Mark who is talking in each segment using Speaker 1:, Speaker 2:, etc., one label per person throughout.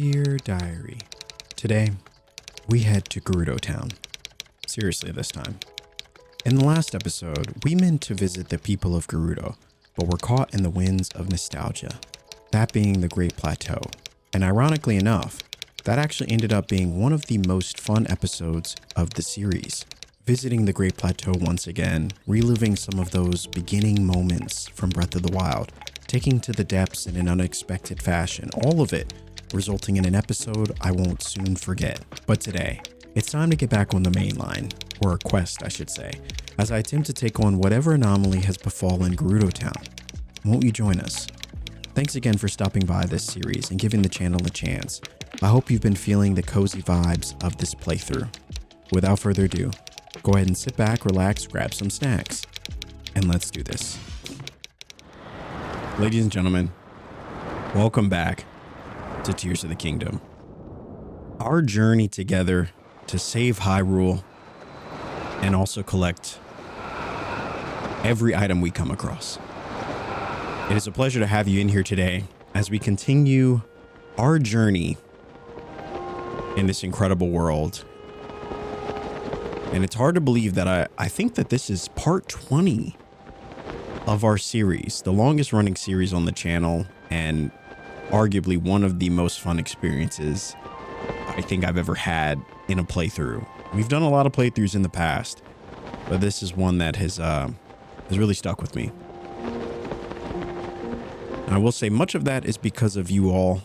Speaker 1: Dear Diary, today we head to Gerudo Town. Seriously this time. In the last episode, we meant to visit the people of Gerudo, but were caught in the winds of nostalgia, that being the Great Plateau. And ironically enough, that actually ended up being one of the most fun episodes of the series. Visiting the Great Plateau once again, reliving some of those beginning moments from Breath of the Wild, taking to the depths in an unexpected fashion, all of it resulting in an episode I won't soon forget. But today, it's time to get back on the main line, or a quest I should say, as I attempt to take on whatever anomaly has befallen Gerudo Town. Won't you join us? Thanks again for stopping by this series and giving the channel a chance. I hope you've been feeling the cozy vibes of this playthrough. Without further ado, go ahead and sit back, relax, grab some snacks, and let's do this. Ladies and gentlemen, welcome back to Tears of the Kingdom. Our journey together to save Hyrule and also collect every item we come across. It is a pleasure to have you in here today as we continue our journey in this incredible world. And it's hard to believe that I think that this is part 20 of our series, the longest running series on the channel, and arguably one of the most fun experiences I think I've ever had in a playthrough. We've done a lot of playthroughs in the past, but this is one that has really stuck with me. And I will say much of that is because of you all,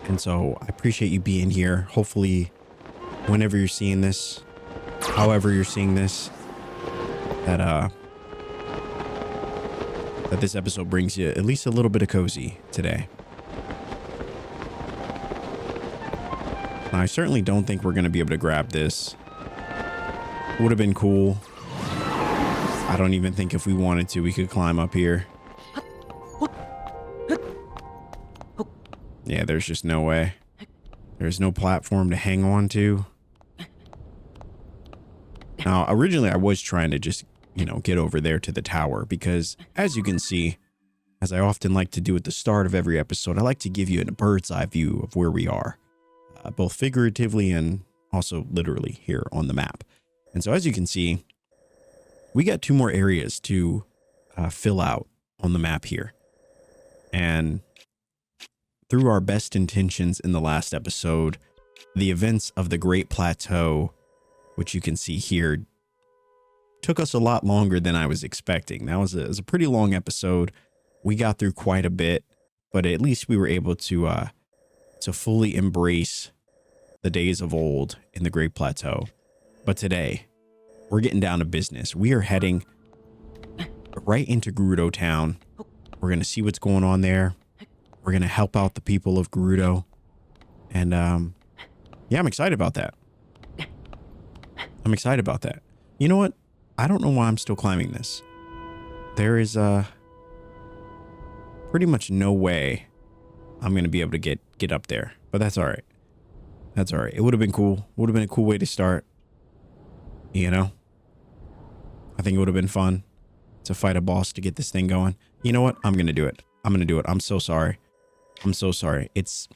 Speaker 1: and so I appreciate you being here. Hopefully, whenever you're seeing this, however you're seeing this, that this episode brings you at least a little bit of cozy today. Now, I certainly don't think we're going to be able to grab this. Would have been cool. I don't even think if we wanted to, we could climb up here. Yeah, there's just no way. There's no platform to hang on to. Now, originally I was trying to just, get over there to the tower because, as you can see, as I often like to do at the start of every episode, I like to give you a bird's eye view of where we are. Both figuratively and also literally here on the map. And so as you can see, we got 2 more areas to fill out on the map here. And through our best intentions in the last episode, the events of the Great Plateau, which you can see here, took us a lot longer than I was expecting. That was a pretty long episode. We got through quite a bit, but at least we were able to fully embrace the days of old in the Great Plateau. But today, we're getting down to business. We are heading right into Gerudo Town. We're going to see what's going on there. We're going to help out the people of Gerudo. And yeah, I'm excited about that. I'm excited about that. You know what? I don't know why I'm still climbing this. There is pretty much no way I'm going to be able to get up there, but that's all right. That's all right. It would have been cool. Would have been a cool way to start. I think it would have been fun to fight a boss to get this thing going. You know what? I'm going to do it. I'm going to do it. I'm so sorry. I'm so sorry. It's,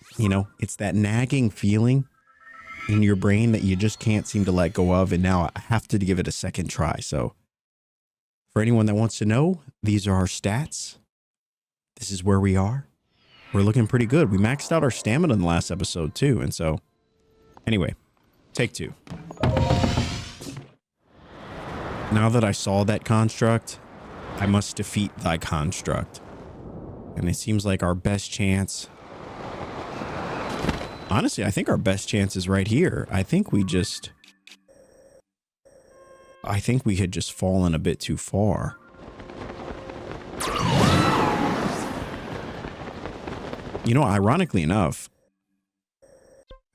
Speaker 1: it's that nagging feeling in your brain that you just can't seem to let go of. And now I have to give it a second try. So for anyone that wants to know, these are our stats. This is where we are. We're looking pretty good. We maxed out our stamina in the last episode too. And so anyway, take 2. Now that I saw that construct, I must defeat thy construct. And it seems like our best chance, honestly, I think our best chance is right here. I think we had just fallen a bit too far. Ironically enough,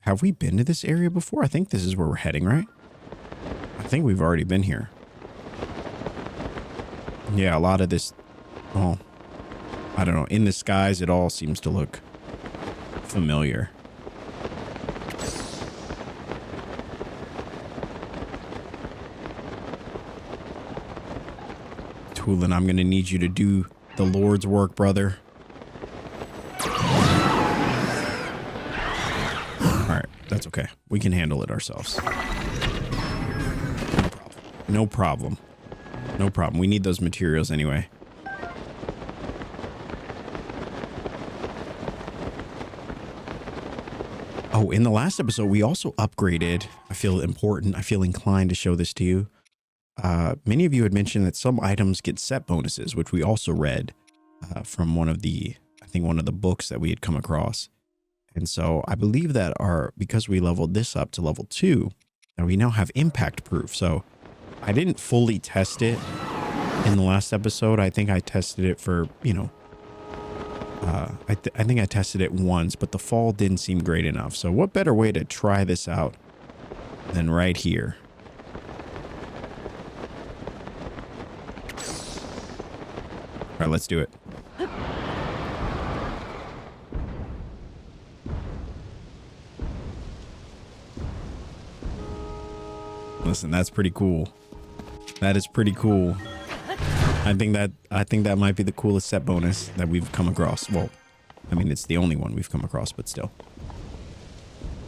Speaker 1: have we been to this area before? I think this is where we're heading, right? I think we've already been here. Yeah, a lot of this, well, I don't know. In the skies, it all seems to look familiar. Toolin, I'm going to need you to do the Lord's work, brother. That's okay. We can handle it ourselves. No problem. No problem. We need those materials anyway. Oh, in the last episode, we also upgraded. I feel important. I feel inclined to show this to you. Many of you had mentioned that some items get set bonuses, which we also read from one of the books that we had come across. And so I believe that because we leveled this up to level 2, and we now have impact proof. So I didn't fully test it in the last episode. I think I tested it for, I think I tested it once, but the fall didn't seem great enough. So what better way to try this out than right here? All right, let's do it. Listen, that's pretty cool. That is pretty cool. I think that might be the coolest set bonus that we've come across. Well, I mean, it's the only one we've come across, but still.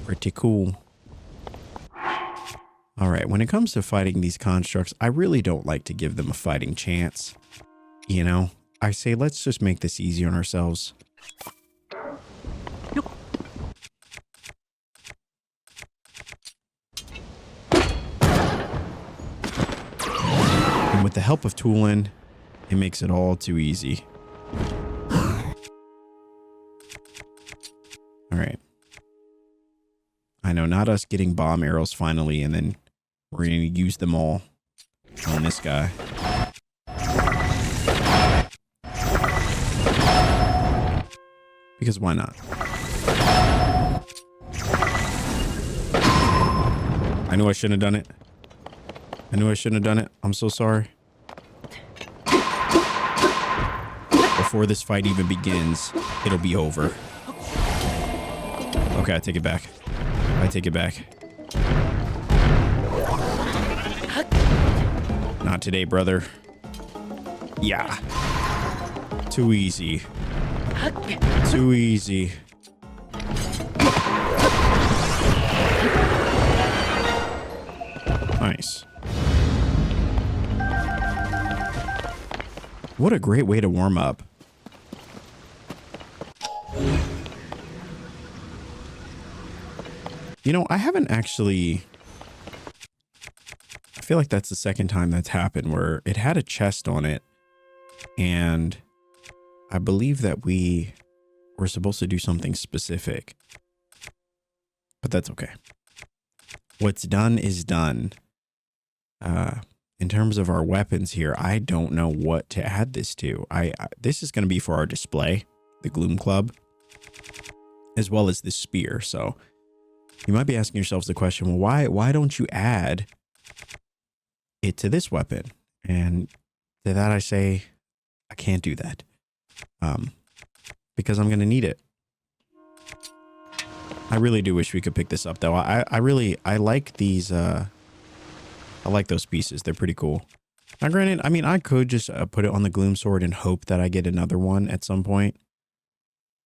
Speaker 1: Pretty cool. All right, when it comes to fighting these constructs, I really don't like to give them a fighting chance. You know, I say, let's just make this easy on ourselves. And with the help of Toolin, it makes it all too easy. All right. I know, not us getting bomb arrows finally, and then we're going to use them all on this guy. Because why not? I knew I shouldn't have done it. I knew I shouldn't have done it. I'm so sorry. Before this fight even begins, it'll be over. Okay, I take it back. I take it back. Not today, brother. Yeah. Too easy. Too easy. Nice. What a great way to warm up. You know, I haven't actually... I feel like that's the second time that's happened where it had a chest on it. And I believe that we were supposed to do something specific. But that's okay. What's done is done. In terms of our weapons here, I don't know what to add this to. This is going to be for our display, the Gloom Club, as well as this spear. So you might be asking yourselves the question, well, why don't you add it to this weapon? And to that I say, I can't do that. Because I'm going to need it. I really do wish we could pick this up though. I like these, I like those pieces. They're pretty cool. Now granted, I mean, I could just put it on the Gloom Sword and hope that I get another one at some point.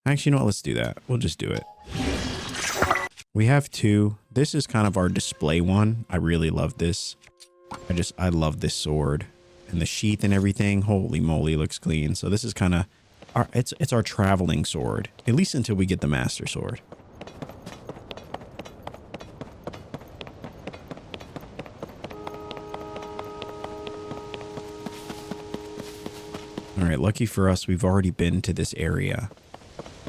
Speaker 1: Actually, you know what? Let's do that. We'll just do it. We have two. This is kind of our display one. I really love this. I love this sword. And the sheath and everything. Holy moly, looks clean. So this is kind of it's our traveling sword. At least until we get the Master Sword. All right, lucky for us, we've already been to this area.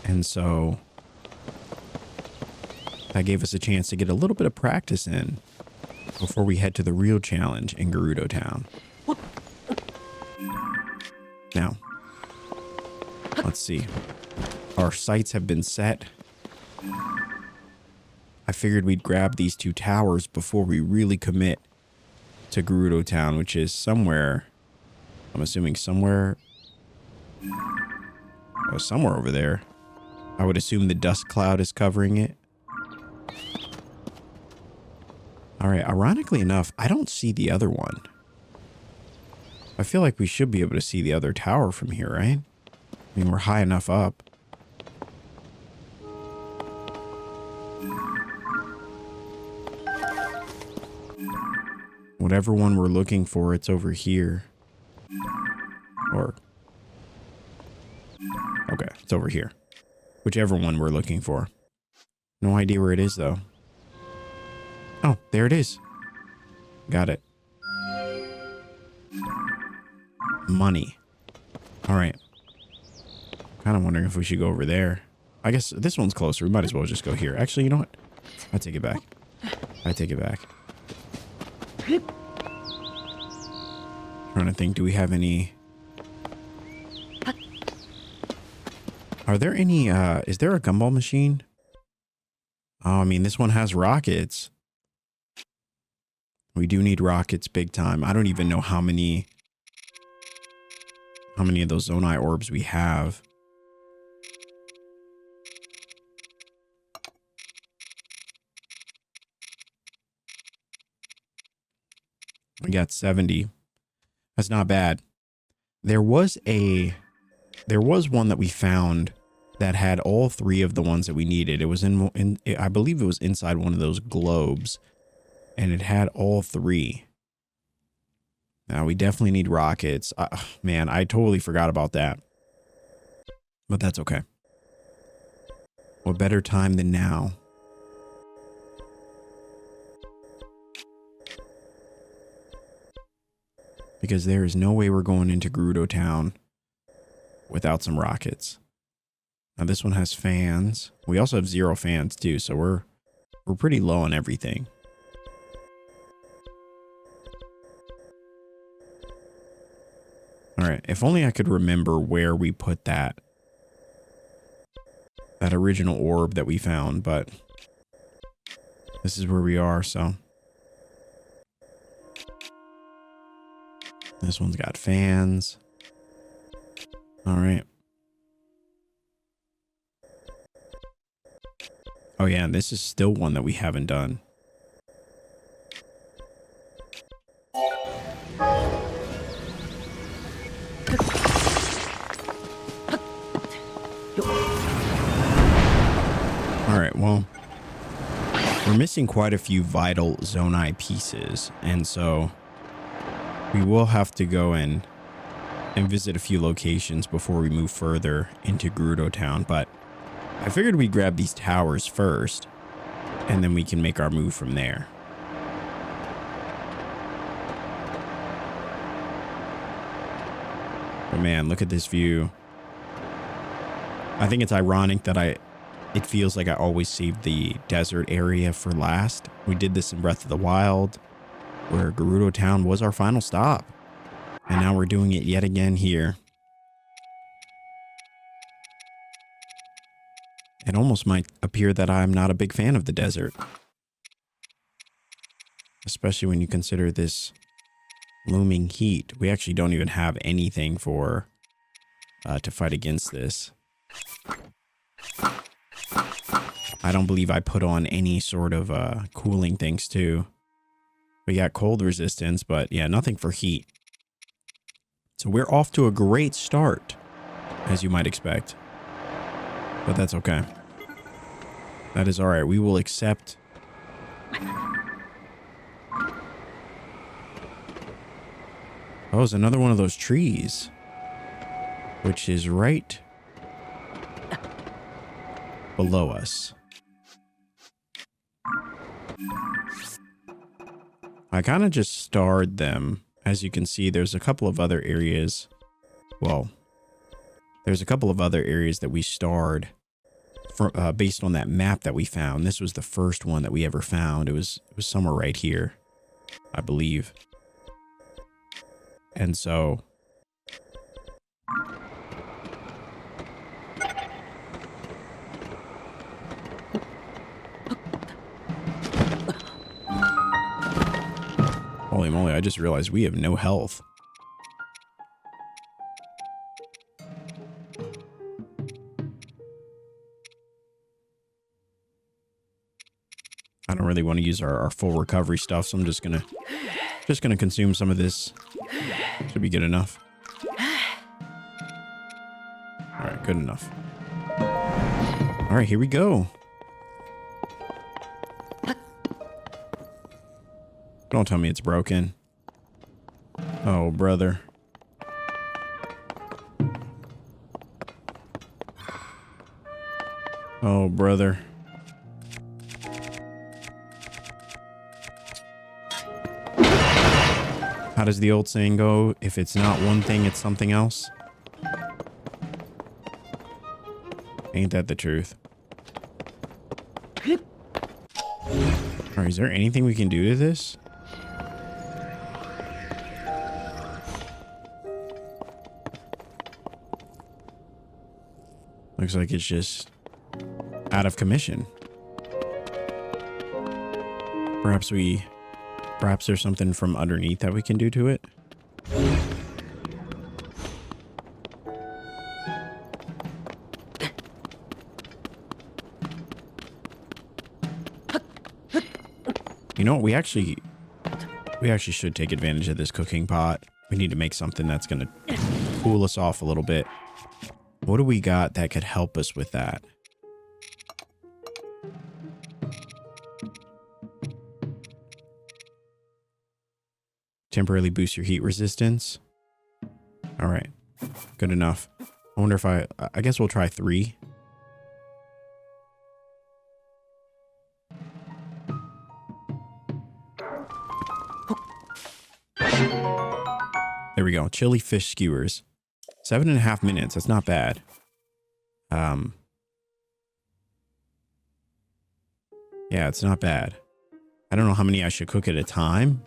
Speaker 1: And so that gave us a chance to get a little bit of practice in before we head to the real challenge in Gerudo Town. Now, let's see. Our sights have been set. I figured we'd grab these two towers before we really commit to Gerudo Town, which is somewhere, I'm assuming somewhere over there. I would assume the dust cloud is covering it. All right, ironically enough, I don't see the other one. I feel like we should be able to see the other tower from here, right? I mean, we're high enough up. Whatever one we're looking for, it's over here. Or... okay, it's over here. Whichever one we're looking for. No idea where it is, though. Oh, there it is. Got it. Money. Alright. Kind of wondering if we should go over there. I guess this one's closer. We might as well just go here. Actually, you know what? I take it back. I take it back. Trying to think, do we have any... are there any, is there a gumball machine? Oh, I mean, this one has rockets. We do need rockets big time. I don't even know how many of those Zonai orbs we have. We got 70. That's not bad. There was one that we found that had all 3 of the ones that we needed. It was in I believe it was inside one of those globes, and it had all 3. Now we definitely need rockets. Man, I totally forgot about that. But that's okay. What better time than now? Because there is no way we're going into Gerudo Town without some rockets. Now this one has fans. We also have 0 fans too, so we're pretty low on everything. All right, if only I could remember where we put that original orb that we found, but this is where we are, so. This one's got fans. All right. Oh yeah, and this is still one that we haven't done. All right, well, we're missing quite a few vital Zonai pieces, and so we will have to go in and visit a few locations before we move further into Gerudo Town, but I figured we'd grab these towers first, and then we can make our move from there. But man, look at this view. I think it's ironic that it feels like I always save the desert area for last. We did this in Breath of the Wild, where Gerudo Town was our final stop. And now we're doing it yet again here. It almost might appear that I'm not a big fan of the desert. Especially when you consider this looming heat. We actually don't even have anything for to fight against this. I don't believe I put on any sort of cooling things too. We got cold resistance, but yeah, nothing for heat. So we're off to a great start, as you might expect. But that's okay. That is all right. We will accept. Oh, it's another one of those trees, which is right below us. I kind of just starred them. As you can see, there's a couple of other areas. Well, there's a couple of other areas that we starred for, based on that map that we found. This was the first one that we ever found. It was somewhere right here, I believe. And so holy moly, I just realized we have no health. I don't really want to use our full recovery stuff, so I'm just gonna consume some of this. Should be good enough. Alright, good enough. Alright, here we go. Don't tell me it's broken. Oh, brother. Oh, brother. How does the old saying go? If it's not one thing, it's something else. Ain't that the truth? Alright, is there anything we can do to this? Looks like it's just out of commission. Perhaps there's something from underneath that we can do to it. You know what? We actually should take advantage of this cooking pot. We need to make something that's going to cool us off a little bit. What do we got that could help us with that? Temporarily boost your heat resistance. All right, good enough. I wonder if I guess we'll try 3. There we go. Chili fish skewers. 7.5 minutes. That's not bad. Yeah, it's not bad. I don't know how many I should cook at a time.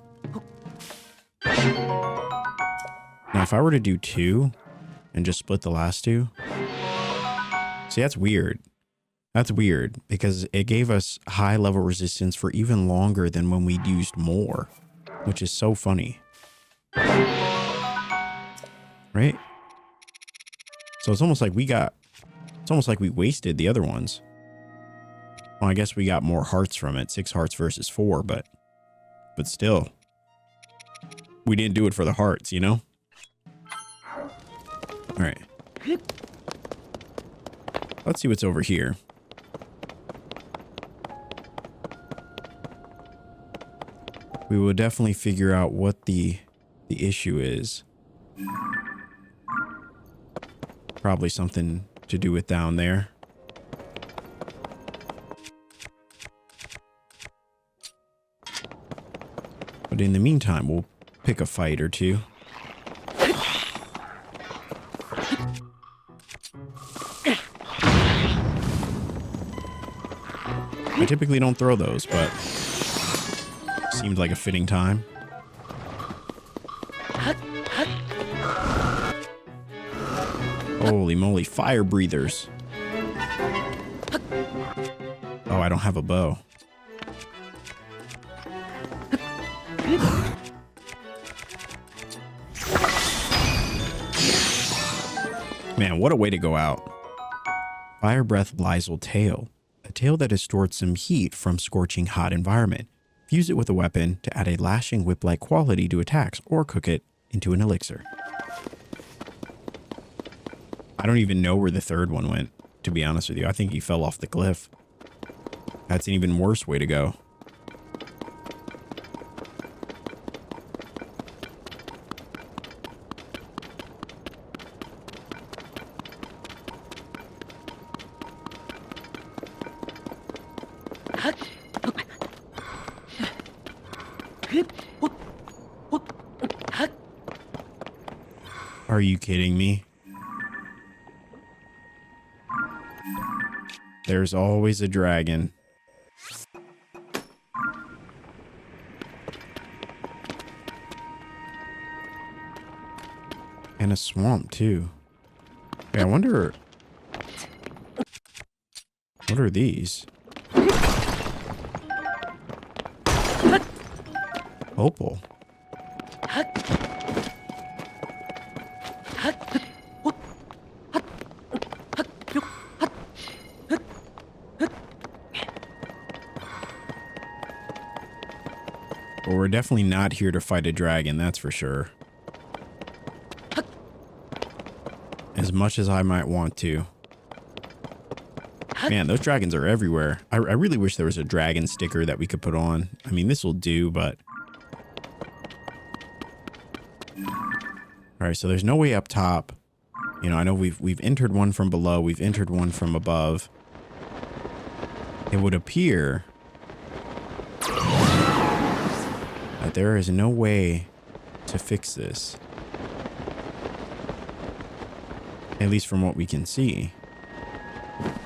Speaker 1: Now, if I were to do 2 and just split the last 2. See, that's weird. That's weird because it gave us high level resistance for even longer than when we used more, which is so funny. Right? So it's almost like we wasted the other ones. Well, I guess we got more hearts from it. 6 hearts versus 4, but still. We didn't do it for the hearts, you know? All right. Let's see what's over here. We will definitely figure out what the issue is. Probably something to do with down there. But in the meantime, we'll pick a fight or 2. I typically don't throw those, but seemed like a fitting time. Holy moly, fire breathers. Oh, I don't have a bow. Man, what a way to go out. Fire breath Lysel tail. A tail that has stored some heat from scorching hot environment. Fuse it with a weapon to add a lashing whip-like quality to attacks or cook it into an elixir. I don't even know where the third one went, to be honest with you. I think he fell off the cliff. That's an even worse way to go. Are you kidding me? There's always a dragon. And a swamp too. Okay, I wonder... What are these? Opal. Well, we're definitely not here to fight a dragon, that's for sure. As much as I might want to. Man, those dragons are everywhere. I really wish there was a dragon sticker that we could put on. I mean, this will do, but... All right, so there's no way up top. You know, I know we've entered one from below. We've entered one from above. It would appear that there is no way to fix this. At least from what we can see.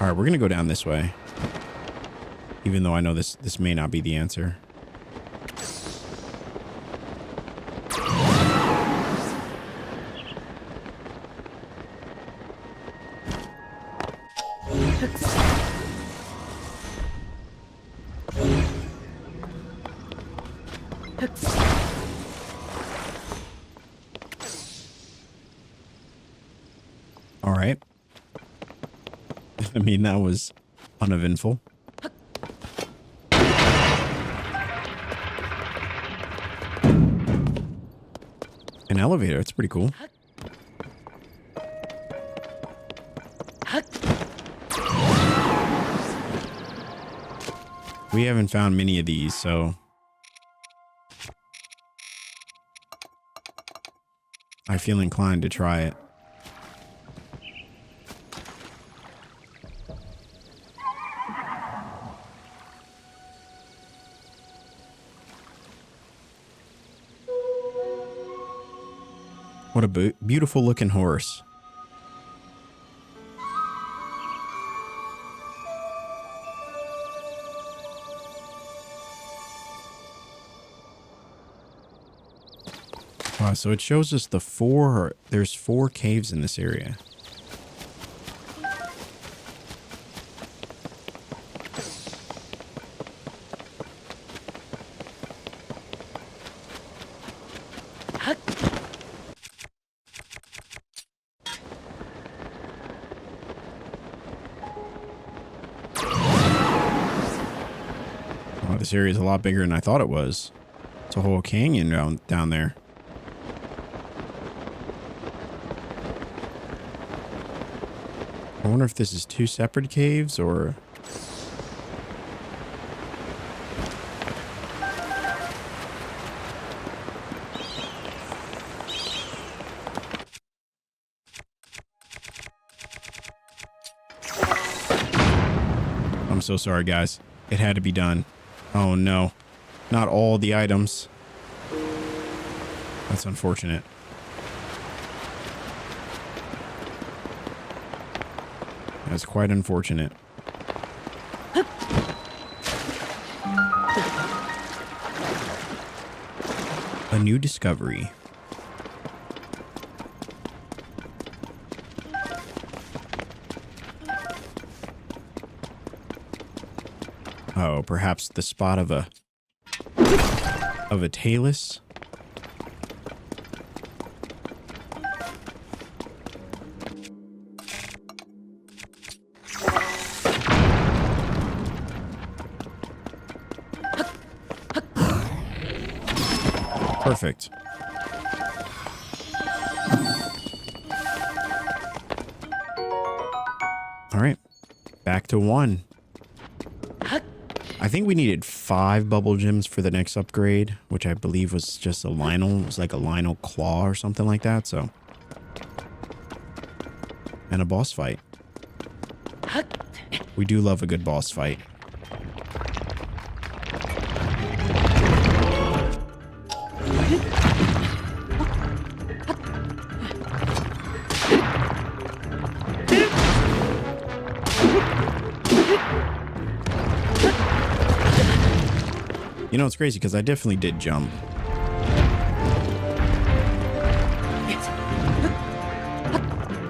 Speaker 1: All right, we're going to go down this way. Even though I know this may not be the answer. All right. I mean, that was uneventful. An elevator. It's pretty cool. We haven't found many of these, so I feel inclined to try it. What a beautiful looking horse. Wow, so it shows us there's 4 caves in this area. Wow, this area is a lot bigger than I thought it was. It's a whole canyon down there. I wonder if this is 2 separate caves or... I'm so sorry, guys. It had to be done. Oh no. Not all the items. That's unfortunate. That's quite unfortunate. A new discovery. Oh, perhaps the spot of a talus. Perfect. All right, back to 1. I think we needed 5 bubble gems for the next upgrade, which I believe was just a Lionel. It was like a Lionel claw or something like that, so. And a boss fight. We do love a good boss fight. You know, it's crazy because I definitely did jump.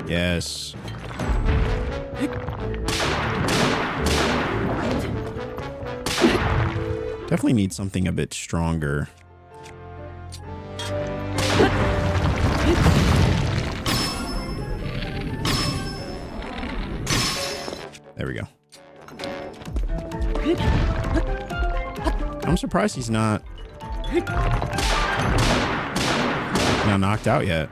Speaker 1: Yes. Definitely need something a bit stronger. There we go. I'm surprised he's not knocked out yet.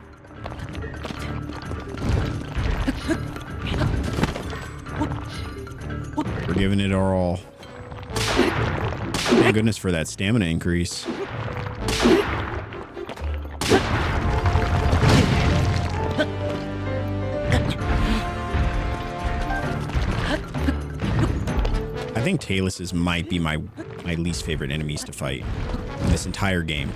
Speaker 1: We're giving it our all. Thank goodness for that stamina increase. think Taluses might be my least favorite enemies to fight in this entire game.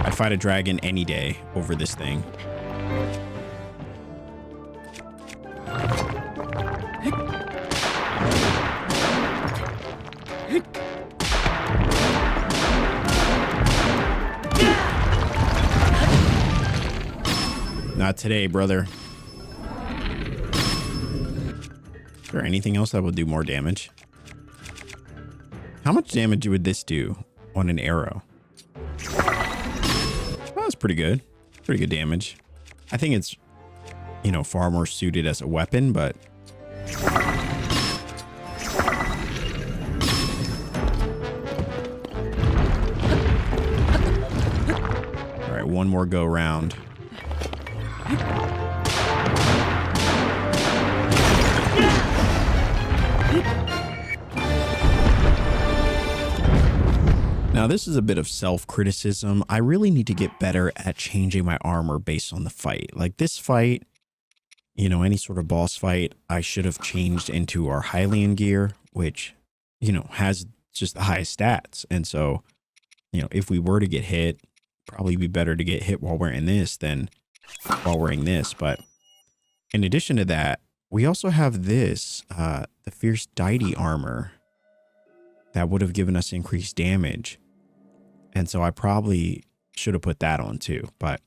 Speaker 1: I'd fight a dragon any day over this thing. Not today, brother. Is there anything else that will do more damage? How much damage would this do on an arrow? Well, that's pretty good. Pretty good damage. I think it's, you know, far more suited as a weapon, but... All right, one more go round. Now, this is a bit of self-criticism. I really need to get better at changing my armor based on the fight. Like this fight, you know, any sort of boss fight, I should have changed into our Hylian gear, which, you know, has just the highest stats. And so, you know, if we were to get hit, probably be better to get hit while wearing this than while wearing this. But in addition to that, we also have this, the Fierce Deity armor that would have given us increased damage. And so I probably should have put that on too. But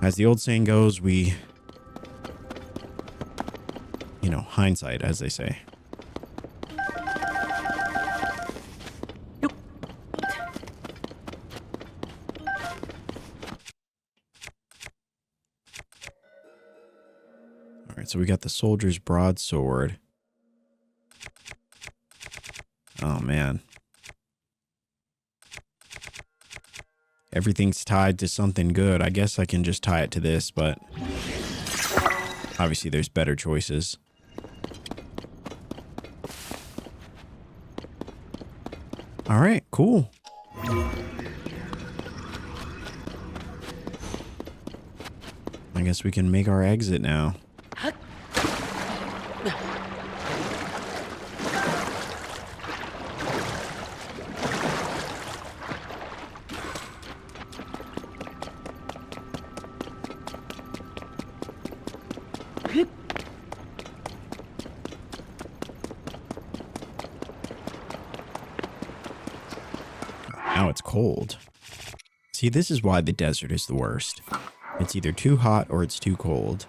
Speaker 1: as the old saying goes, we, you know, hindsight, as they say. All right, so we got the soldier's broadsword. Oh, man. Everything's tied to something good. I guess I can just tie it to this, but obviously there's better choices. All right, cool. I guess we can make our exit now. Now it's cold. See, this is why the desert is the worst. It's either too hot or it's too cold.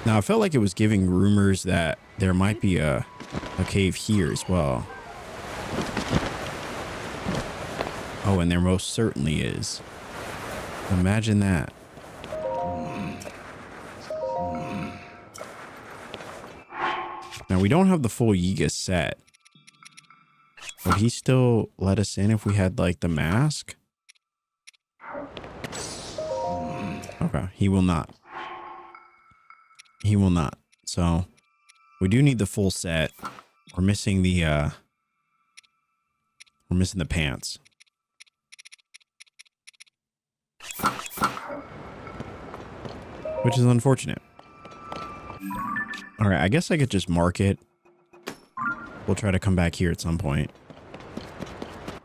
Speaker 1: Now, I felt like it was giving rumors that there might be a cave here as well. Oh, and there most certainly is. Imagine that. Now, we don't have the full Yiga set. Would he still let us in if we had, like, the mask? Okay, he will not. He will not. So, we do need the full set. We're missing the pants. Which is unfortunate. All right, I guess I could just mark it. We'll try to come back here at some point.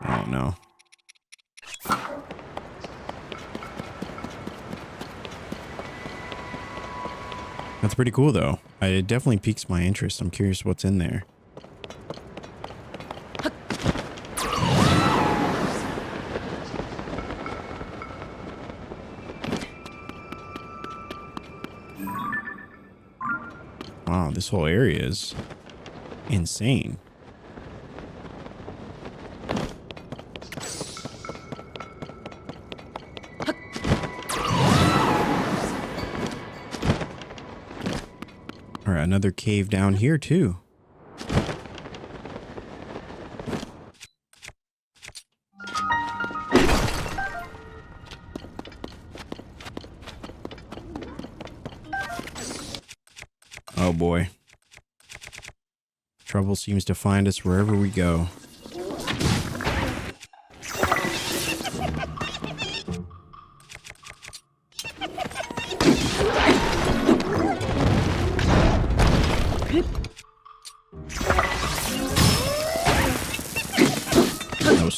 Speaker 1: Oh, no. That's pretty cool, though. It definitely piques my interest. I'm curious what's in there. Wow, this whole area is insane. All right, another cave down here too. Oh boy. Trouble seems to find us wherever we go.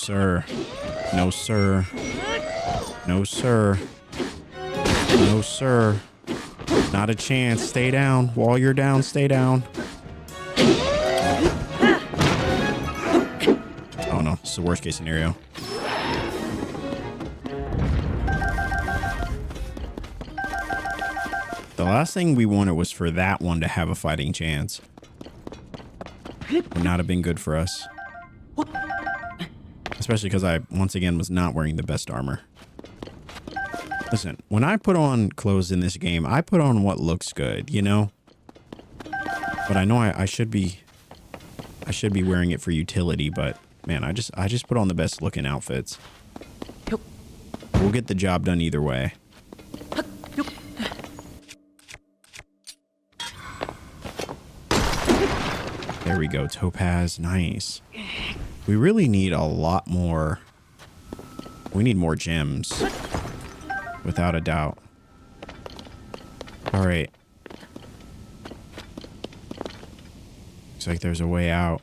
Speaker 1: sir. No, sir. No, sir. No, sir. Not a chance. Stay down. While you're down, stay down. Oh, no. This is the worst case scenario. The last thing we wanted was for that one to have a fighting chance. Would not have been good for us. Especially because I, once again, was not wearing the best armor. Listen, when I put on clothes in this game, I put on what looks good, you know? But I know I should be wearing it for utility, but man, I just put on the best looking outfits. We'll get the job done either way. There we go, topaz, nice. We really need a lot more. We need more gems. Without a doubt. All right. Looks like there's a way out.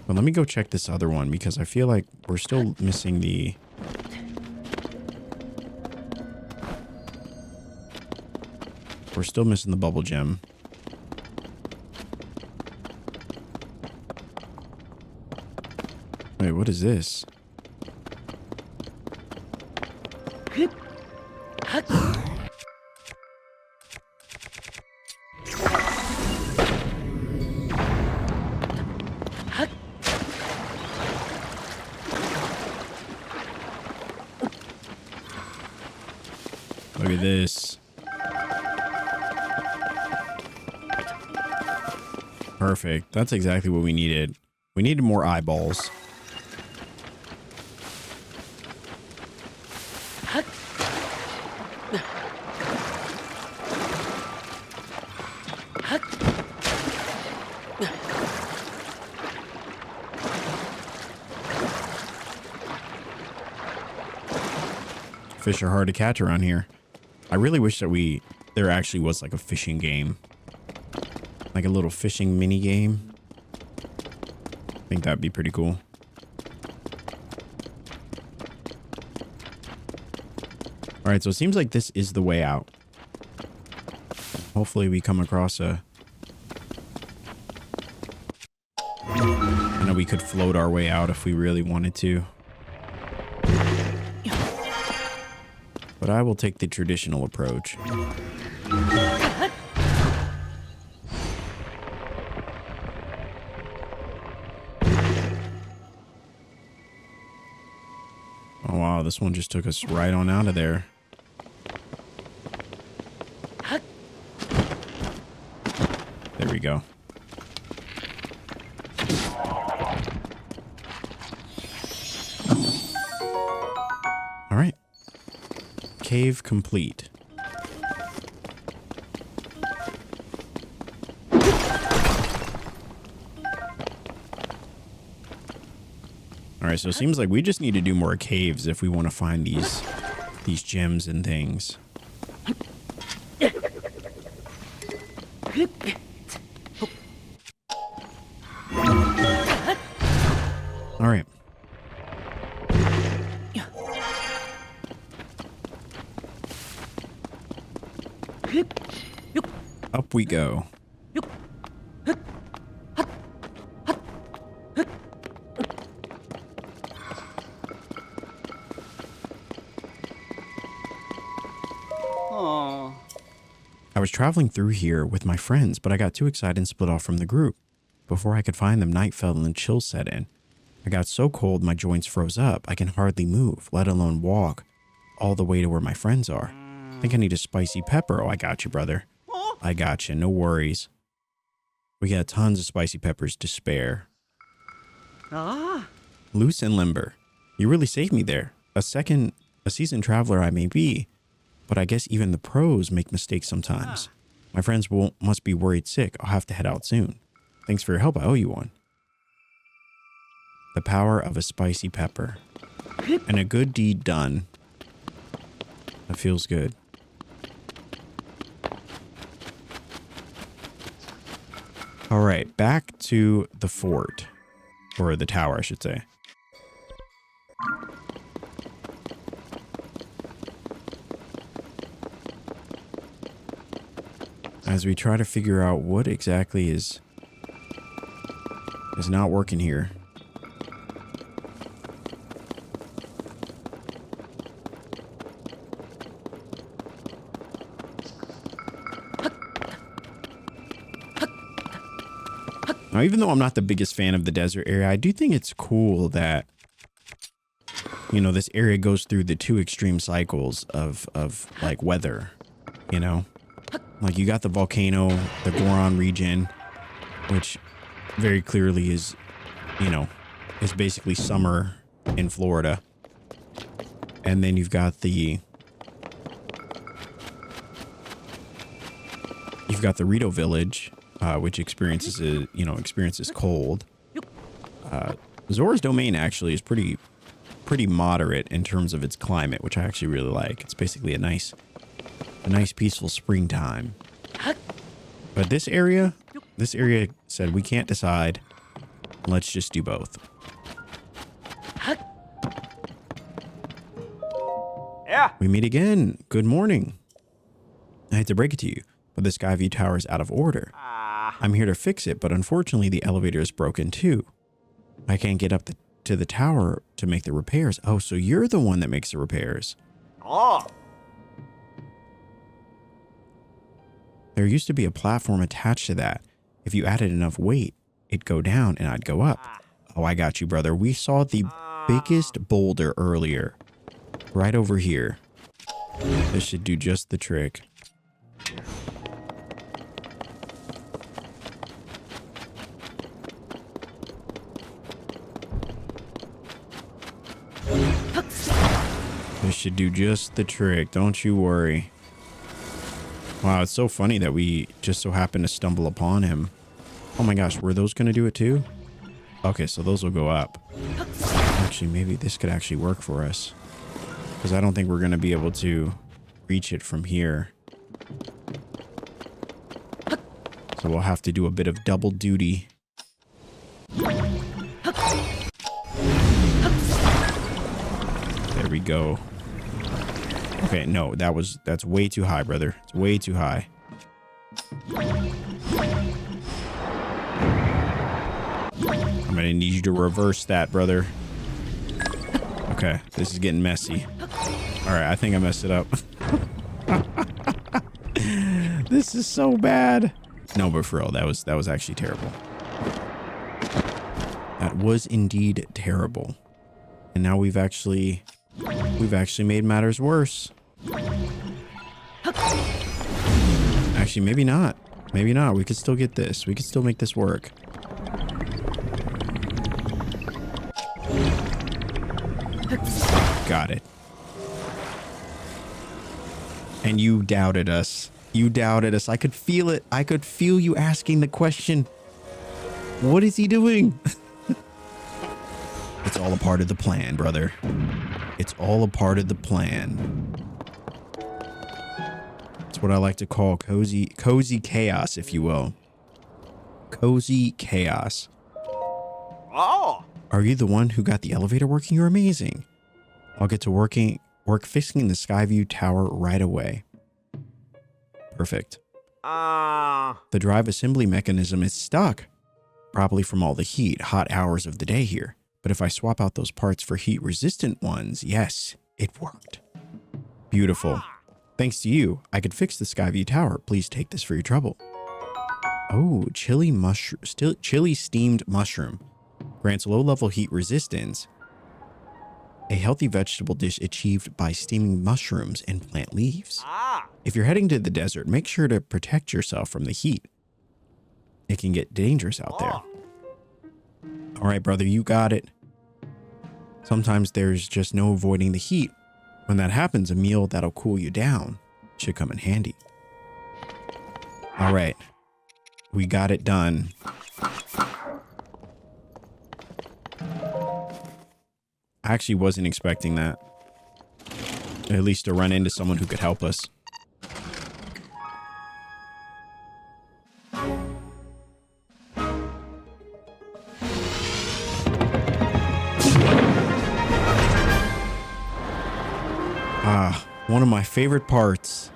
Speaker 1: But let me go check this other one because I feel like we're still missing the... We're still missing the bubble gem. Wait, what is this? Look at this. Perfect. That's exactly what we needed. We needed more eyeballs. Fish are hard to catch around here. I really wish that there actually was like a fishing game. Like a little fishing mini game. I think that'd be pretty cool. All right, so it seems like this is the way out. Hopefully we come across a... I know we could float our way out if we really wanted to. But I will take the traditional approach. Oh wow, this one just took us right on out of there. There we go. All right. Cave complete. All right, so it seems like we just need to do more caves if we want to find these gems and things. All right. Up we go. I was traveling through here with my friends, but I got too excited and split off from the group. Before I could find them, night fell and chill set in. I got so cold my joints froze up. I can hardly move, let alone walk, all the way to where my friends are. I think I need a spicy pepper. Oh, I got you, brother. I got you. No worries. We got tons of spicy peppers to spare. Loose and limber. You really saved me there. A seasoned traveler I may be, but I guess even the pros make mistakes sometimes. My friends must be worried sick. I'll have to head out soon. Thanks for your help. I owe you one. The power of a spicy pepper. And a good deed done. That feels good. All right, back to the fort. Or the tower, I should say. As we try to figure out what exactly is not working here. Now, even though I'm not the biggest fan of the desert area, I do think it's cool that, you know, this area goes through the two extreme cycles of like weather, you know? Like you got the volcano, the Goron region, which very clearly is, you know, is basically summer in Florida. And then you've got the Rito village, which experiences cold. Zora's Domain actually is pretty moderate in terms of its climate, which I actually really like. It's basically a nice peaceful springtime. But this area said we can't decide. Let's just do both.
Speaker 2: Yeah.
Speaker 1: We meet again. Good morning. I hate to break it to you, but the Skyview Tower is out of order. I'm here to fix it, but unfortunately the elevator is broken too. I can't get up to the tower to make the repairs. Oh, so you're the one that makes the repairs.
Speaker 2: Oh.
Speaker 1: There used to be a platform attached to that. If you added enough weight, it'd go down and I'd go up. Oh, I got you, brother. We saw the biggest boulder earlier. Right over here. This should do just the trick. This should do just the trick. Don't you worry. Wow, it's so funny that we just so happened to stumble upon him. Oh my gosh, were those going to do it too? Okay, so those will go up. Actually, maybe this could actually work for us. Because I don't think we're going to be able to reach it from here. So we'll have to do a bit of double duty. There we go. Okay, no, that's way too high, brother. It's way too high. I'm gonna need you to reverse that, brother. Okay, this is getting messy. All right, I think I messed it up. This is so bad. No, but for real, that was actually terrible. That was indeed terrible. And now we've actually made matters worse. Actually, maybe not. Maybe not. We could still get this. We could still make this work. Got it. And you doubted us. You doubted us. I could feel it. I could feel you asking the question. What is he doing? It's all a part of the plan, brother. It's all a part of the plan. It's what I like to call cozy chaos, if you will. Cozy chaos.
Speaker 2: Oh.
Speaker 1: Are you the one who got the elevator working? You're amazing. I'll get to work fixing the Skyview Tower right away. Perfect. The drive assembly mechanism is stuck. Probably from all the heat, hot hours of the day here. But if I swap out those parts for heat-resistant ones, yes, it worked. Beautiful. Thanks to you, I could fix the Skyview Tower. Please take this for your trouble. Oh, chili steamed mushroom. Grants low-level heat resistance. A healthy vegetable dish achieved by steaming mushrooms and plant leaves. If you're heading to the desert, make sure to protect yourself from the heat. It can get dangerous out there. All right, brother, you got it. Sometimes there's just no avoiding the heat. When that happens, a meal that'll cool you down should come in handy. All right, we got it done. I actually wasn't expecting that. At least to run into someone who could help us. One of my favorite parts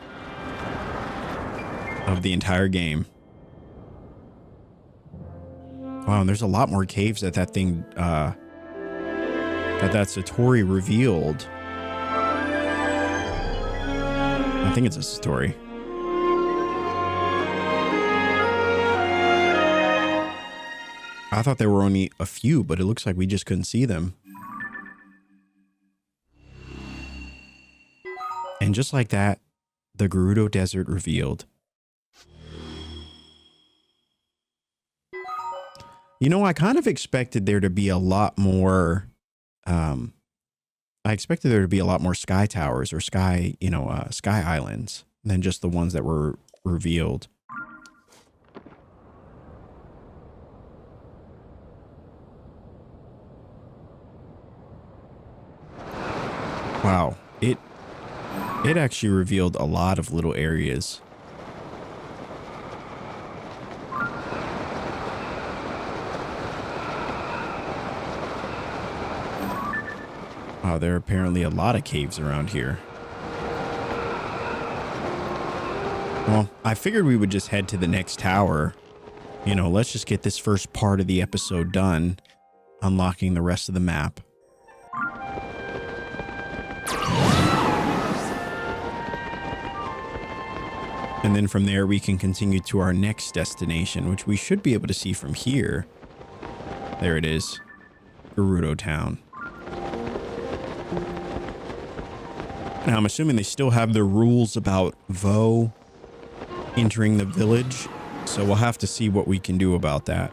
Speaker 1: of the entire game. Wow, and there's a lot more caves that thing, that Satori revealed. I think it's a Satori. I thought there were only a few, but it looks like we just couldn't see them. And just like that, the Gerudo Desert revealed. You know, I kind of expected there to be a lot more, I expected there to be a lot more sky towers or sky, sky islands than just the ones that were revealed. Wow, it actually revealed a lot of little areas. Wow, there are apparently a lot of caves around here. Well, I figured we would just head to the next tower. You know, let's just get this first part of the episode done, unlocking the rest of the map. And then from there, we can continue to our next destination, which we should be able to see from here. There it is. Gerudo Town. Now, I'm assuming they still have their rules about Vo entering the village, so we'll have to see what we can do about that.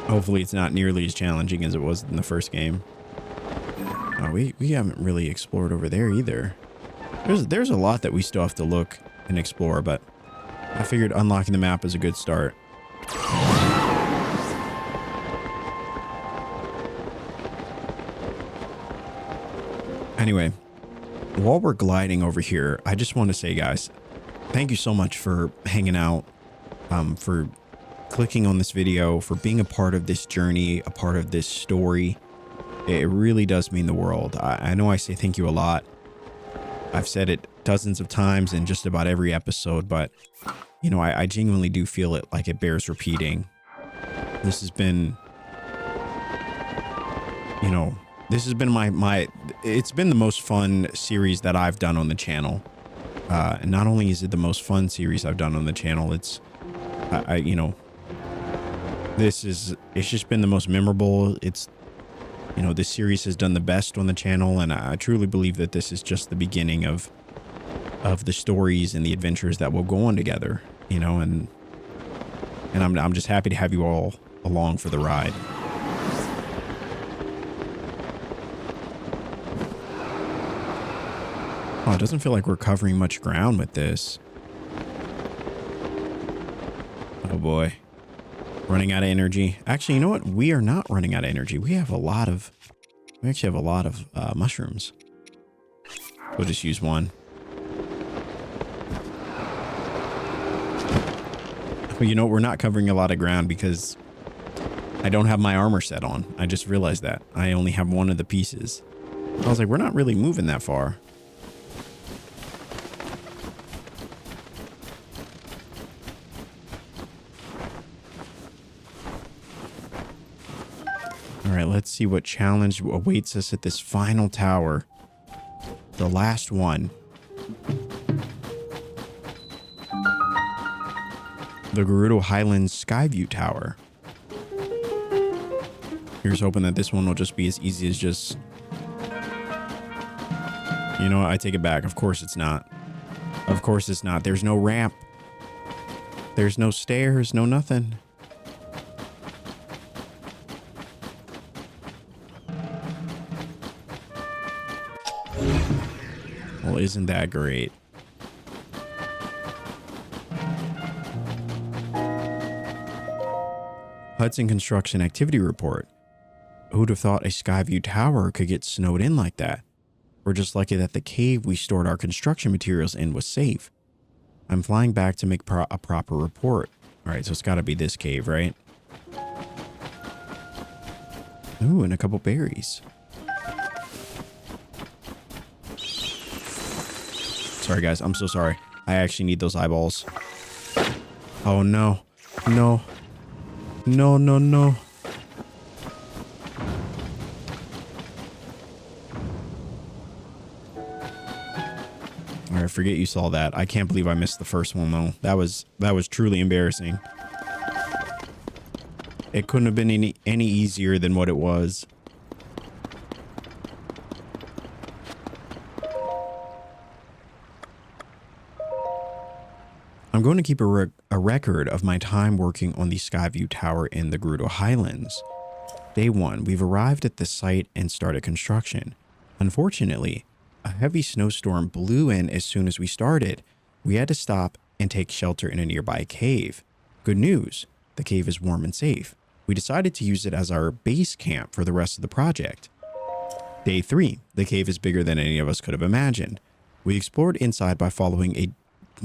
Speaker 1: Hopefully, it's not nearly as challenging as it was in the first game. Oh, we haven't really explored over there either. There's a lot that we still have to look and explore, but I figured unlocking the map is a good start. Anyway, while we're gliding over here, I just want to say, guys, thank you so much for hanging out, for clicking on this video, for being a part of this journey, a part of this story. It really does mean the world. I know I say thank you a lot. I've said it dozens of times in just about every episode, but, you know, I genuinely do feel it like it bears repeating. This has been, you know, this has been it's been the most fun series that I've done on the channel. And not only is it the most fun series I've done on the channel, it's, you know, it's just been the most memorable. It's, you know, this series has done the best on the channel, and I truly believe that this is just the beginning of the stories and the adventures that will go on together, you know, and I'm just happy to have you all along for the ride. Oh, it doesn't feel like we're covering much ground with this. Oh boy. Running out of energy. Actually, you know what? We are not running out of energy. We actually have a lot of mushrooms. We'll just use one. Well, you know, we're not covering a lot of ground because I don't have my armor set on. I just realized that. I only have one of the pieces. I was like, we're not really moving that far. Alright, let's see what challenge awaits us at this final tower. The last one. The Gerudo Highlands Skyview Tower. Here's hoping that this one will just be as easy as just... You know what? I take it back. Of course it's not. Of course it's not. There's no ramp. There's no stairs, no nothing. Well, isn't that great? Hudson Construction Activity Report. Who'd have thought a Skyview Tower could get snowed in like that? We're just lucky that the cave we stored our construction materials in was safe. I'm flying back to make a proper report. All right, so it's got to be this cave, right? Ooh, and a couple berries. Sorry, guys. I'm so sorry. I actually need those eyeballs. Oh, no. No. No, no, no. All right, forget you saw that. I can't believe I missed the first one, though. That was truly embarrassing. It couldn't have been any easier than what it was. I'm going to keep a record of my time working on the Skyview Tower in the Gerudo Highlands. Day 1, we've arrived at the site and started construction. Unfortunately, a heavy snowstorm blew in as soon as we started. We had to stop and take shelter in a nearby cave. Good news, the cave is warm and safe. We decided to use it as our base camp for the rest of the project. Day 3, the cave is bigger than any of us could have imagined. We explored inside by following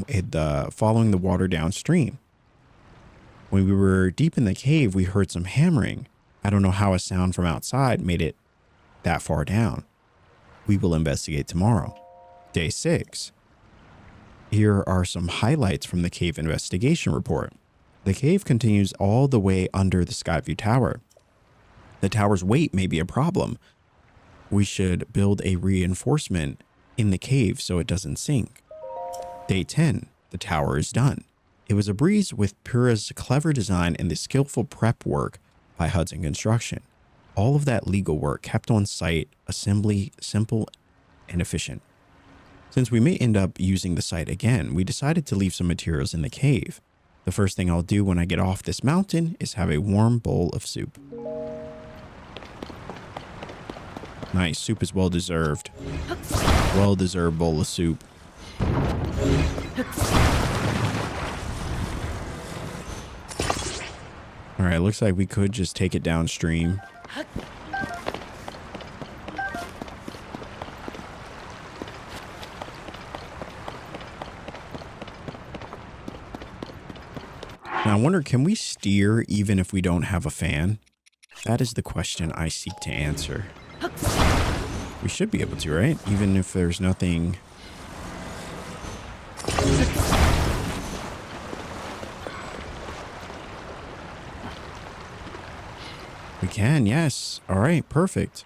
Speaker 1: the water downstream. When we were deep in the cave, we heard some hammering. I don't know how a sound from outside made it that far down. We will investigate tomorrow. Day 6. Here are some highlights from the cave investigation report. The cave continues all the way under the Skyview Tower. The tower's weight may be a problem. We should build a reinforcement in the cave so it doesn't sink. Day 10. The tower is done. It was a breeze with Pura's clever design and the skillful prep work by Hudson Construction. All of that legal work kept on site assembly simple and efficient. Since we may end up using the site again, we decided to leave some materials in the cave. The first thing I'll do when I get off this mountain is have a warm bowl of soup. Nice, soup is well deserved. Well deserved bowl of soup. All right, looks like we could just take it downstream. Now, I wonder, can we steer even if we don't have a fan? That is the question I seek to answer. We should be able to, right? Even if there's nothing... We can, yes. All right, perfect.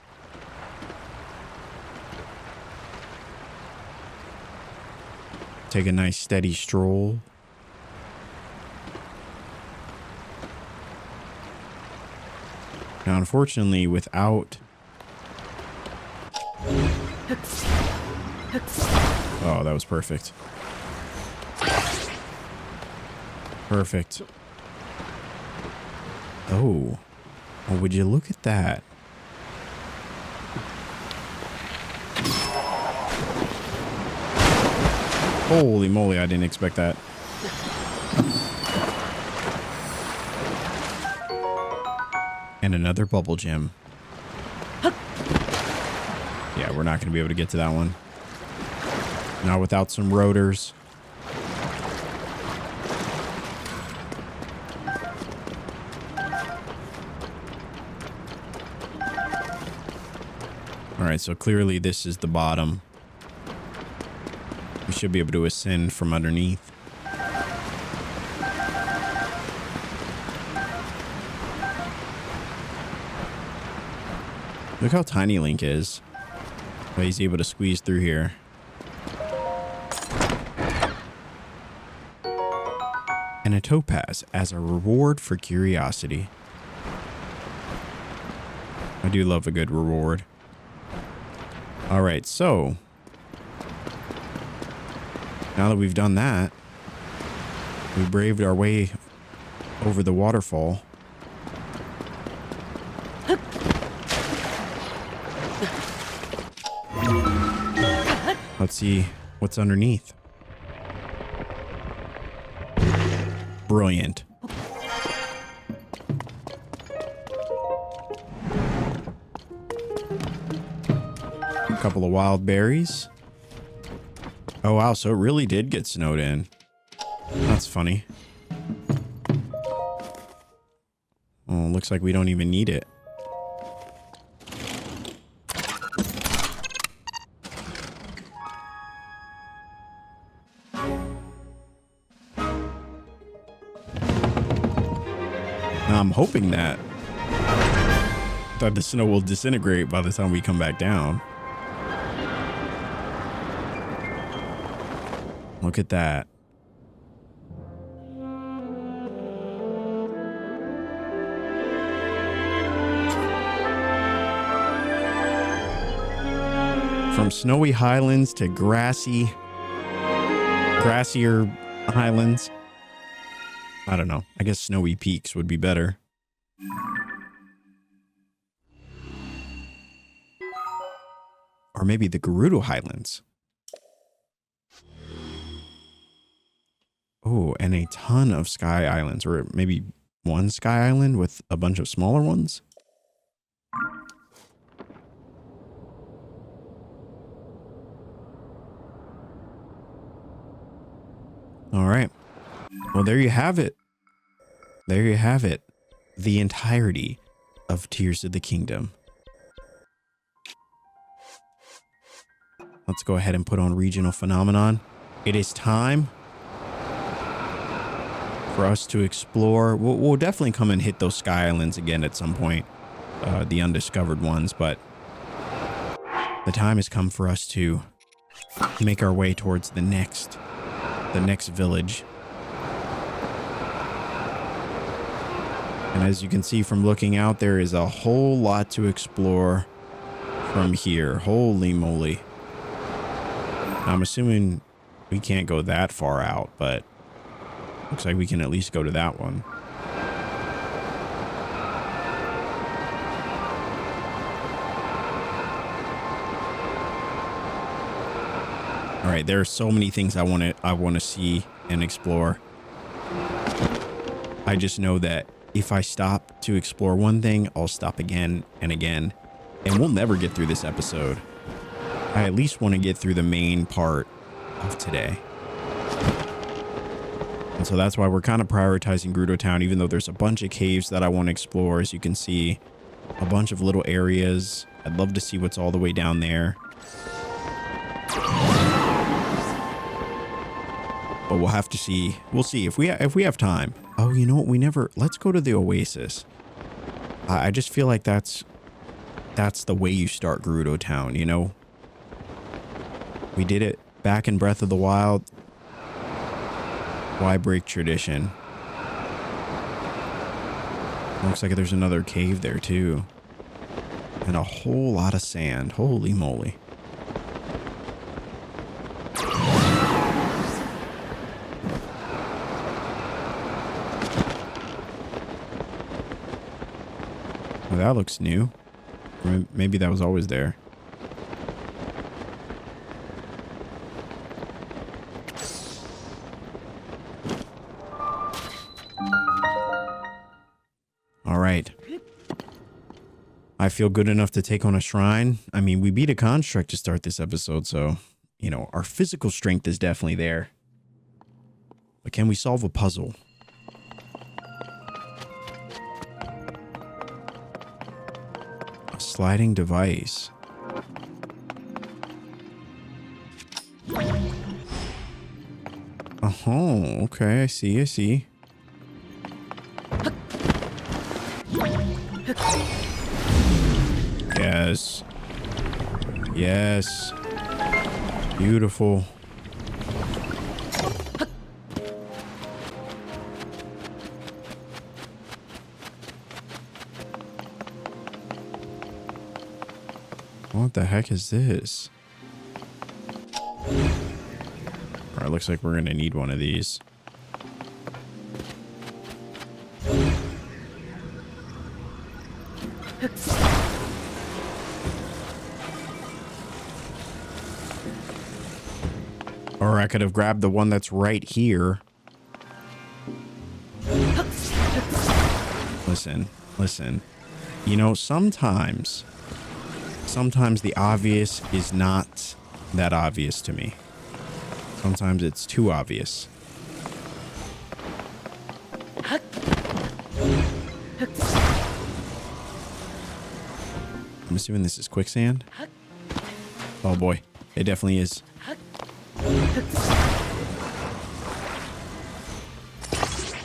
Speaker 1: Take a nice steady stroll. Now, unfortunately, without... Oh, that was perfect. Perfect. Oh. Well, would you look at that? Holy moly, I didn't expect that. And another bubble gem. Yeah, we're not going to be able to get to that one. Not without some rotors. All right, so clearly this is the bottom. We should be able to ascend from underneath. Look how tiny Link is. But he's able to squeeze through here. And a topaz as a reward for curiosity. I do love a good reward. All right, so now that we've done that, we braved our way over the waterfall. Let's see what's underneath. Brilliant. A couple of wild berries. Oh, wow. So it really did get snowed in. That's funny. Oh, looks like we don't even need it. I'm hoping that the snow will disintegrate by the time we come back down. Look at that. From snowy highlands to grassier highlands. I don't know. I guess snowy peaks would be better. Or maybe the Gerudo Highlands. Oh, and a ton of sky islands, or maybe one sky island with a bunch of smaller ones. All right. Well, there you have it. There you have it. The entirety of Tears of the Kingdom. Let's go ahead and put on regional phenomenon. It is time for us to explore. We'll definitely come and hit those sky islands again at some point, the undiscovered ones, but the time has come for us to make our way towards the next village. And as you can see from looking out, there is a whole lot to explore from here. Holy moly. I'm assuming we can't go that far out, but looks like we can at least go to that one. All right, there are so many things I want to see and explore. I just know that if I stop to explore one thing, I'll stop again and again, and we'll never get through this episode. I at least want to get through the main part of today. And so that's why we're kind of prioritizing Gerudo Town, even though there's a bunch of caves that I want to explore. As you can see, a bunch of little areas. I'd love to see what's all the way down there. But we'll have to see. We'll see if we have time. Oh, you know what? Let's go to the Oasis. I just feel like that's the way you start Gerudo Town, you know? We did it back in Breath of the Wild. Why break tradition? Looks like there's another cave there too. And a whole lot of sand. Holy moly. Well, that looks new. Or maybe that was always there. All right. I feel good enough to take on a shrine. I mean, we beat a construct to start this episode, so, you know, our physical strength is definitely there. But can we solve a puzzle? A sliding device. Oh, okay, I see. Yes. Yes. Beautiful. What the heck is this? Alright, looks like we're gonna need one of these. Or I could have grabbed the one that's right here. Listen. You know, sometimes the obvious is not that obvious to me. Sometimes it's too obvious. I'm assuming this is quicksand. Oh boy, it definitely is.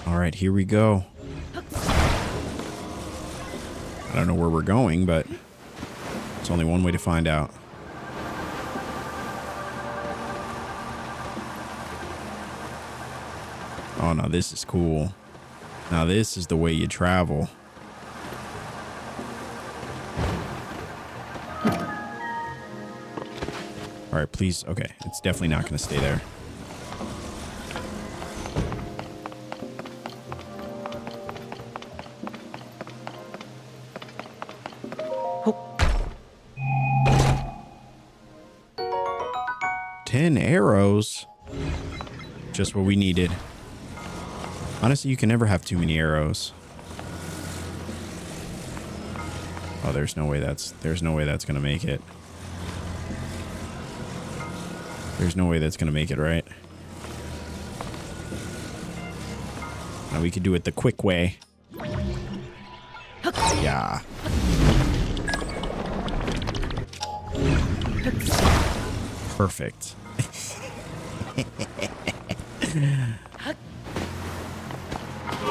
Speaker 1: All right, here we go. don't know where we're going, but it's only one way to find out. Oh, no, this is cool. Now, this is the way you travel. All right, please. Okay, it's definitely not going to stay there. Oh. 10 arrows. Just what we needed. Honestly, you can never have too many arrows. Oh, there's no way that's gonna make it. There's no way that's gonna make it, right? Now we could do it the quick way. Yeah. Perfect.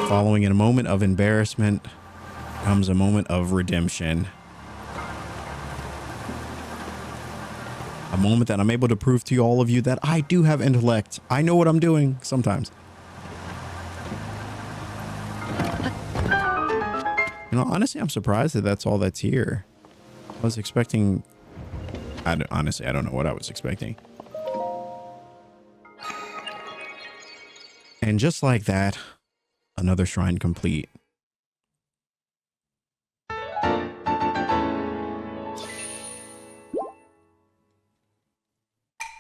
Speaker 1: Following in a moment of embarrassment comes a moment of redemption. A moment that I'm able to prove to all of you that I do have intellect. I know what I'm doing sometimes. You know, honestly, I'm surprised that that's all that's here. I was expecting... honestly, I don't know what I was expecting. And just like that, another shrine complete.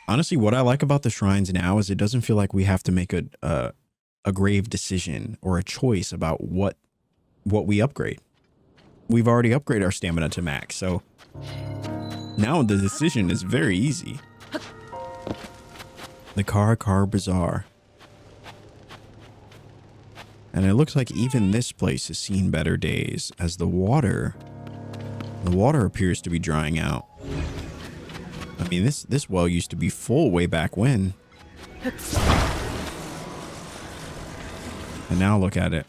Speaker 1: Honestly, what I like about the shrines now is it doesn't feel like we have to make a grave decision or a choice about what we upgrade. We've already upgraded our stamina to max, so now the decision is very easy. The Kar Bazaar. And it looks like even this place has seen better days as the water appears to be drying out. I mean, this well used to be full way back when. And now look at it.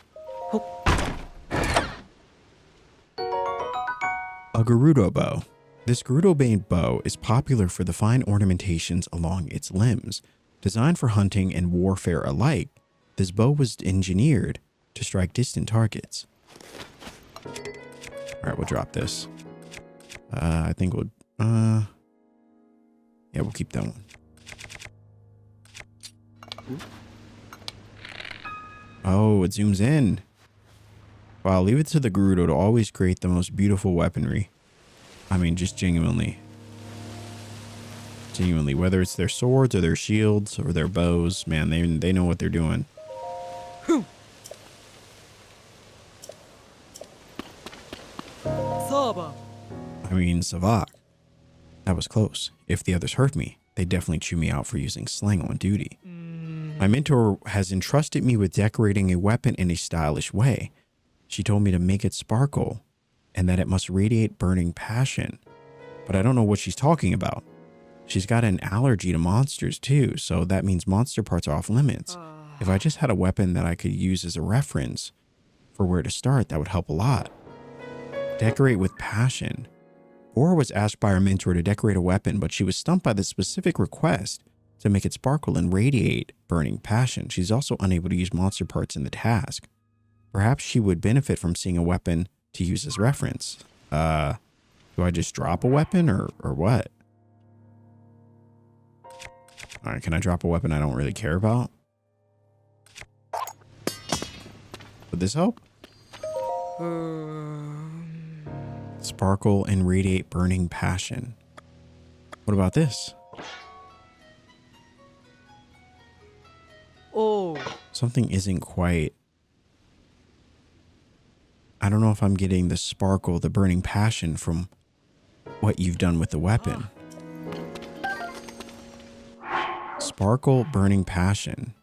Speaker 1: A Gerudo bow. This Gerudo bow is popular for the fine ornamentations along its limbs. Designed for hunting and warfare alike, this bow was engineered to strike distant targets. All right, we'll drop this. I think we'll... yeah, we'll keep that one. Oh, it zooms in. Wow, leave it to the Gerudo to always create the most beautiful weaponry. I mean, just genuinely. Genuinely, whether it's their swords or their shields or their bows, man, they know what they're doing. I mean, Savak. That was close. If the others hurt me, they'd definitely chew me out for using slang on duty. My mentor has entrusted me with decorating a weapon in a stylish way. She told me to make it sparkle and that it must radiate burning passion. But I don't know what she's talking about. She's got an allergy to monsters too, so that means monster parts are off limits. If I just had a weapon that I could use as a reference for where to start, that would help a lot. Decorate with passion. Aura was asked by her mentor to decorate a weapon, but she was stumped by the specific request to make it sparkle and radiate burning passion. She's also unable to use monster parts in the task. Perhaps she would benefit from seeing a weapon to use as reference. Do I just drop a weapon or what? All right, can I drop a weapon I don't really care about? Would this help? Sparkle and radiate burning passion. What about this?
Speaker 3: Oh.
Speaker 1: Something isn't quite... I don't know if I'm getting the sparkle, the burning passion from what you've done with the weapon. Sparkle, burning passion.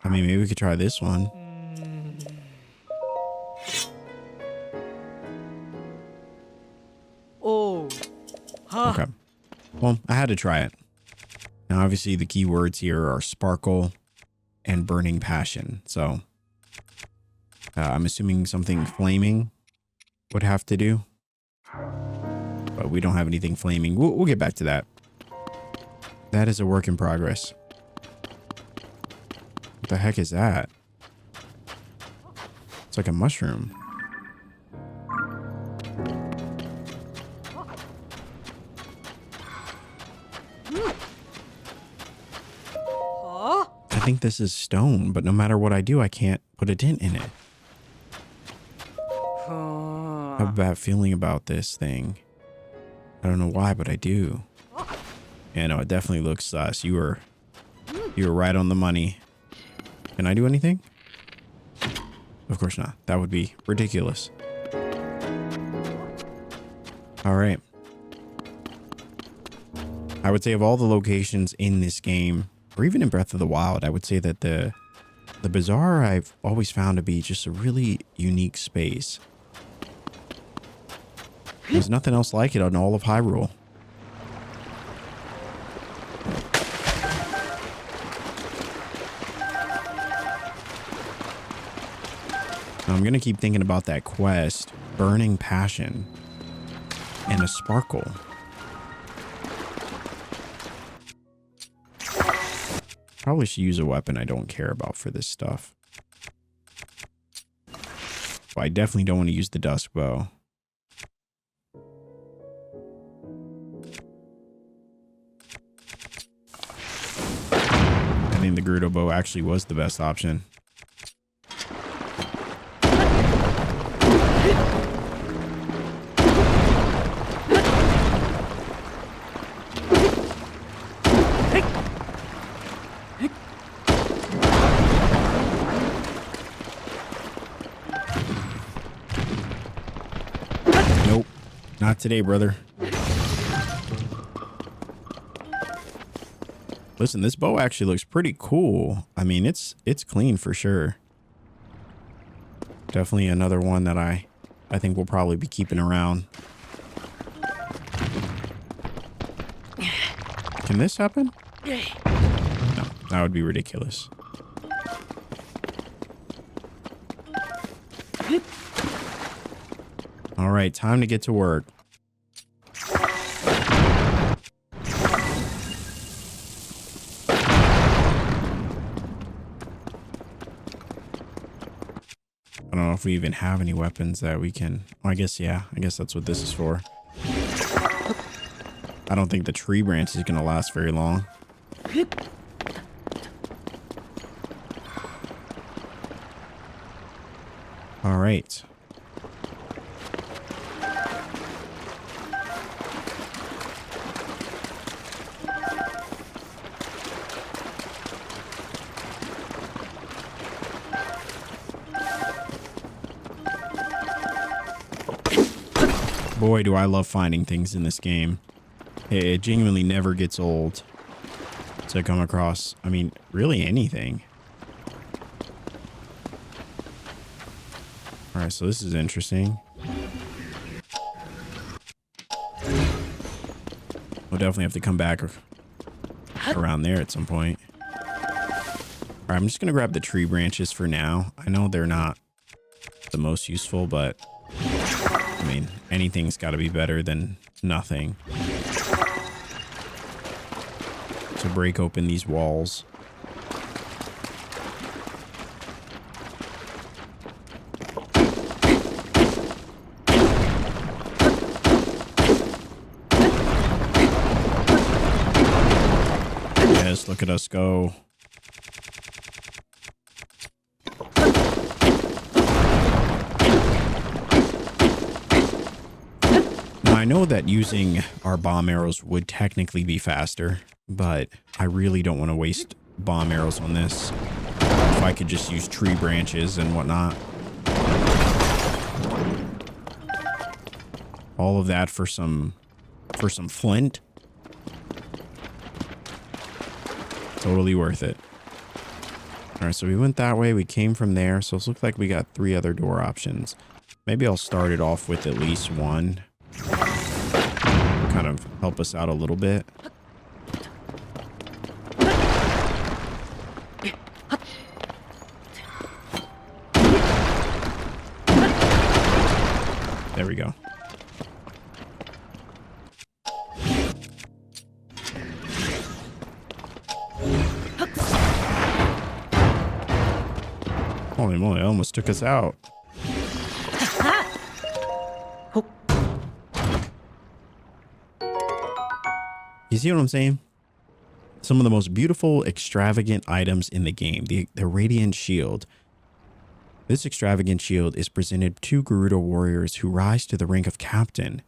Speaker 1: I mean, maybe we could try this one.
Speaker 3: Oh. Huh.
Speaker 1: Okay. Well, I had to try it. Now, obviously, the key words here are sparkle and burning passion. So, I'm assuming something flaming would have to do. But we don't have anything flaming. We'll get back to that. That is a work in progress. What the heck is that? It's like a mushroom.
Speaker 3: Huh?
Speaker 1: I think this is stone, but no matter what I do, I can't put a dent in it. I have a bad feeling about this thing. I don't know why, but I do. Yeah, no, it definitely looks sus. You were right on the money. Can I do anything? Of course not. That would be ridiculous. All right. I would say of all the locations in this game, or even in Breath of the Wild, I would say that the bazaar I've always found to be just a really unique space. There's nothing else like it on all of Hyrule. I'm going to keep thinking about that quest, Burning Passion, and a Sparkle. Probably should use a weapon I don't care about for this stuff. But I definitely don't want to use the Dusk Bow. I think the Gerudo Bow actually was the best option. Nope, not today, brother. Listen, this bow actually looks pretty cool. I mean, it's clean for sure. Definitely another one that I think we'll probably be keeping around. Can this happen? No, that would be ridiculous. All right, time to get to work. I don't know if we even have any weapons that we can... Well, I guess, yeah. I guess that's what this is for. I don't think the tree branch is going to last very long. All right. Boy, do I love finding things in this game. It genuinely never gets old to come across, I mean, really anything. All right, so this is interesting. We'll definitely have to come back around there at some point. All right, I'm just going to grab the tree branches for now. I know they're not the most useful, but I mean, anything's got to be better than nothing. To break open these walls. Yes, look at us go. Now, I know that using our bomb arrows would technically be faster, but I really don't want to waste bomb arrows on this. If I could just use tree branches and whatnot. All of that for some flint. Totally worth it. All right, so we went that way. We came from there. So it looks like we got 3 other door options. Maybe I'll start it off with at least one. Kind of help us out a little bit. There we go. Holy moly, it almost took us out. You see what I'm saying? Some of the most beautiful, extravagant items in the game. The Radiant Shield. This extravagant shield is presented to Gerudo warriors who rise to the rank of captain.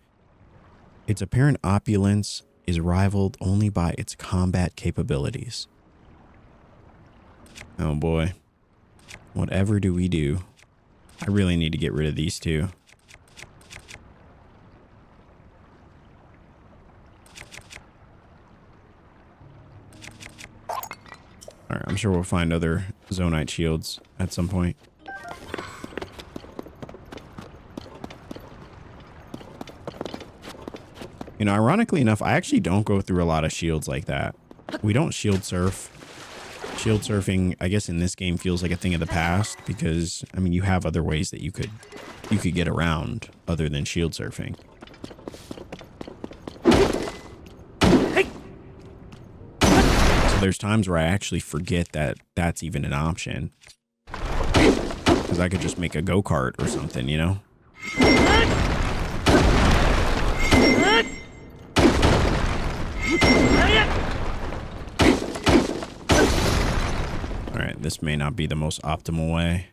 Speaker 1: Its apparent opulence is rivaled only by its combat capabilities. Oh boy. Whatever do we do? I really need to get rid of these two. Alright, I'm sure we'll find other Zonite shields at some point. You know, ironically enough, I actually don't go through a lot of shields like that. We don't shield surf. Shield surfing, I guess in this game feels like a thing of the past because, I mean, you have other ways that you could get around other than shield surfing. So there's times where I actually forget that that's even an option. Because I could just make a go-kart or something, you know? Alright, this may not be the most optimal way.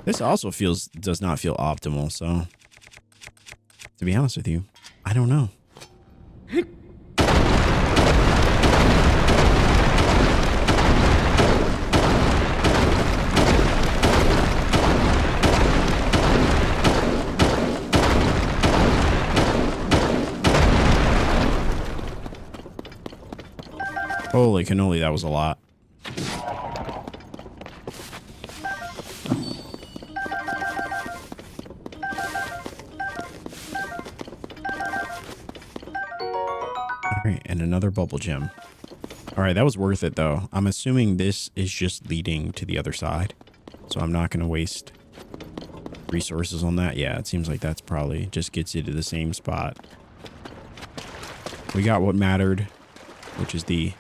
Speaker 1: This also does not feel optimal, so to be honest with you, I don't know. Holy cannoli, that was a lot. Alright, and another bubble gem. Alright, that was worth it though. I'm assuming this is just leading to the other side. So I'm not going to waste resources on that. Yeah, it seems like that's probably just gets you to the same spot. We got what mattered, which is the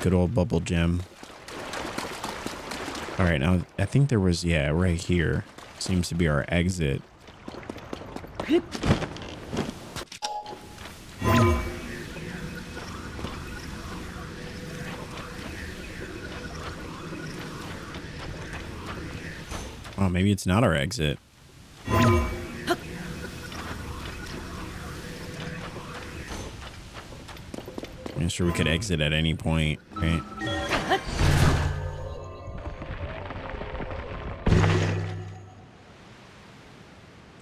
Speaker 1: good old bubble gem. All right, now I think there was, yeah, right here seems to be our exit. Oh, maybe it's not our exit. I'm sure we could exit at any point, right?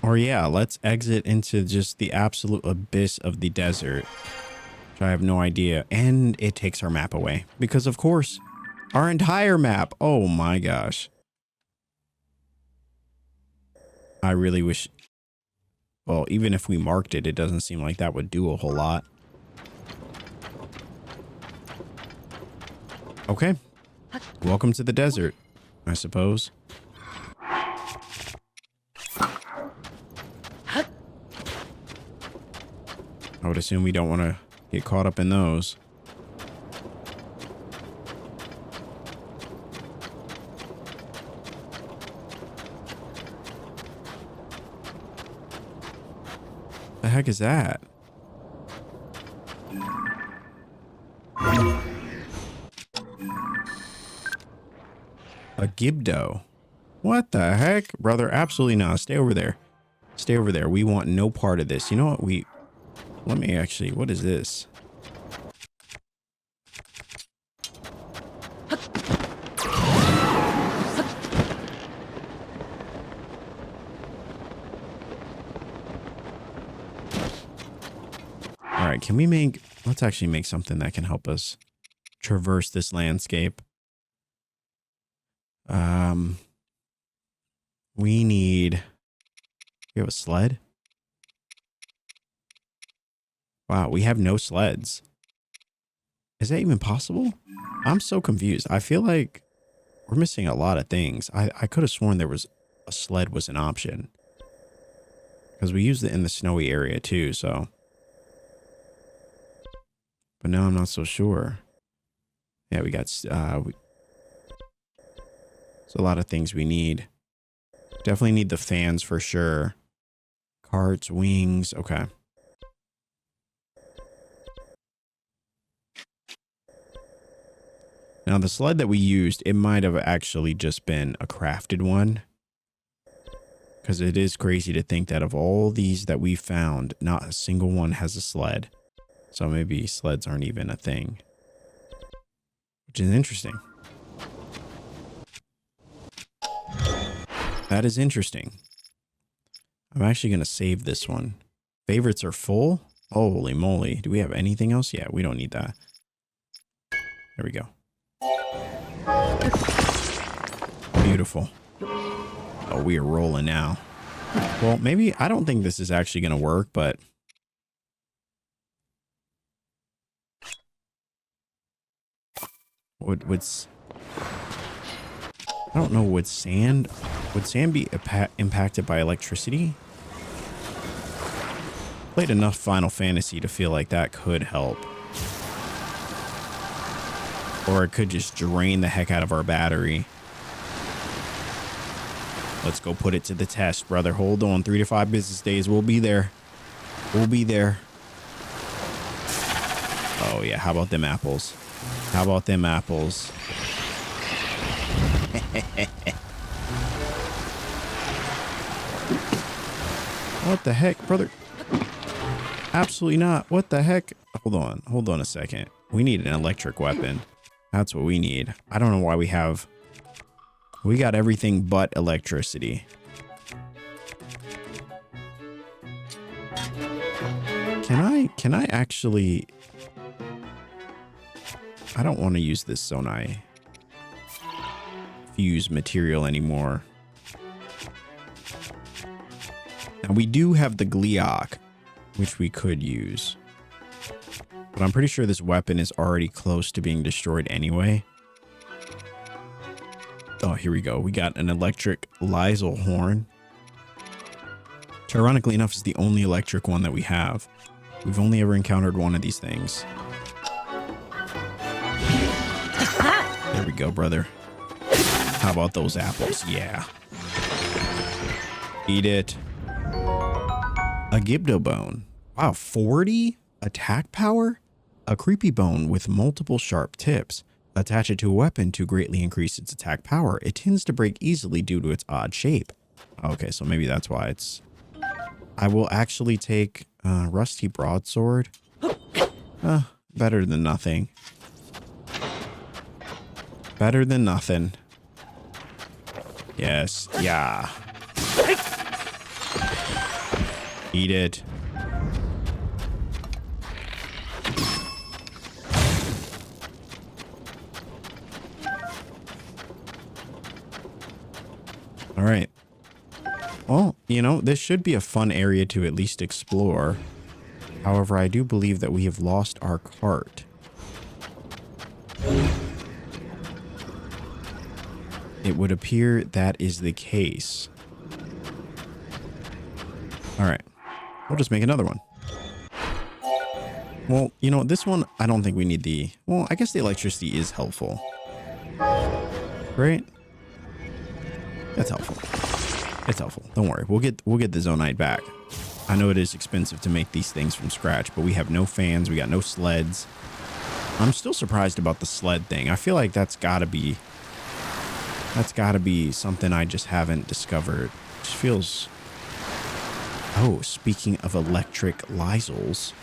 Speaker 1: Or yeah, let's exit into just the absolute abyss of the desert, which I have no idea. And it takes our map away because, of course, our entire map. Oh my gosh. I really wish. Well, even if we marked it, it doesn't seem like that would do a whole lot. Okay. Welcome to the desert, I suppose. I would assume we don't want to get caught up in those. The heck is that? A Gibdo. What the heck? Brother, absolutely not. Stay over there. Stay over there. We want no part of this. You know what? Let me actually, what is this? All right, can we let's actually make something that can help us traverse this landscape. We have a sled? Wow, we have no sleds. Is that even possible? I'm so confused. I feel like we're missing a lot of things. I could have sworn there was a sled was an option. Because we used it in the snowy area too, so. But now I'm not so sure. Yeah, we got... there's a lot of things we need. Definitely need the fans for sure. Carts, wings, okay. Now the sled that we used, it might have actually just been a crafted one. Because it is crazy to think that of all these that we found, not a single one has a sled. So maybe sleds aren't even a thing. Which is interesting. That is interesting. I'm actually going to save this one. Favorites are full? Holy moly. Do we have anything else? Yeah, we don't need that. There we go. Beautiful. Oh, we are rolling now. Well, maybe, I don't think this is actually going to work, but... What's... I don't know, would sand be impacted by electricity? Played enough Final Fantasy to feel like that could help. Or it could just drain the heck out of our battery. Let's go put it to the test, brother. Hold on. 3 to 5 business days. We'll be there. We'll be there. Oh, yeah. How about them apples? How about them apples? What the heck, brother? Absolutely not. What the heck? Hold on. Hold on a second. We need an electric weapon. That's what we need. I don't know why we have... We got everything but electricity. Can I actually... I don't want to use this Sonai fuse material anymore. Now we do have the Gliok, which we could use. But I'm pretty sure this weapon is already close to being destroyed anyway. Oh, here we go. We got an electric Lysol horn. Which ironically enough is the only electric one that we have. We've only ever encountered one of these things. There we go, brother. How about those apples? Yeah. Eat it. A Gibdo bone. Wow, 40 attack power? A creepy bone with multiple sharp tips. Attach it to a weapon to greatly increase its attack power. It tends to break easily due to its odd shape. Okay, so maybe that's why it's... I will actually take Rusty Broadsword. Better than nothing. Better than nothing. Yes, yeah. Eat it. All right. Well, you know, this should be a fun area to at least explore. However, I do believe that we have lost our cart. It would appear that is the case. All right. We'll just make another one. Well, you know, this one, I don't think we need the... Well, I guess the electricity is helpful. Right? That's helpful. It's helpful. Don't worry. We'll get the Zonite back. I know it is expensive to make these things from scratch, but we have no fans. We got no sleds. I'm still surprised about the sled thing. I feel like that's gotta be something I just haven't discovered. It just feels... Oh, speaking of electric Lysols.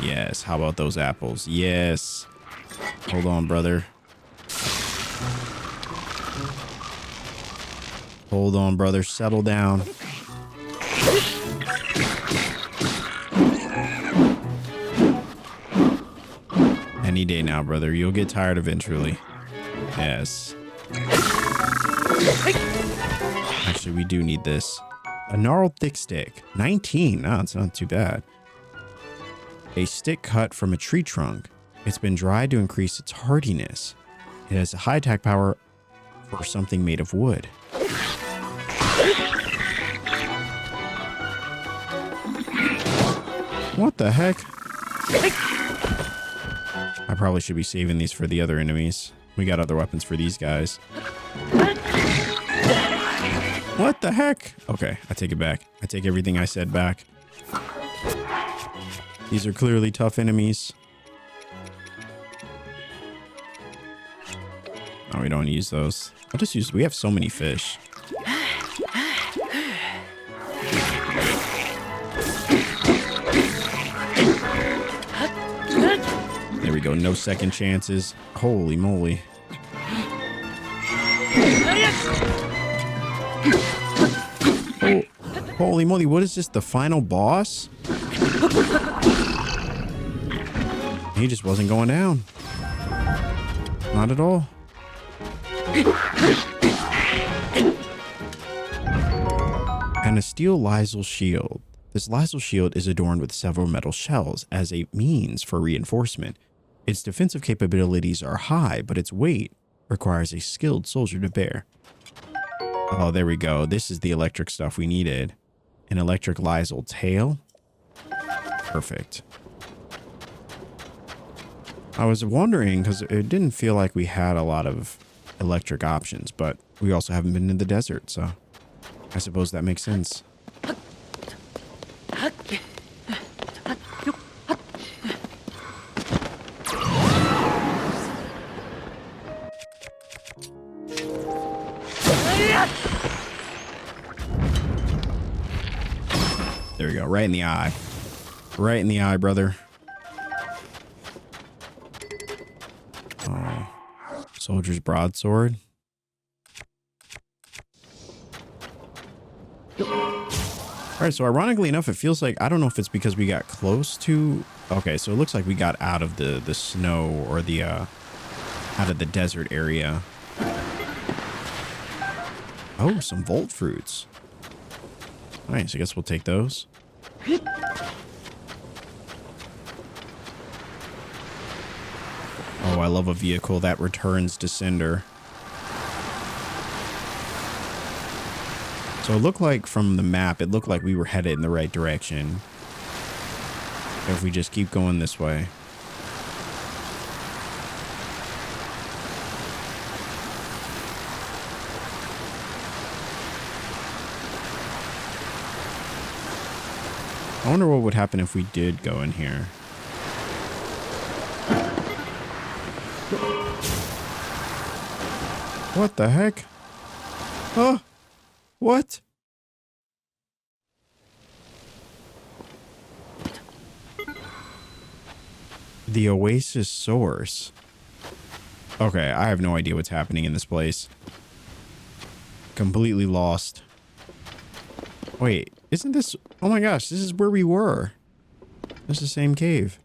Speaker 1: Yes, how about those apples? Yes. Hold on, brother. Hold on, brother. Settle down. Any day now, brother. You'll get tired eventually. Yes. Actually, we do need this. A gnarled thick stick. 19. No, it's not too bad. A stick cut from a tree trunk. It's been dried to increase its hardiness. It has a high attack power for something made of wood. What the heck? I probably should be saving these for the other enemies. We got other weapons for these guys. What the heck? Okay, I take it back. I take everything I said back. These are clearly tough enemies. Oh, we don't use those. I'll just use... We have so many fish. There we go. No second chances. Holy moly. Oh, holy moly. What is this? The final boss? He just wasn't going down. Not at all. And a steel Lysel shield. This Lysel shield is adorned with several metal shells as a means for reinforcement. Its defensive capabilities are high, but its weight requires a skilled soldier to bear. Oh, there we go. This is the electric stuff we needed. An electric Lysel tail. Perfect. I was wondering, because it didn't feel like we had a lot of electric options, but we also haven't been in the desert, so I suppose that makes sense. There we go. Right in the eye. Right in the eye, brother. Oh. Soldier's broadsword. Alright, so ironically enough, it feels like... I don't know if it's because we got close to... Okay, so it looks like we got out of the snow or the... out of the desert area. Oh, some Volt fruits. Nice, I guess we'll take those. Oh, I love a vehicle that returns to sender. So it looked like from the map, it looked like we were headed in the right direction. If we just keep going this way. I wonder what would happen if we did go in here. What the heck? Huh? What? The Oasis source. Okay, I have no idea what's happening in this place. Completely lost. Wait, isn't this... Oh my gosh, this is where we were. It's the same cave.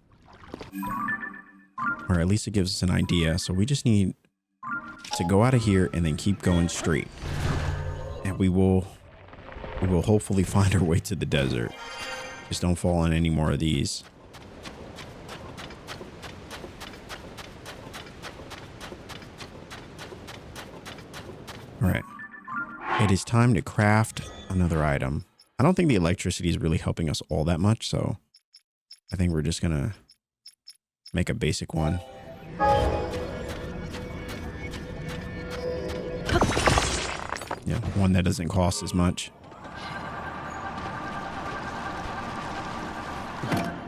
Speaker 1: Or at least it gives us an idea. So we just need to go out of here and then keep going straight. And we will hopefully find our way to the desert. Just don't fall on any more of these. All right. It is time to craft another item. I don't think the electricity is really helping us all that much, so I think we're just gonna make a basic one. Yeah, one that doesn't cost as much.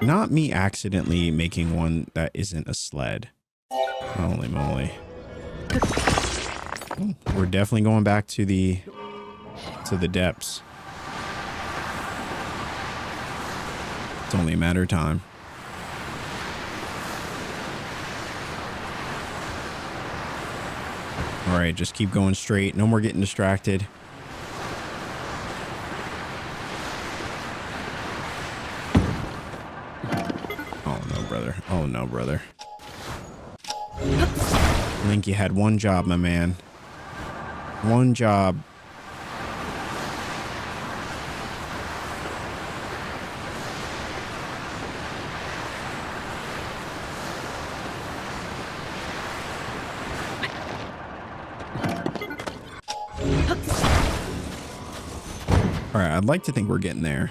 Speaker 1: Not me accidentally making one that isn't a sled. Holy moly. We're definitely going back to the depths. It's only a matter of time. All right, just keep going straight. No more getting distracted. Oh no, brother. Oh no, brother. Link, you had one job, my man. One job. All right, I'd like to think we're getting there.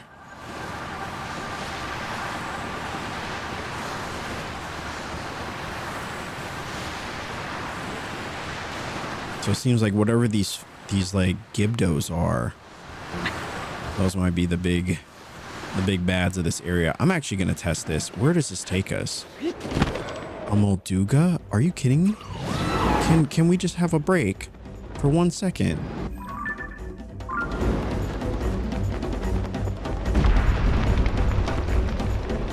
Speaker 1: So it seems like whatever these like Gibdos are, those might be the big bads of this area. I'm actually gonna test this. Where does this take us? A Molduga? Are you kidding me? Can we just have a break for 1 second?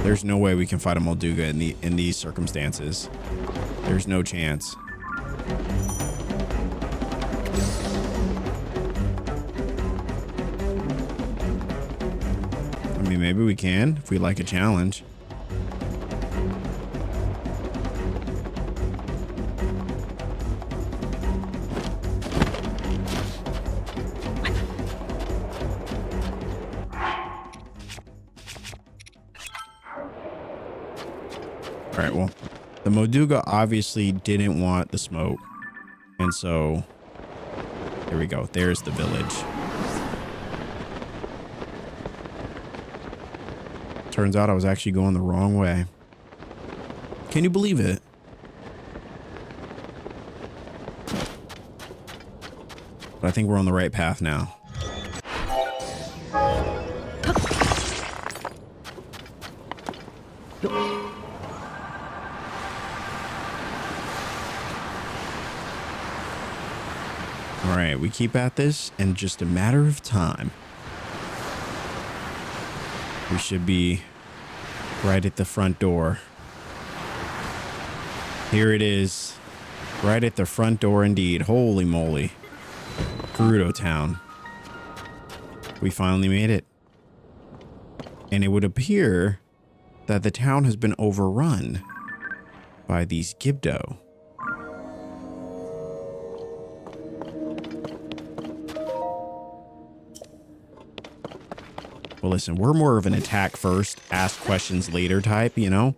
Speaker 1: There's no way we can fight a Molduga in these circumstances. There's no chance. I mean, maybe we can if we like a challenge. All right, well, the Molduga obviously didn't want the smoke. And so, there we go. There's the village. Turns out I was actually going the wrong way. Can you believe it? But I think we're on the right path now. All right, we keep at this in just a matter of time. We should be right at the front door. Here it is. Right at the front door indeed. Holy moly. Gerudo Town. We finally made it. And it would appear that the town has been overrun by these Gibdo. Well, listen, we're more of an attack first, ask questions later type, you know?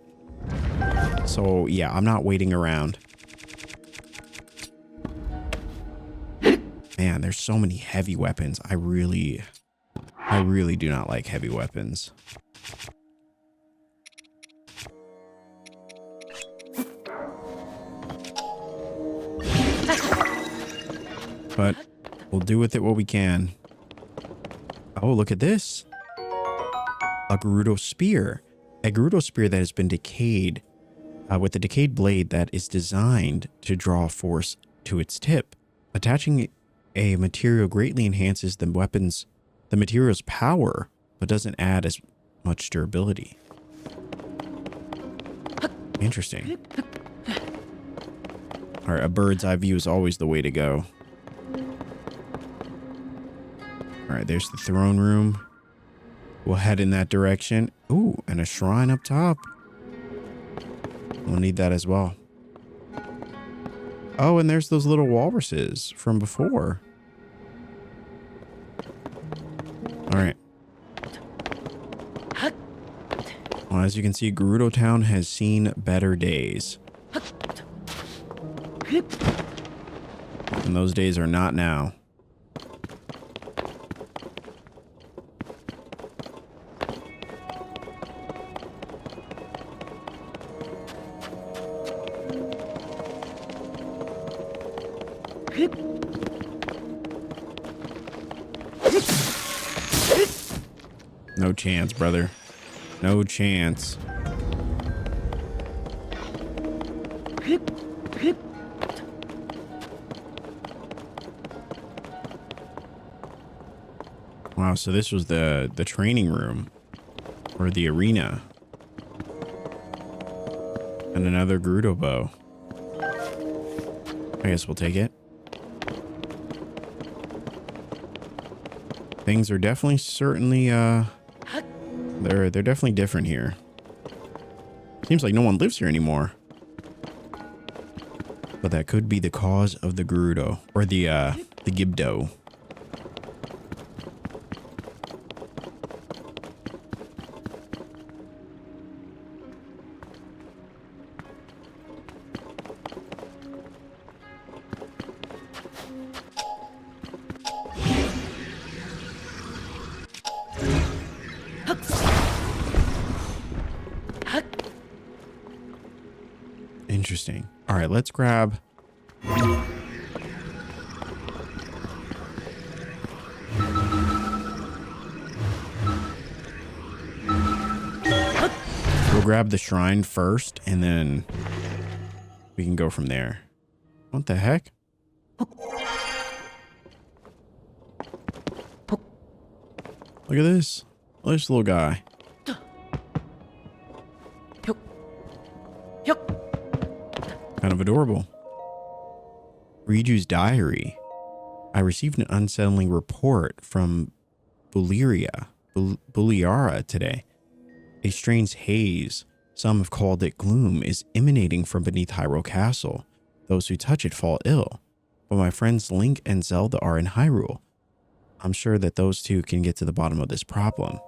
Speaker 1: So, yeah, I'm not waiting around. Man, there's so many heavy weapons. I really do not like heavy weapons. But we'll do with it what we can. Oh, look at this. A Gerudo spear. A Gerudo spear that has been decayed with a decayed blade that is designed to draw force to its tip. Attaching a material greatly enhances the material's power, but doesn't add as much durability. Interesting. All right, a bird's eye view is always the way to go. All right, there's the throne room. We'll head in that direction. Ooh, and a shrine up top. We'll need that as well. Oh, and there's those little walruses from before. All right. Well, as you can see, Gerudo Town has seen better days. And those days are not now. No chance, brother. No chance. Wow, so this was the training room or the arena. And another Gerudo bow. I guess we'll take it. Things are definitely certainly they're definitely different here. Seems like no one lives here anymore. But that could be the cause of the Gerudo or the Gibdo. Interesting. All right, let's grab... We'll grab the shrine first, and then we can go from there. What the heck? Look at this. Oh, this little guy. Kind of adorable. Riju's diary. I received an unsettling report from Buliara today. A strange haze, some have called it gloom, is emanating from beneath Hyrule Castle. Those who touch it fall ill. But my friends Link and Zelda are in Hyrule. I'm sure that those two can get to the bottom of this problem.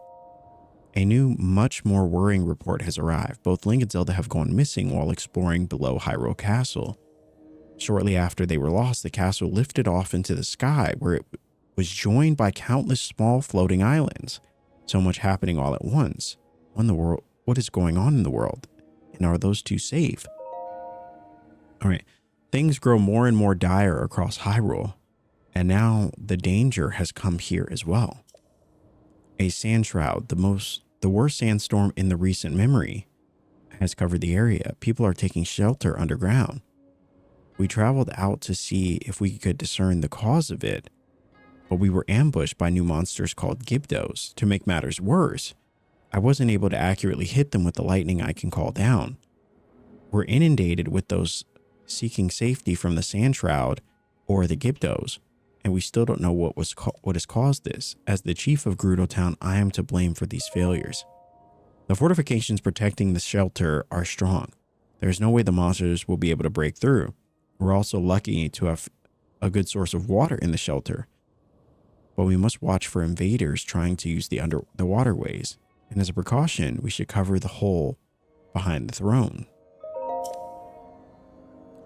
Speaker 1: A new, much more worrying report has arrived. Both Link and Zelda have gone missing while exploring below Hyrule Castle. Shortly after they were lost, the castle lifted off into the sky, where it was joined by countless small floating islands. So much happening all at once. What is going on in the world? And are those two safe? All right. Things grow more and more dire across Hyrule. And now the danger has come here as well. A sand shroud, the worst sandstorm in the recent memory, has covered the area. People are taking shelter underground. We traveled out to see if we could discern the cause of it, but we were ambushed by new monsters called Gibdos. To make matters worse, I wasn't able to accurately hit them with the lightning I can call down. We're inundated with those seeking safety from the sand shroud or the Gibdos, and we still don't know what has caused this. As the chief of Gerudo Town, I am to blame for these failures. The fortifications protecting the shelter are strong. There's no way the monsters will be able to break through. We're also lucky to have a good source of water in the shelter, but we must watch for invaders trying to use the waterways. And as a precaution, we should cover the hole behind the throne.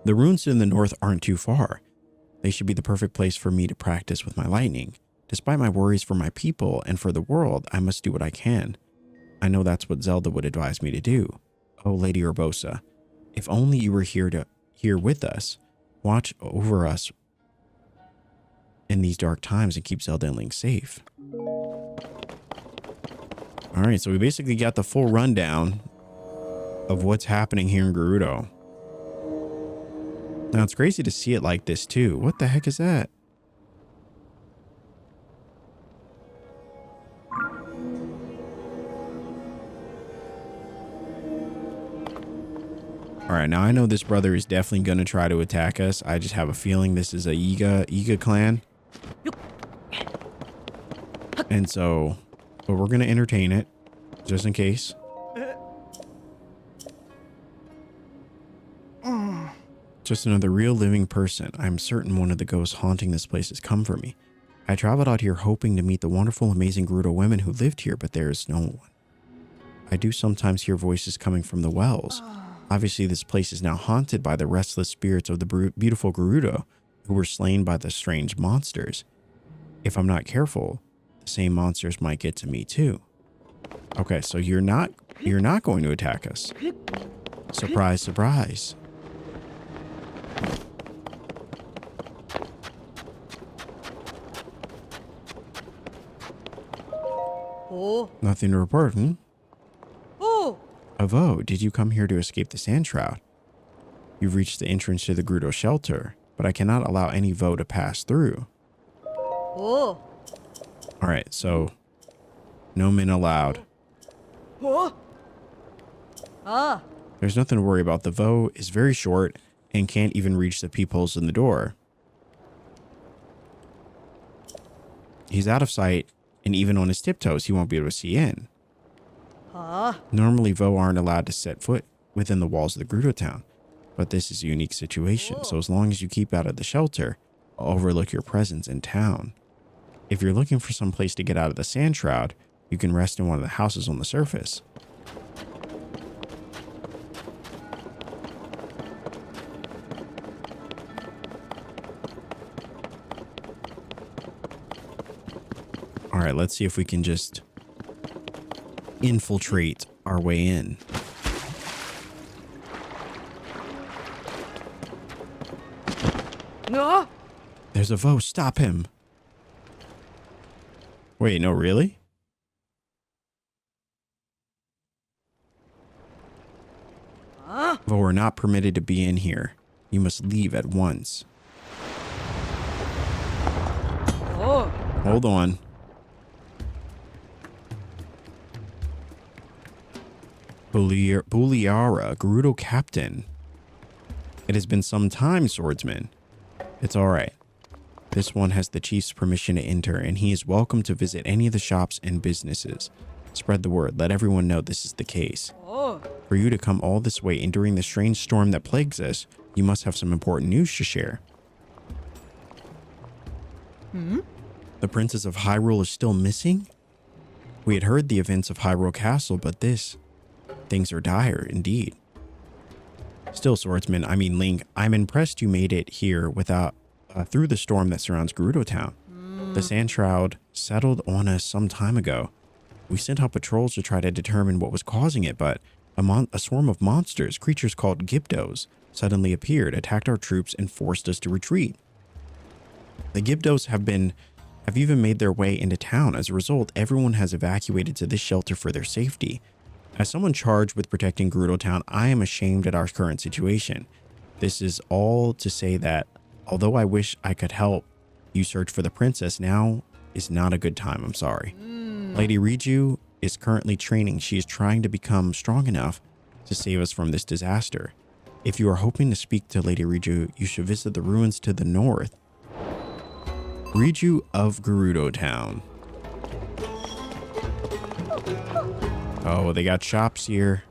Speaker 1: The ruins in the north aren't too far. They should be the perfect place for me to practice with my lightning. Despite my worries for my people and for the world, I must do what I can. I know that's what Zelda would advise me to do. Oh, Lady Urbosa, if only you were here with us. Watch over us in these dark times and keep Zelda and Link safe. All right, so we basically got the full rundown of what's happening here in Gerudo. Now, it's crazy to see it like this, too. What the heck is that? All right, now I know this brother is definitely going to try to attack us. I just have a feeling this is a Iga clan. And so, but we're going to entertain it, just in case. Just another real living person. I'm certain one of the ghosts haunting this place has come for me. I traveled out here hoping to meet the wonderful, amazing Gerudo women who lived here, but there is no one. I do sometimes hear voices coming from the wells. Obviously, this place is now haunted by the restless spirits of the beautiful Gerudo who were slain by the strange monsters. If I'm not careful, the same monsters might get to me too. Okay, so you're not going to attack us. Surprise, surprise.
Speaker 3: Oh.
Speaker 1: Nothing to report, hmm?
Speaker 3: Oh.
Speaker 1: Avo, did you come here to escape the sand shroud? You've reached the entrance to the Gerudo shelter, but I cannot allow any Vo to pass through.
Speaker 3: Oh.
Speaker 1: All right, so no men allowed.
Speaker 3: Oh. Ah.
Speaker 1: There's nothing to worry about. The Vo is very short and can't even reach the peepholes in the door. He's out of sight, and even on his tiptoes, he won't be able to see in.
Speaker 3: Ah.
Speaker 1: Normally, Vo aren't allowed to set foot within the walls of the Gerudo Town, but this is a unique situation, so as long as you keep out of the shelter, I'll overlook your presence in town. If you're looking for some place to get out of the sand shroud, you can rest in one of the houses on the surface. All right, let's see if we can just infiltrate our way in.
Speaker 3: Huh?
Speaker 1: There's a Vo. Stop him. Wait, no, really?
Speaker 3: Huh?
Speaker 1: Vo are not permitted to be in here. You must leave at once.
Speaker 3: Oh.
Speaker 1: Hold on. Buliara, Gerudo Captain. It has been some time, swordsman. It's all right. This one has the chief's permission to enter, and he is welcome to visit any of the shops and businesses. Spread the word. Let everyone know this is the case.
Speaker 3: Oh.
Speaker 1: For you to come all this way and during the strange storm that plagues us, you must have some important news to share. The Princess of Hyrule is still missing? We had heard the events of Hyrule Castle, but things are dire indeed. Still, swordsman, I mean Link, I'm impressed you made it here without through the storm that surrounds Gerudo Town. The sand shroud settled on us some time ago. We sent out patrols to try to determine what was causing it, but a swarm of monsters, creatures called Gyptos, suddenly appeared, attacked our troops, and forced us to retreat. The Gyptos have even made their way into town. As a result, everyone has evacuated to this shelter for their safety. As someone charged with protecting Gerudo Town, I am ashamed at our current situation. This is all to say that, although I wish I could help you search for the princess, now is not a good time. I'm sorry. Lady Riju is currently training. She is trying to become strong enough to save us from this disaster. If you are hoping to speak to Lady Riju, you should visit the ruins to the north. Riju of Gerudo Town. Oh, they got shops here.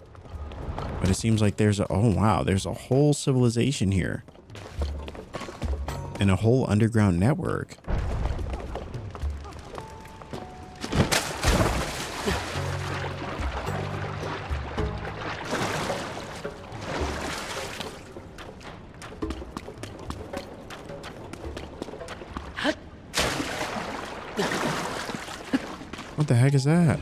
Speaker 1: But it seems like there's there's a whole civilization here. And a whole underground network. What the heck is that?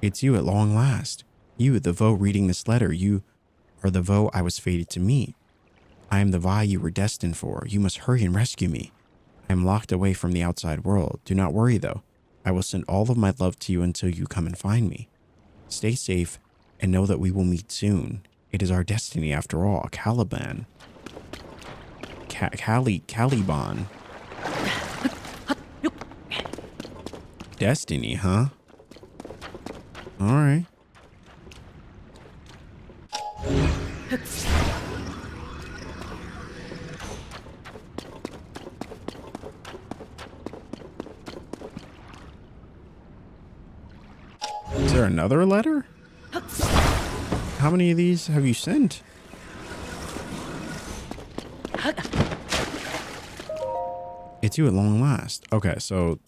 Speaker 1: It's you at long last. You, the Vo reading this letter. You are the Vo I was fated to meet. I am the Vi you were destined for. You must hurry and rescue me. I am locked away from the outside world. Do not worry, though. I will send all of my love to you until you come and find me. Stay safe and know that we will meet soon. It is our destiny after all. Caliban. Caliban. Destiny, huh? All right. Is there another letter? How many of these have you sent? It's you at long last. Okay, so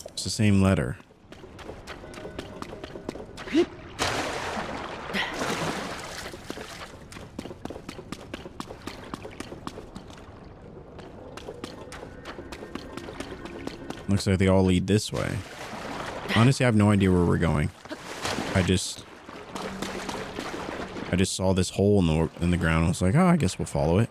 Speaker 1: it's the same letter. Looks like they all lead this way. Honestly, I have no idea where we're going. I just saw this hole in the ground. I was like, oh, I guess we'll follow it.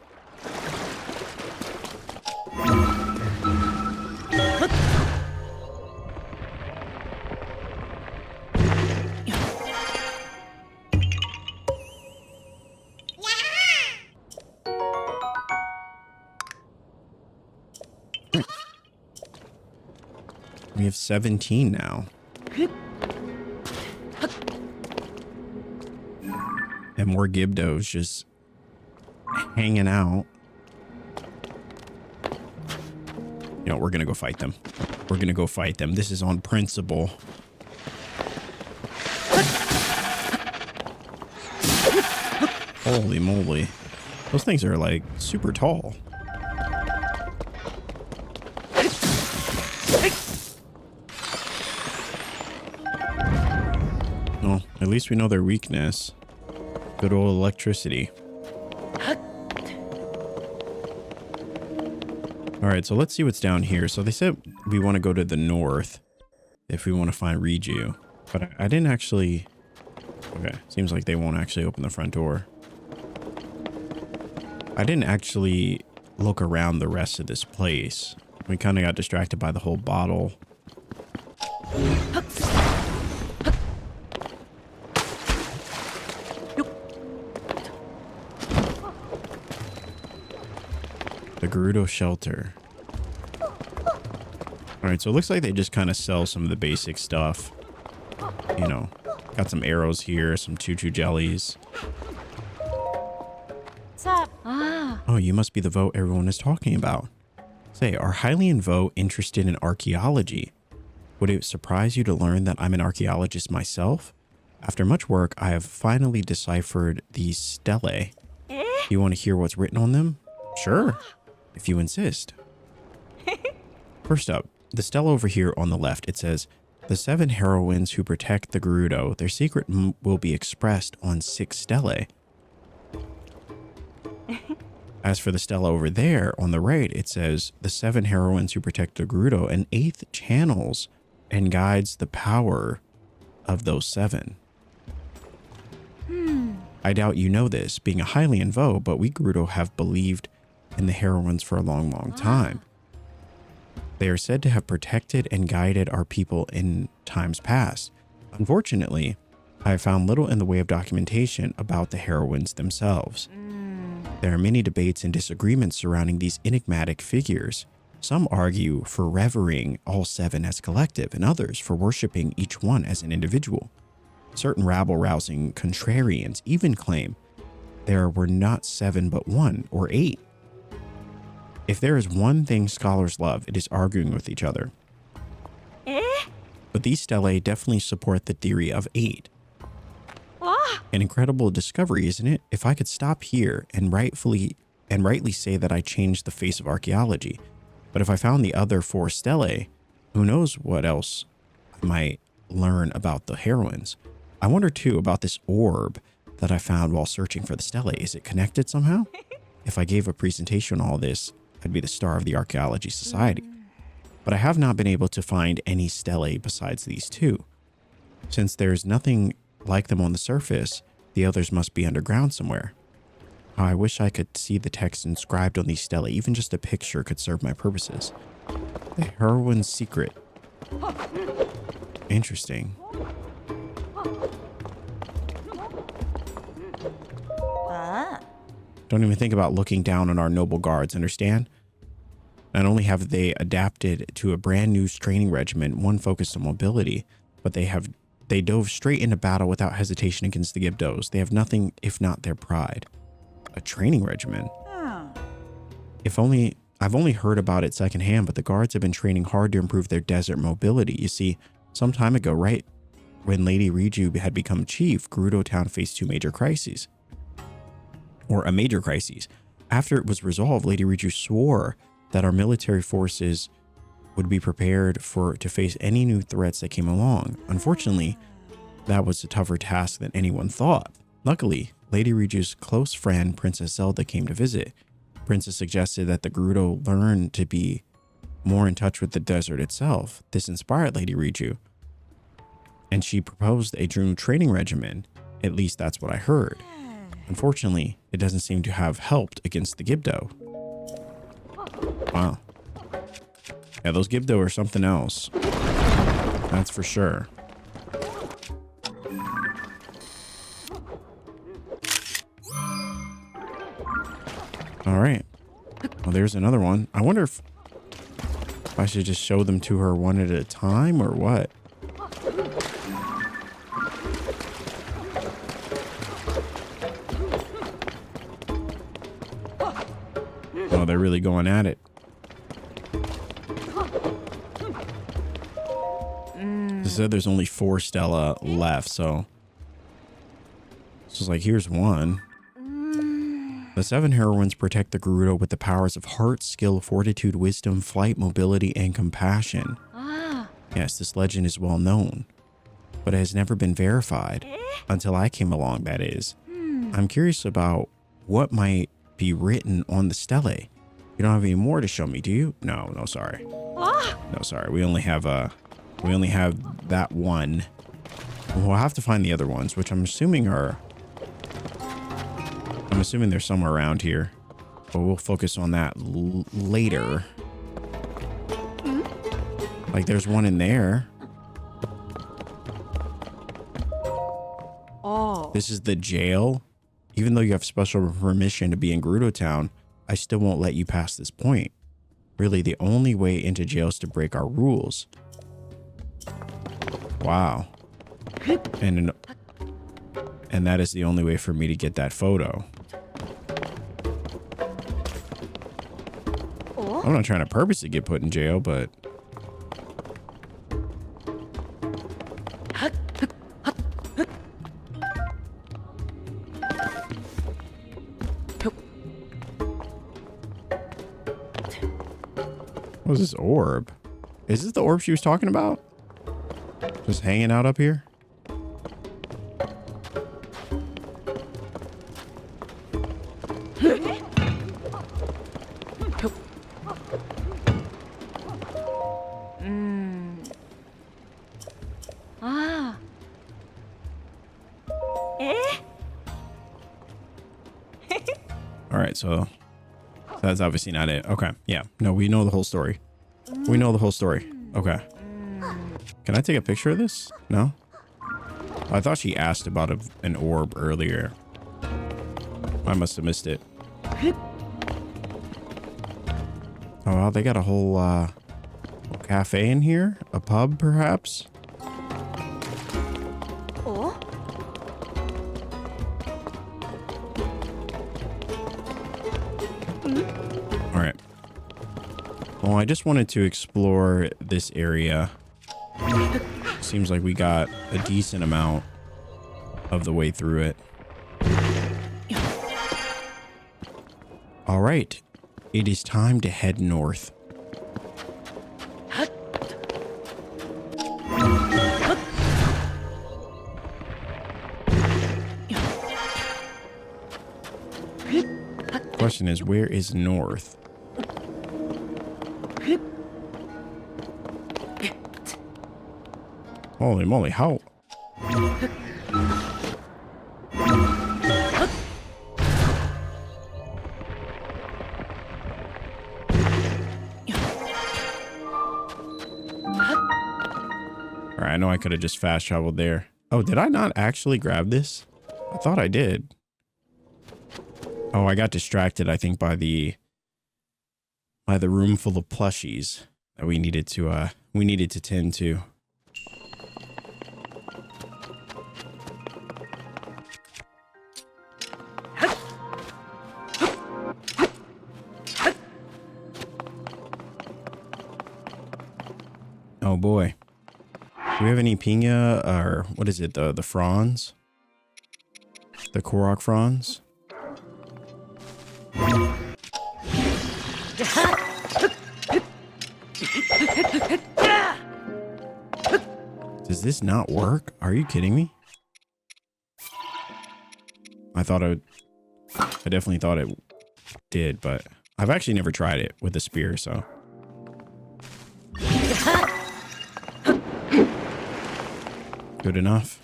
Speaker 1: We have 17 now. And more Gyptos just hanging out. You know, we're going to go fight them. We're going to go fight them. This is on principle. Holy moly. Those things are like super tall. Well, at least we know their weakness. Good old electricity. All right, so let's see what's down here. So they said we want to go to the north if we want to find Riju. But I didn't actually Okay, seems like they won't actually open the front door. I didn't actually look around the rest of this place. We kind of got distracted by the whole bottle. The Gerudo shelter. All right, so it looks like they just kind of sell some of the basic stuff. You know, got some arrows here, some choo-choo jellies.
Speaker 3: What's up? Ah.
Speaker 1: Oh, you must be the vote everyone is talking about. Say, are Hylie and Vo interested in archaeology? Would it surprise you to learn that I'm an archaeologist myself? After much work, I have finally deciphered these stelae. You want to hear what's written on them? Sure, if you insist. First up, the stela over here on the left, it says, the 7 heroines who protect the Gerudo, their secret will be expressed on 6 stelae. As for the stela over there on the right, it says, the 7 heroines who protect the Gerudo, and 8 channels and guides the power of those 7. I doubt you know this, being a Hylian Vo, but we Gerudo have believed in the heroines for a long, long time. They are said to have protected and guided our people in times past. Unfortunately, I have found little in the way of documentation about the heroines themselves. There are many debates and disagreements surrounding these enigmatic figures. Some argue for revering all 7 as collective, and others for worshipping each one as an individual. Certain rabble-rousing contrarians even claim there were not 7 but 1 or 8. If there is one thing scholars love, it is arguing with each other. But these stelae definitely support the theory of 8. An incredible discovery, isn't it? If I could stop here and rightly say that I changed the face of archaeology. But if I found the other 4 stelae, who knows what else I might learn about the heroines. I wonder too about this orb that I found while searching for the stelae. Is it connected somehow? If I gave a presentation on all this, I'd be the star of the Archaeology Society. But I have not been able to find any stelae besides these 2. Since there's nothing like them on the surface, the others must be underground somewhere. I wish I could see the text inscribed on these stelae. Even just a picture could serve my purposes. The heroine's secret. Interesting. Don't even think about looking down on our noble guards, understand? Not only have they adapted to a brand new training regimen, one focused on mobility, but they dove straight into battle without hesitation against the Gibdos. They have nothing if not their pride. A training regimen? I've only heard about it secondhand, but the guards have been training hard to improve their desert mobility. You see, some time ago, right when Lady Riju had become chief, Gerudo Town faced 2 major crises. Or a major crisis. After it was resolved, Lady Riju swore that our military forces would be prepared to face any new threats that came along. Unfortunately, that was a tougher task than anyone thought. Luckily, Lady Riju's close friend, Princess Zelda, came to visit. Princess suggested that the Gerudo learn to be more in touch with the desert itself. This inspired Lady Riju, and she proposed a new training regimen. At least that's what I heard. Unfortunately, it doesn't seem to have helped against the Gibdo. Wow. Yeah, those Gibdo are something else. That's for sure. All right. Well, there's another one. I wonder if I should just show them to her one at a time or what? Oh, they're really going at it. It said there's only 4 stela left, so it's just like, here's one. The 7 heroines protect the Gerudo with the powers of heart, skill, fortitude, wisdom, flight, mobility, and compassion. Yes, this legend is well known, but it has never been verified. Until I came along, that is. I'm curious about what might be written on the stelae. You don't have any more to show me, do you? No, sorry. No, sorry. We only have that one. We'll have to find the other ones, which I'm assuming are... I'm assuming they're somewhere around here. But we'll focus on that later. Like, there's one in there.
Speaker 3: Oh.
Speaker 1: This is the jail. Even though you have special permission to be in Gerudo Town, I still won't let you pass this point. Really, the only way into jail is to break our rules. Wow. And that is the only way for me to get that photo. I'm not trying to purposely get put in jail, but... What is this orb? Is this the orb she was talking about? Just hanging out up here?
Speaker 3: Ah. Eh?
Speaker 1: All right, so that's obviously not it. Okay, yeah. No, we know the whole story. We know the whole story. Okay. Can I take a picture of this? No? I thought she asked about an orb earlier. I must have missed it. Oh, wow, they got a whole cafe in here? A pub, perhaps?
Speaker 3: Oh.
Speaker 1: All right. Well, I just wanted to explore this area. Seems like we got a decent amount of the way through it. All right. It is time to head north. Question is, where is north? Holy moly, how? Alright, I know I could have just fast traveled there. Oh, did I not actually grab this? I thought I did. Oh, I got distracted, I think, by the room full of plushies that we needed to tend to. Oh boy. Do we have any piña, or what is it, the fronds? The Korok fronds? Does this not work? Are you kidding me? I definitely thought it did, but I've actually never tried it with a spear, so. Good enough.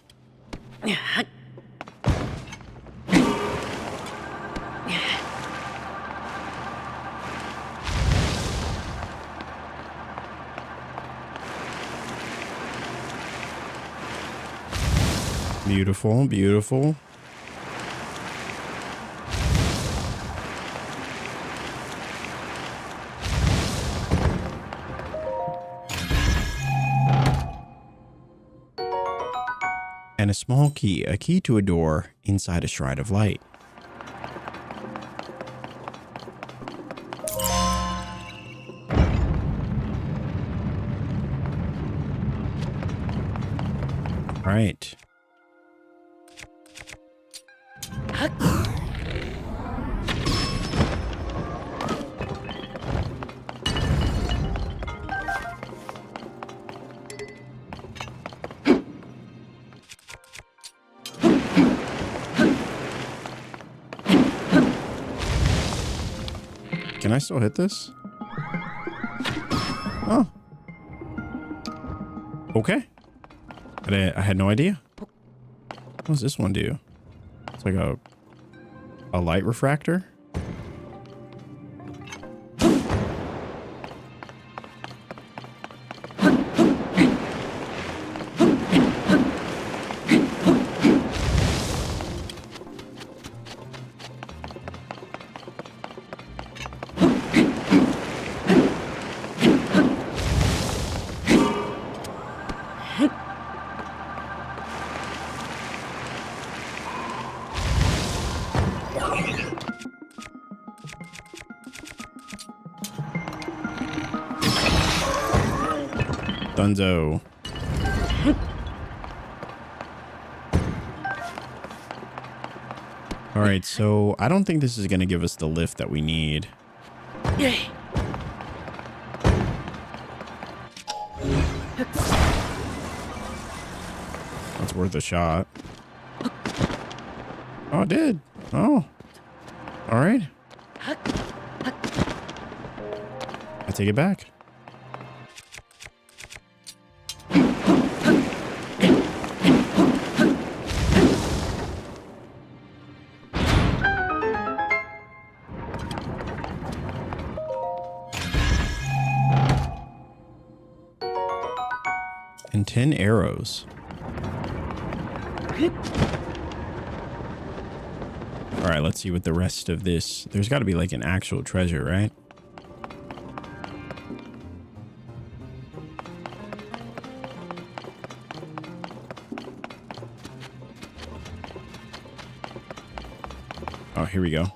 Speaker 1: Beautiful, beautiful. And a small key, a key to a door inside a shrine of light. All right. Can I still hit this? Oh. Okay. I had no idea. What does this one do? It's like a light refractor. Dunzo. All right, so I don't think this is going to give us the lift that we need. That's worth a shot. Oh, it did. Oh. All right. I take it back. And 10 arrows. All right, let's see what the rest of this... There's got to be like an actual treasure, right? Oh, here we go.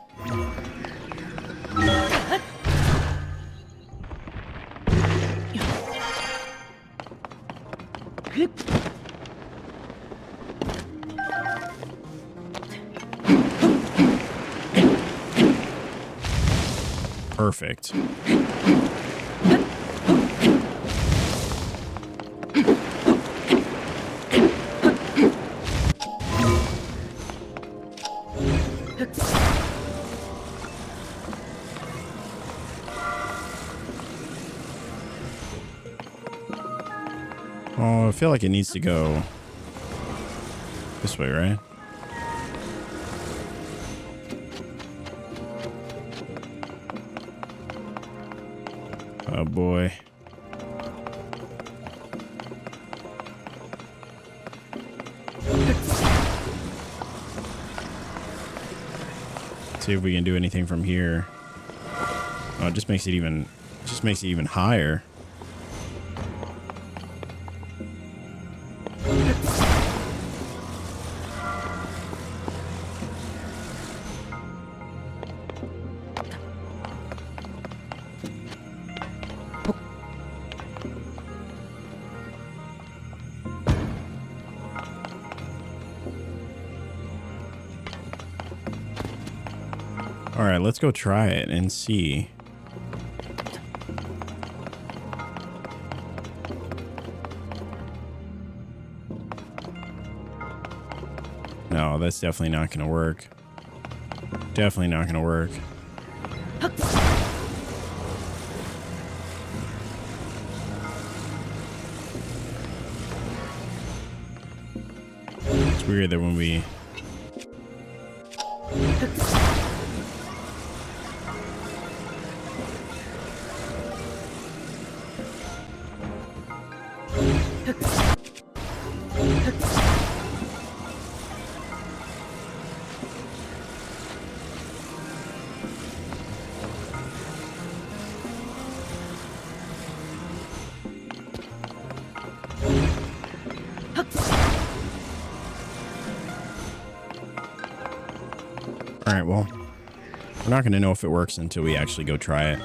Speaker 1: Perfect. Oh, I feel like it needs to go this way, right? Oh boy. See if we can do anything from here. Oh, it just makes it even higher. All right, let's go try it and see. No, that's definitely not going to work. Definitely not going to work. It's weird that when we... All right, well, we're not going to know if it works until we actually go try it.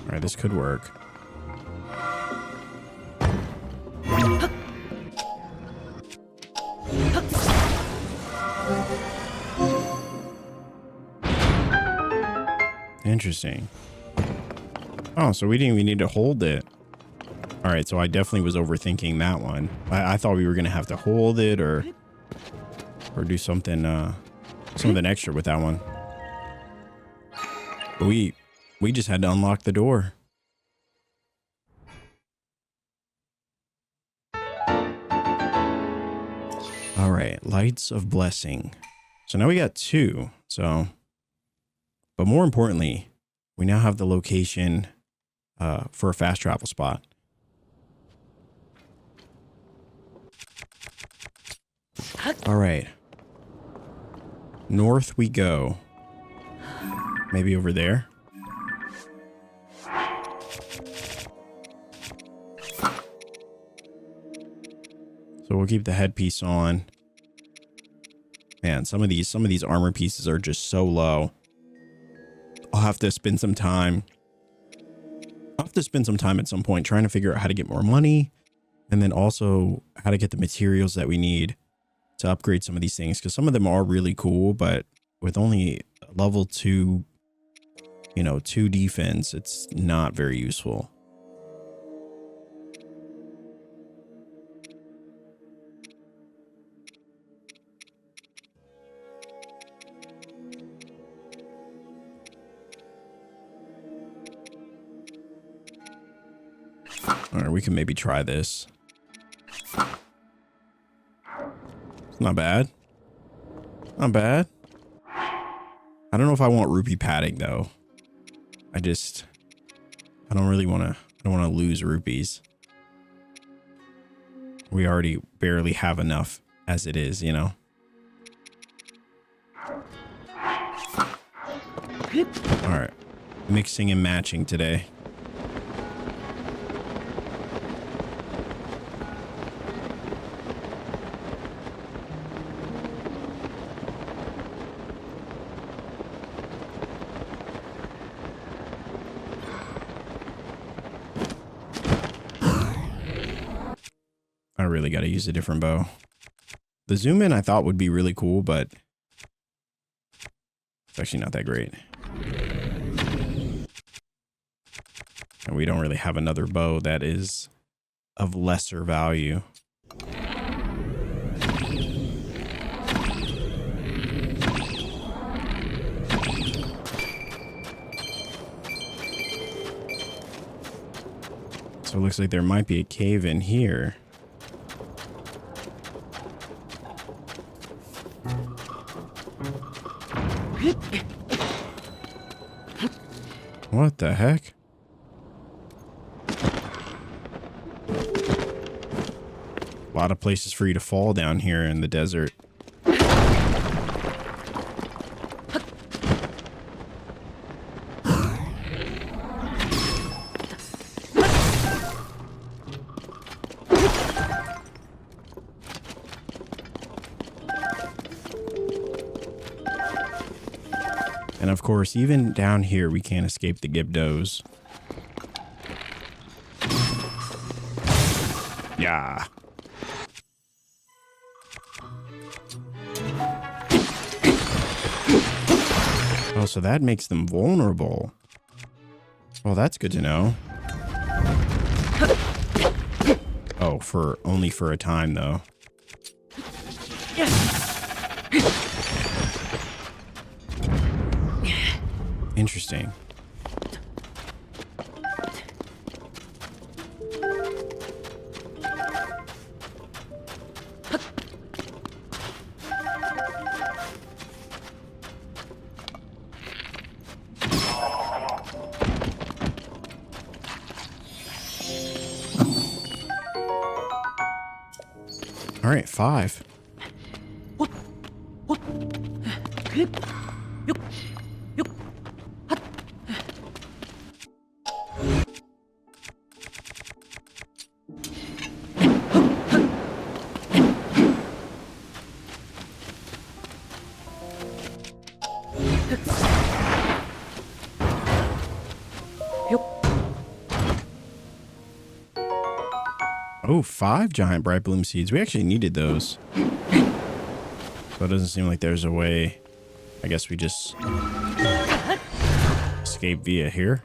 Speaker 1: All right, this could work. Interesting. Oh, so we didn't even need to hold it. All right, so I definitely was overthinking that one. I thought we were gonna have to hold it or do something extra with that one. But we We just had to unlock the door. All right, Lights of Blessing. So now we got 2. So, but more importantly, we now have the location for a fast travel spot. All right. North we go. Maybe over there. So we'll keep the headpiece on. Man, some of these armor pieces are just so low. I'll have to spend some time. I'll have to spend some time at some point trying to figure out how to get more money, and then also how to get the materials that we need to upgrade some of these things, because some of them are really cool, but with only level 2, 2 defense, it's not very useful. All right, we can maybe try this. It's not bad. Not bad. I don't know if I want rupee padding though. I don't really want to, I don't want to lose rupees. We already barely have enough as it is, All right. Mixing and matching today. I really got to use a different bow. The zoom in I thought would be really cool, but it's actually not that great. And we don't really have another bow that is of lesser value. So it looks like there might be a cave in here. What the heck? A lot of places for you to fall down here in the desert. And of course, even down here, we can't escape the Gibdos. Yeah. Oh, so that makes them vulnerable. Well, that's good to know. Oh, only for a time, though. Interesting. All right, 5. Oh, 5 giant bright bloom seeds. We actually needed those. So it doesn't seem like there's a way. I guess we just escape via here.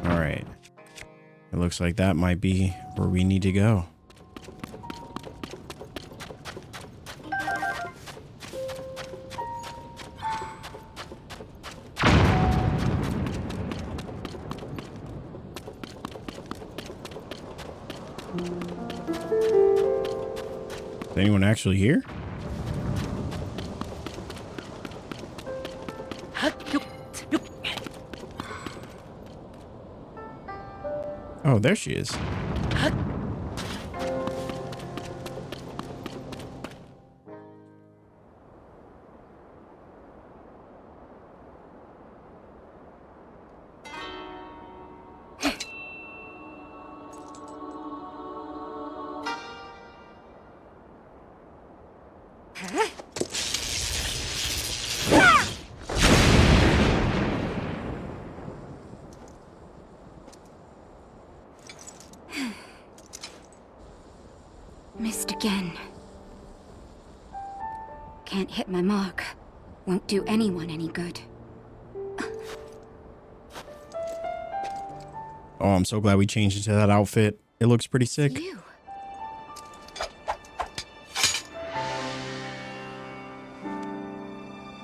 Speaker 1: All right. It looks like that might be where we need to go. Is anyone actually here? Oh, there she is.
Speaker 4: Missed again. Can't hit my mark. Won't do anyone any good.
Speaker 1: Oh, I'm so glad we changed into that outfit. It looks pretty sick.
Speaker 4: You.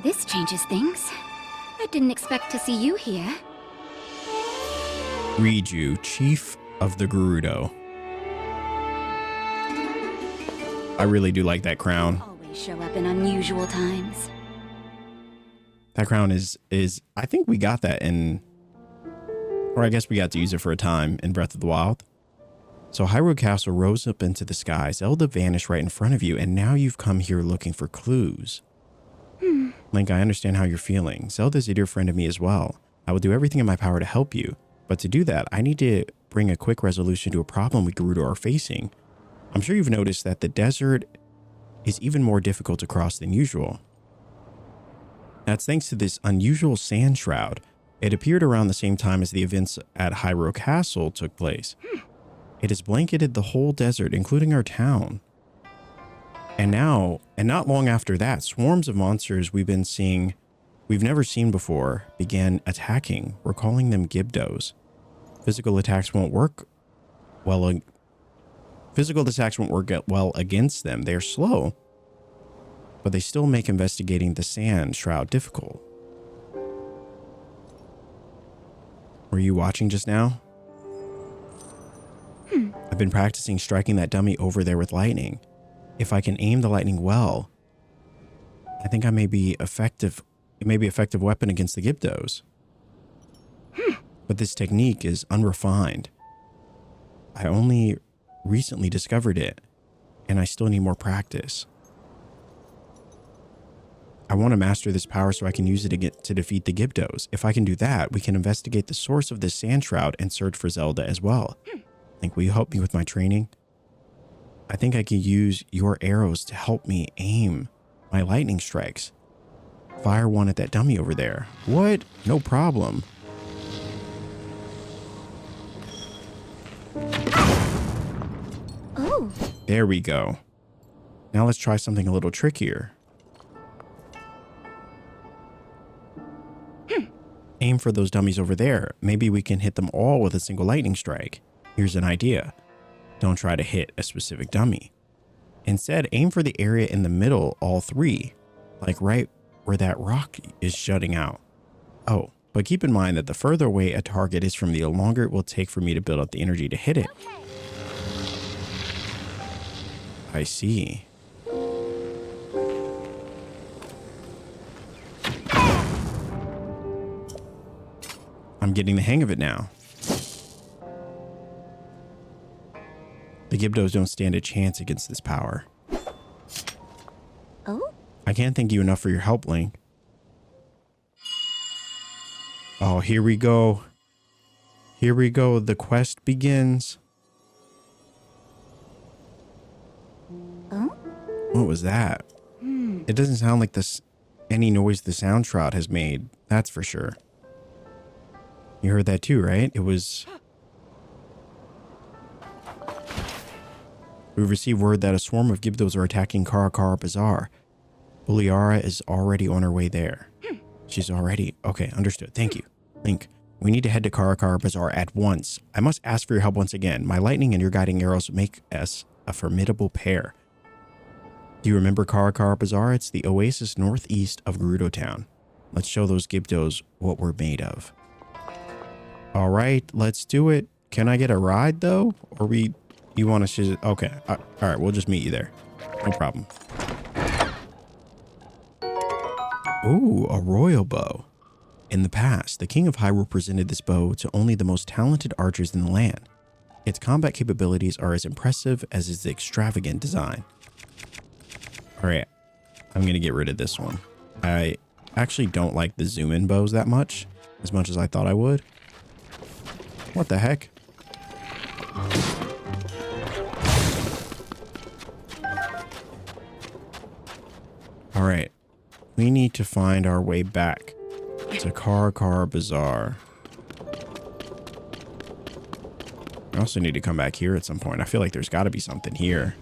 Speaker 4: This changes things. I didn't expect to see you here.
Speaker 1: Riju, Chief of the Gerudo. I really do like that crown.
Speaker 4: Always show up in unusual times.
Speaker 1: That crown is I think we got that in, or I guess we got to use it for a time in Breath of the Wild. So Hyrule Castle rose up into the sky. Zelda vanished right in front of you, and now you've come here looking for clues. Link, I understand how you're feeling. Zelda's a dear friend of me as well. I will do everything in my power to help you. But to do that, I need to bring a quick resolution to a problem we Gerudo are facing. I'm sure you've noticed that the desert is even more difficult to cross than usual. That's thanks to this unusual sand shroud. It appeared around the same time as the events at Hyrule Castle took place. It has blanketed the whole desert, including our town. And not long after that, swarms of monsters we've never seen before, began attacking. We're calling them Gibdos. Physical attacks won't work well against them. They're slow, but they still make investigating the sand shroud difficult. Were you watching just now? I've been practicing striking that dummy over there with lightning. If I can aim the lightning well, I think I may be effective. It may be an effective weapon against the Gibdos. But this technique is unrefined. I only recently discovered it, and I still need more practice. I want to master this power so I can use it to defeat the Gibdos. If I can do that, we can investigate the source of this sand shroud and search for Zelda as well. Think, will you help me with my training? I think I can use your arrows to help me aim my lightning strikes. Fire one at that dummy over there. What? No problem.
Speaker 4: Oh.
Speaker 1: There we go. Now let's try something a little trickier. Aim for those dummies over there. Maybe we can hit them all with a single lightning strike. Here's an idea. Don't try to hit a specific dummy. Instead, aim for the area in the middle, all three, like right where that rock is jutting out. Oh, but keep in mind that the further away a target is from me, the longer it will take for me to build up the energy to hit it. I see. I'm getting the hang of it now. The Gibdos don't stand a chance against this power.
Speaker 4: Oh?
Speaker 1: I can't thank you enough for your help, Link. Oh, here we go. Here we go. The quest begins.
Speaker 4: Oh?
Speaker 1: What was that? It doesn't sound like any noise the sound shroud has made. That's for sure. You heard that too, right? It was... We've received word that a swarm of Gibdos are attacking Karakara Bazaar. Buliara is already on her way there. She's already... Okay, understood. Thank you. Link, we need to head to Karakara Bazaar at once. I must ask for your help once again. My lightning and your guiding arrows make us a formidable pair. Do you remember Karakara Bazaar? It's the oasis northeast of Gerudo Town. Let's show those Gibdos what we're made of. All right, let's do it. Can I get a ride though? Or you want to... Okay. All right, we'll just meet you there. No problem. Ooh, a royal bow. In the past, the king of Hyrule presented this bow to only the most talented archers in the land. Its combat capabilities are as impressive as its extravagant design. All right, I'm going to get rid of this one. I actually don't like the zoom-in bows that much as I thought I would. What the heck? All right, we need to find our way back to Car Bazaar. I also need to come back here at some point. I feel like there's got to be something here.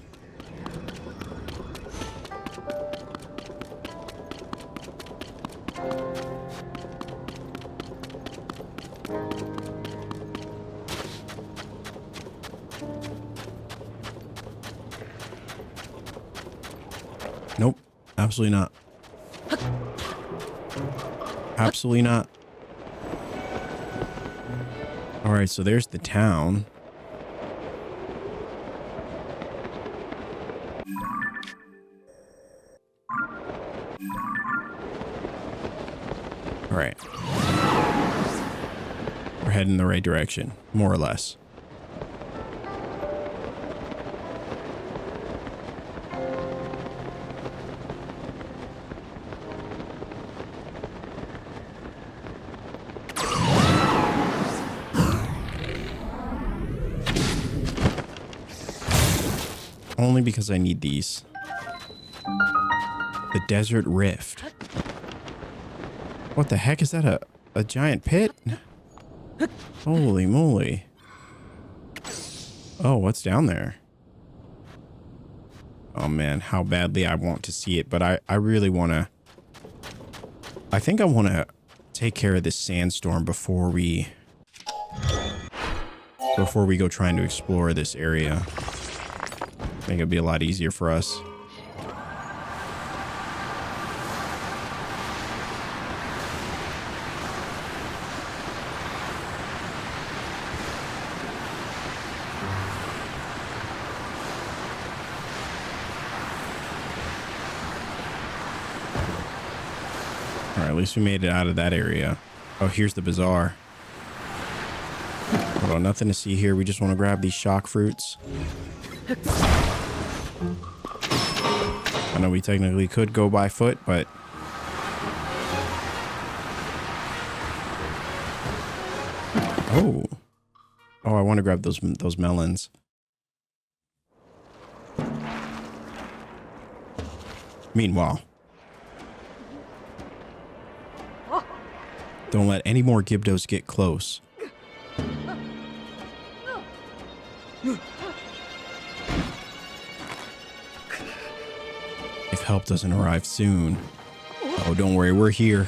Speaker 1: Nope, absolutely not. Absolutely not. All right, so there's the town. All right. We're heading in the right direction, more or less. Only because I need these. The Desert Rift. What the heck is that? A giant pit? Holy moly. Oh, what's down there? Oh man, how badly I want to see it, but I really want to... I think I want to take care of this sandstorm before we go trying to explore this area. I think it'd be a lot easier for us. All right, at least we made it out of that area. Oh, here's the bazaar. Hold on, nothing to see here. We just want to grab these shock fruits. I know we technically could go by foot, but oh, I want to grab those melons. Meanwhile, don't let any more Gibdos get close. If help doesn't arrive soon. Oh, don't worry, we're here.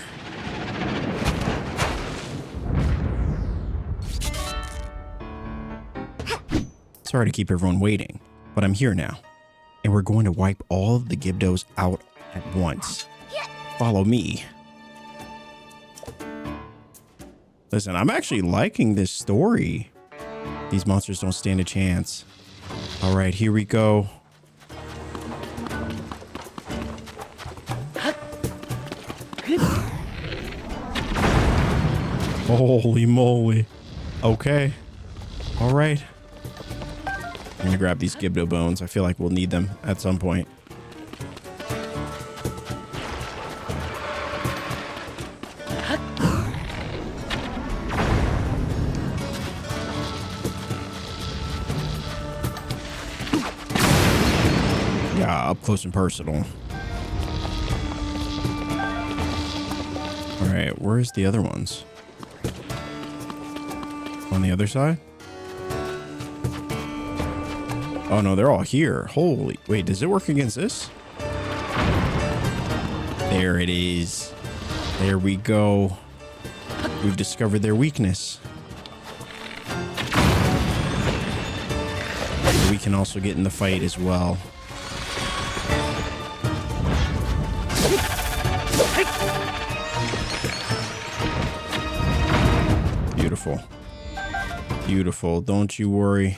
Speaker 1: Sorry to keep everyone waiting, but I'm here now. And we're going to wipe all of the Gibdos out at once. Follow me. Listen, I'm actually liking this story. These monsters don't stand a chance. All right, here we go. Holy moly. Okay. All right. I'm gonna grab these Gibdo bones. I feel like we'll need them at some point. Yeah, up close and personal. All right, where's the other ones? On the other side? Oh no, they're all here. Holy, wait, does it work against this? There it is. There we go. We've discovered their weakness. We can also get in the fight as well. Beautiful. Beautiful. Don't you worry.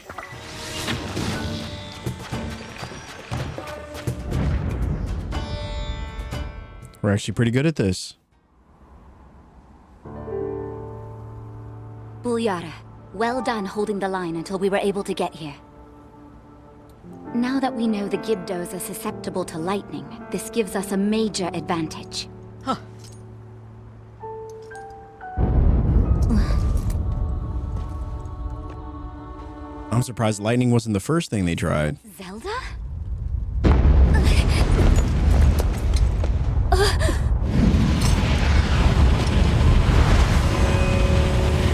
Speaker 1: We're actually pretty good at this.
Speaker 4: Bulyara, well done holding the line until we were able to get here. Now that we know the Gibdos are susceptible to lightning, this gives us a major advantage.
Speaker 3: Huh.
Speaker 1: I'm surprised lightning wasn't the first thing they tried.
Speaker 4: Zelda?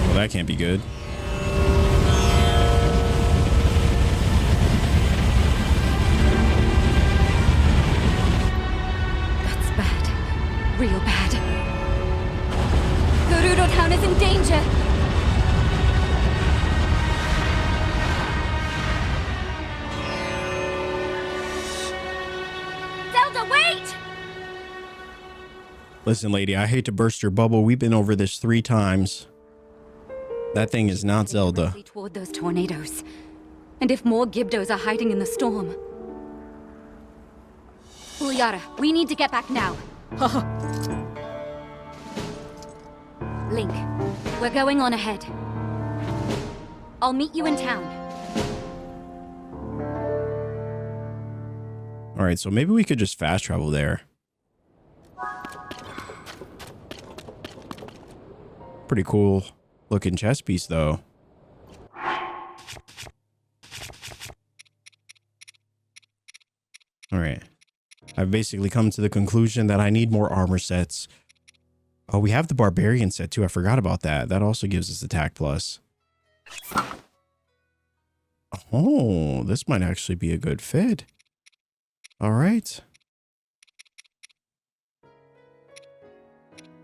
Speaker 1: Well, that can't be good.
Speaker 4: That's bad. Real bad. Gerudo Town is in danger! Zelda, wait!
Speaker 1: Listen, lady, I hate to burst your bubble. We've been over this 3 times. That thing is not Zelda.
Speaker 4: Toward those tornadoes. And if more Gibdos are hiding in the storm. Bulyara, we need to get back now. Link, we're going on ahead. I'll meet you in town.
Speaker 1: All right, so maybe we could just fast travel there. Pretty cool looking chess piece, though. All right. I've basically come to the conclusion that I need more armor sets. Oh, we have the barbarian set too. I forgot about that. That also gives us attack plus. Oh, this might actually be a good fit. All right.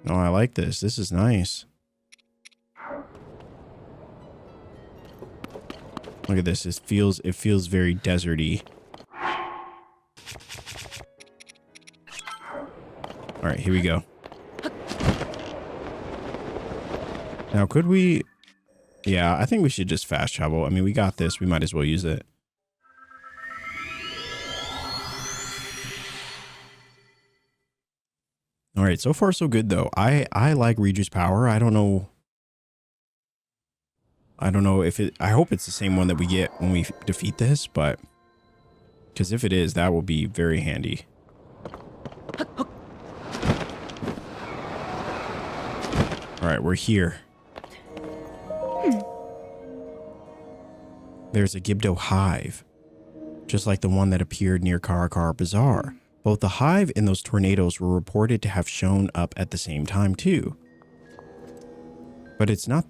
Speaker 1: Oh, I like this. This is nice. Look at this. It feels very deserty. All right, here we go. Now, could we? Yeah, I think we should just fast travel. I mean, we got this. We might as well use it. All right, so far so good though. I like Riju's power. I don't know if it, I hope it's the same one that we get when we defeat this, but because if it is, that will be very handy. All right, we're here. There's a Gibdo hive, just like the one that appeared near Karakar Bazaar. Both the hive and those tornadoes were reported to have shown up at the same time too. But it's not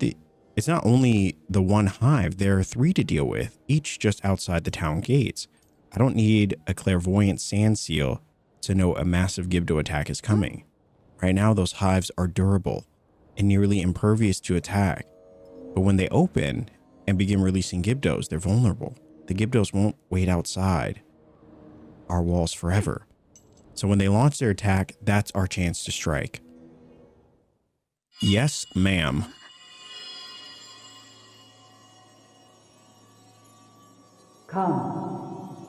Speaker 1: only the one hive, there are 3 to deal with, each just outside the town gates. I don't need a clairvoyant sand seal to know a massive Gibdo attack is coming. Right now, those hives are durable and nearly impervious to attack. But when they open and begin releasing Gibdos, they're vulnerable. The Gibdos won't wait outside our walls forever. So when they launch their attack, that's our chance to strike. Yes, ma'am.
Speaker 5: Come.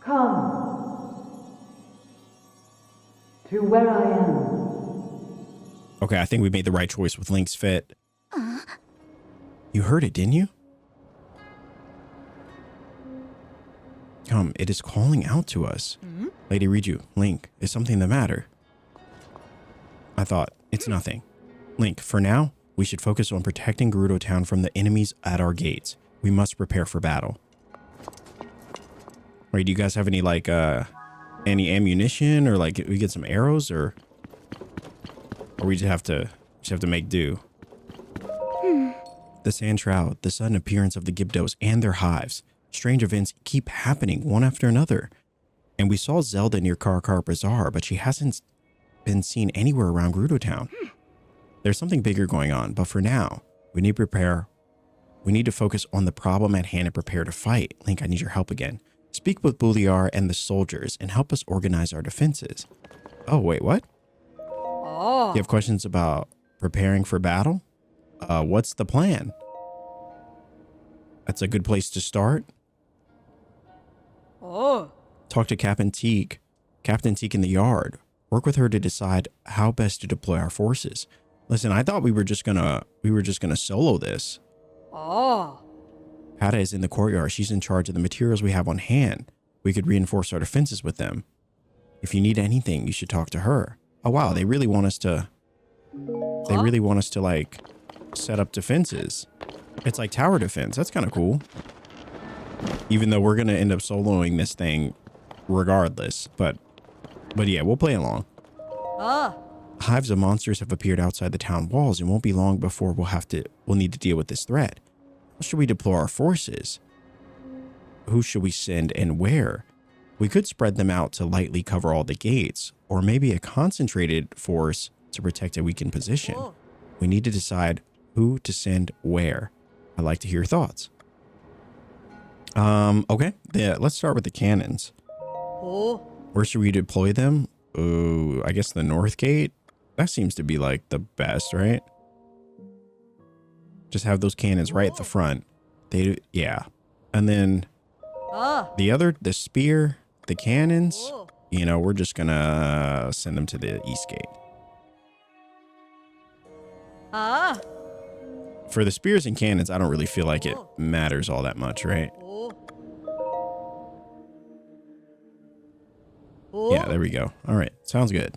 Speaker 5: Come. To where I am.
Speaker 1: Okay, I think we made the right choice with Link's fit. You heard it, didn't you? Come, it is calling out to us. Lady Riju, Link, is something the matter? I thought, it's nothing. Link, for now, we should focus on protecting Gerudo Town from the enemies at our gates. We must prepare for battle. Wait, do you guys have any, like, any ammunition, or, like, we get some arrows, or we just have to make do? The sand shroud, the sudden appearance of the Gibdos and their hives. Strange events keep happening one after another. And we saw Zelda near Karakar Bazaar, but she hasn't been seen anywhere around Gerudo Town. There's something bigger going on, but for now, we need to prepare. We need to focus on the problem at hand and prepare to fight. Link, I need your help again. Speak with Bulyara and the soldiers and help us organize our defenses. Oh, wait, what?
Speaker 3: Oh.
Speaker 1: You have questions about preparing for battle? What's the plan? That's a good place to start.
Speaker 3: Oh.
Speaker 1: Talk to Captain Teak in the yard. Work with her to decide how best to deploy our forces. Listen, I thought we were just gonna solo this.
Speaker 3: Oh.
Speaker 1: Hada is in the courtyard. She's in charge of the materials we have on hand. We could reinforce our defenses with them. If you need anything, you should talk to her. Oh wow, they really want us to like set up defenses. It's like tower defense. That's kind of cool. Even though we're going to end up soloing this thing regardless, but yeah, we'll play along. Hives of monsters have appeared outside the town walls and won't be long before we'll need to deal with this threat. How should we deploy our forces? Who should we send and where? We could spread them out to lightly cover all the gates, or maybe a concentrated force to protect a weakened position. We need to decide who to send where. I'd like to hear your thoughts. Okay. Yeah, let's start with the cannons. Where should we deploy them? Oh, I guess the north gate. That seems to be like the best, right? Just have those cannons right at the front. Yeah. And then the spear, the cannons, you know, we're just gonna send them to the east gate. For the spears and cannons, I don't really feel like it matters all that much, right? Yeah, there we go. All right, sounds good.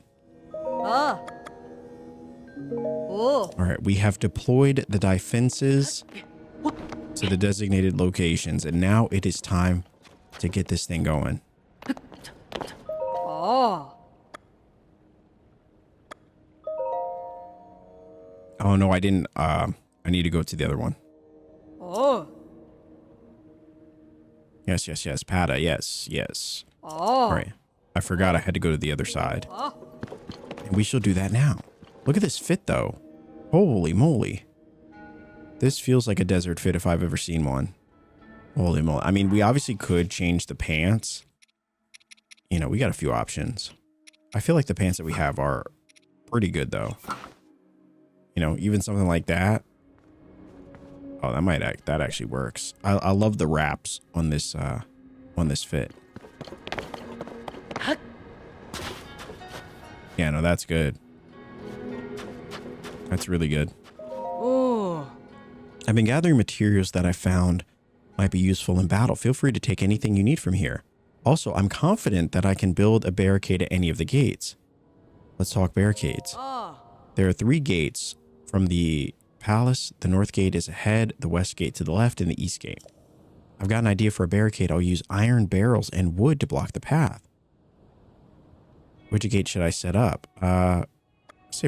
Speaker 1: All right, we have deployed the defenses to the designated locations, and now it is time to get this thing going. Oh no, I didn't. I need to go to the other one. Yes. Pada, yes. All right. I forgot I had to go to the other side. And we shall do that now. Look at this fit, though. Holy moly. This feels like a desert fit if I've ever seen one. Holy moly. I mean, we obviously could change the pants. You know, we got a few options. I feel like the pants that we have are pretty good, though. You know, even something like that. Oh, that actually works. I love the wraps on this fit. Yeah, no, that's good. That's really good. I've been gathering materials that I found might be useful in battle. Feel free to take anything you need from here. Also, I'm confident that I can build a barricade at any of the gates. Let's talk barricades. There are 3 gates from the palace. The north gate is ahead, the west gate to the left, and the east gate. I've got an idea for a barricade. I'll use iron barrels and wood to block the path. Which gate should I set up? We'll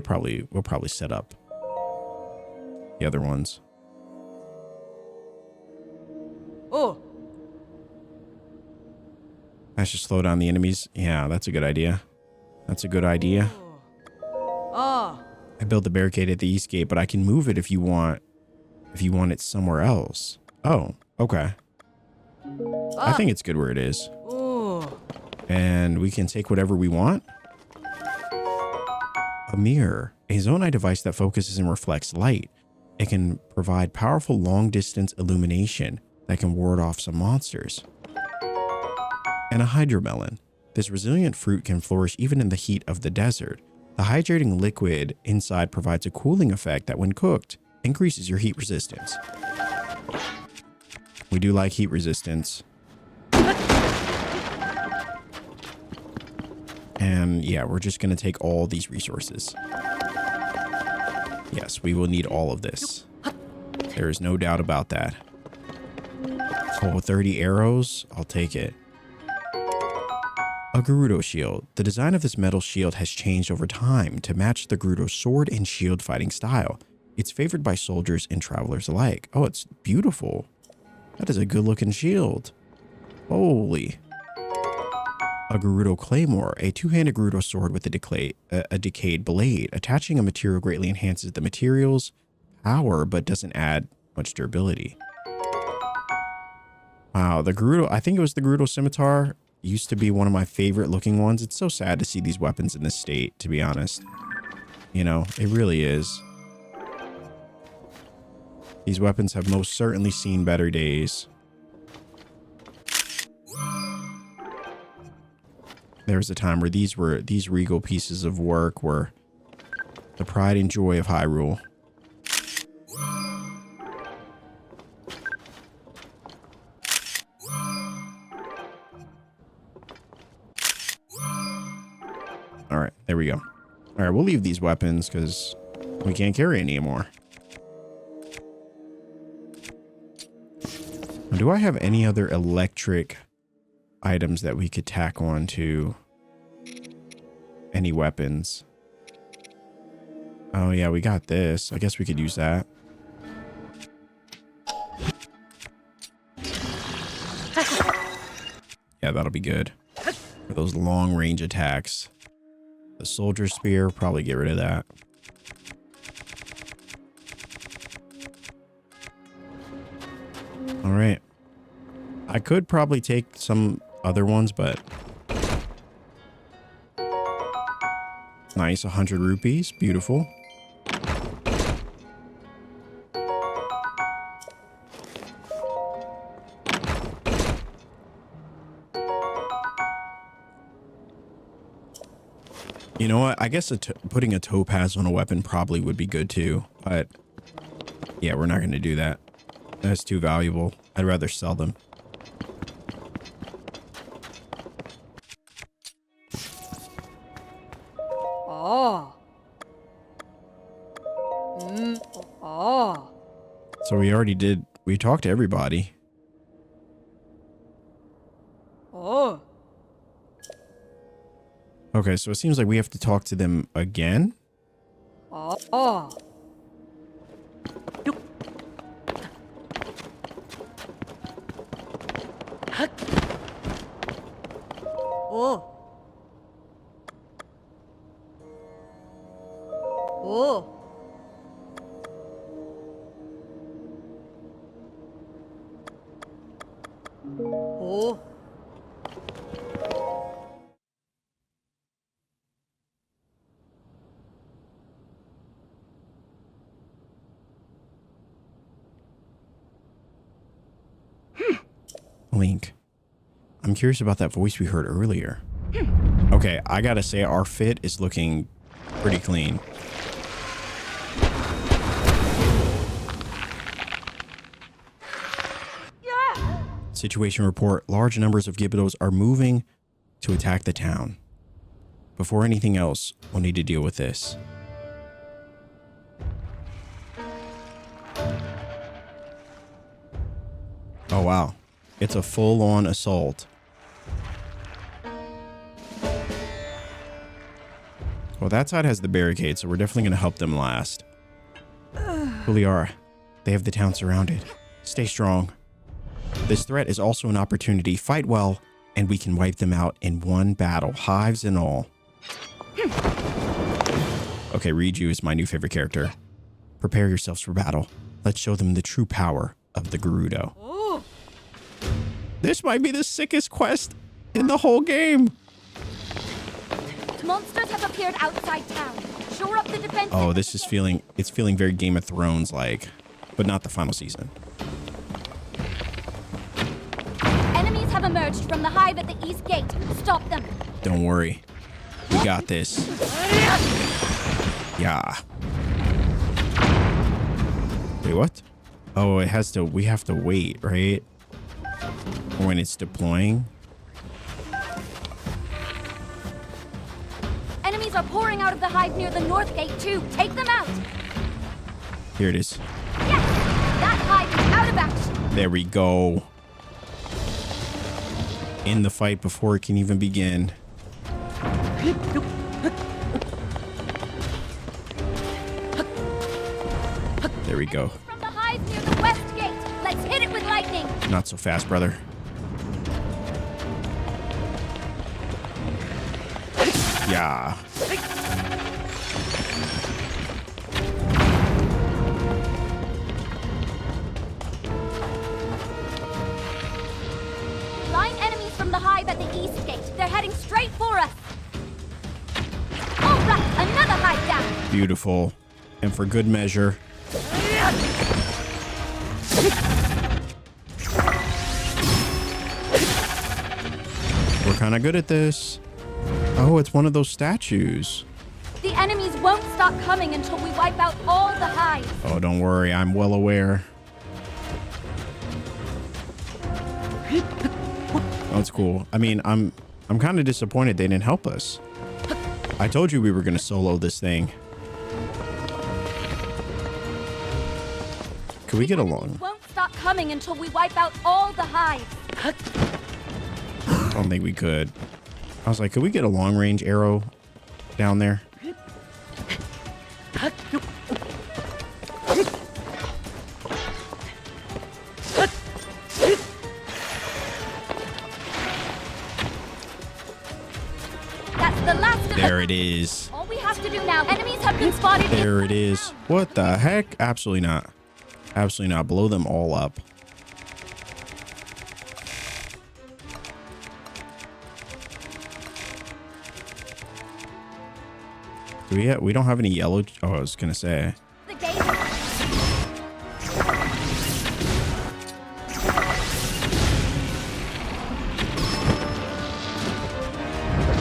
Speaker 1: probably set up the other ones. I should slow down the enemies. Yeah, that's a good idea. I built the barricade at the east gate, but I can move it if you want it somewhere else. Oh, okay. I think it's good where it is. And we can take whatever we want. A mirror, a zonai device that focuses and reflects light. It can provide powerful long-distance illumination that can ward off some monsters. And a hydromelon. This resilient fruit can flourish even in the heat of the desert. The hydrating liquid inside provides a cooling effect that, when cooked, increases your heat resistance. We do like heat resistance. And yeah, we're just going to take all these resources. Yes, we will need all of this. There is no doubt about that. Oh, 30 arrows. I'll take it. A Gerudo shield. The design of this metal shield has changed over time to match the Gerudo sword and shield fighting style. It's favored by soldiers and travelers alike. Oh, it's beautiful. That is a good looking shield. Holy. A Gerudo claymore, a two-handed Gerudo sword with a decayed blade. Attaching a material greatly enhances the material's power, but doesn't add much durability. Wow, the Gerudo, I think it was the Gerudo scimitar, used to be one of my favorite looking ones. It's so sad to see these weapons in this state, to be honest. You know, it really is. These weapons have most certainly seen better days. there was a time where these regal pieces of work were the pride and joy of Hyrule. All right, there we go. All right, we'll leave these weapons because we can't carry any anymore. Do I have any other electric items that we could tack on to any weapons? Oh yeah, we got this. I guess we could use that. Yeah, that'll be good for those long range attacks. The soldier spear, probably get rid of that. All right. I could probably take some other ones, but nice, 100 rupees, beautiful. You know what? I guess putting a topaz on a weapon probably would be good too, but yeah, we're not going to do that. That's too valuable. I'd rather sell them.
Speaker 3: Oh. Oh.
Speaker 1: So we talked to everybody.
Speaker 3: Oh.
Speaker 1: Okay, so it seems like we have to talk to them again.
Speaker 3: Oh. Oh. Oh. Oh.
Speaker 1: Link, I'm curious about that voice we heard earlier. Okay, I gotta say our fit is looking pretty clean. Situation report. Large numbers of Gerudos are moving to attack the town. Before anything else, we'll need to deal with this. Oh wow. It's a full-on assault. Well, that side has the barricade, so we're definitely going to help them last. Juliara, they have the town surrounded. Stay strong. This threat is also an opportunity. Fight well, and we can wipe them out in one battle, hives and all. Okay, Riju is my new favorite character. Prepare yourselves for battle. Let's show them the true power of the Gerudo.
Speaker 3: Oh.
Speaker 1: This might be the sickest quest in the whole game.
Speaker 4: Monsters have appeared outside town. Shore up the defense.
Speaker 1: Oh, this is feeling very Game of Thrones like, but not the final season.
Speaker 4: Enemies have emerged from the hive at the east gate. Stop them.
Speaker 1: Don't worry. We got this. Yeah. Wait, what? Oh, we have to wait, right? When it's deploying.
Speaker 4: Enemies are pouring out of the hive near the north gate too. Take them out.
Speaker 1: Here it is.
Speaker 4: Yes! That hive is out of action.
Speaker 1: There we go. In the fight before it can even begin. There we go.
Speaker 4: From the hive near the west gate. Let's hit it with lightning.
Speaker 1: Not so fast, brother. Yeah.
Speaker 4: Line enemies from the hive at the east gate. They're heading straight for us. All right, another hive down.
Speaker 1: Beautiful. And for good measure. We're kind of good at this. Oh, it's one of those statues.
Speaker 4: The enemies won't stop coming until we wipe out all the hives.
Speaker 1: Oh, don't worry. I'm well aware. Oh, it's cool. I mean, I'm kind of disappointed they didn't help us. I told you we were going to solo this thing. Can we get along?
Speaker 4: Won't stop coming until we wipe out all the hives.
Speaker 1: I don't think we could. I was like, could we get a long range arrow down there?
Speaker 4: That's the last of
Speaker 1: There it is.
Speaker 4: All we have to do now. Enemies have been spotted.
Speaker 1: There it is. What the heck? Absolutely not. Absolutely not. Blow them all up. We don't have any yellow. Oh, I was gonna say.
Speaker 4: The gate.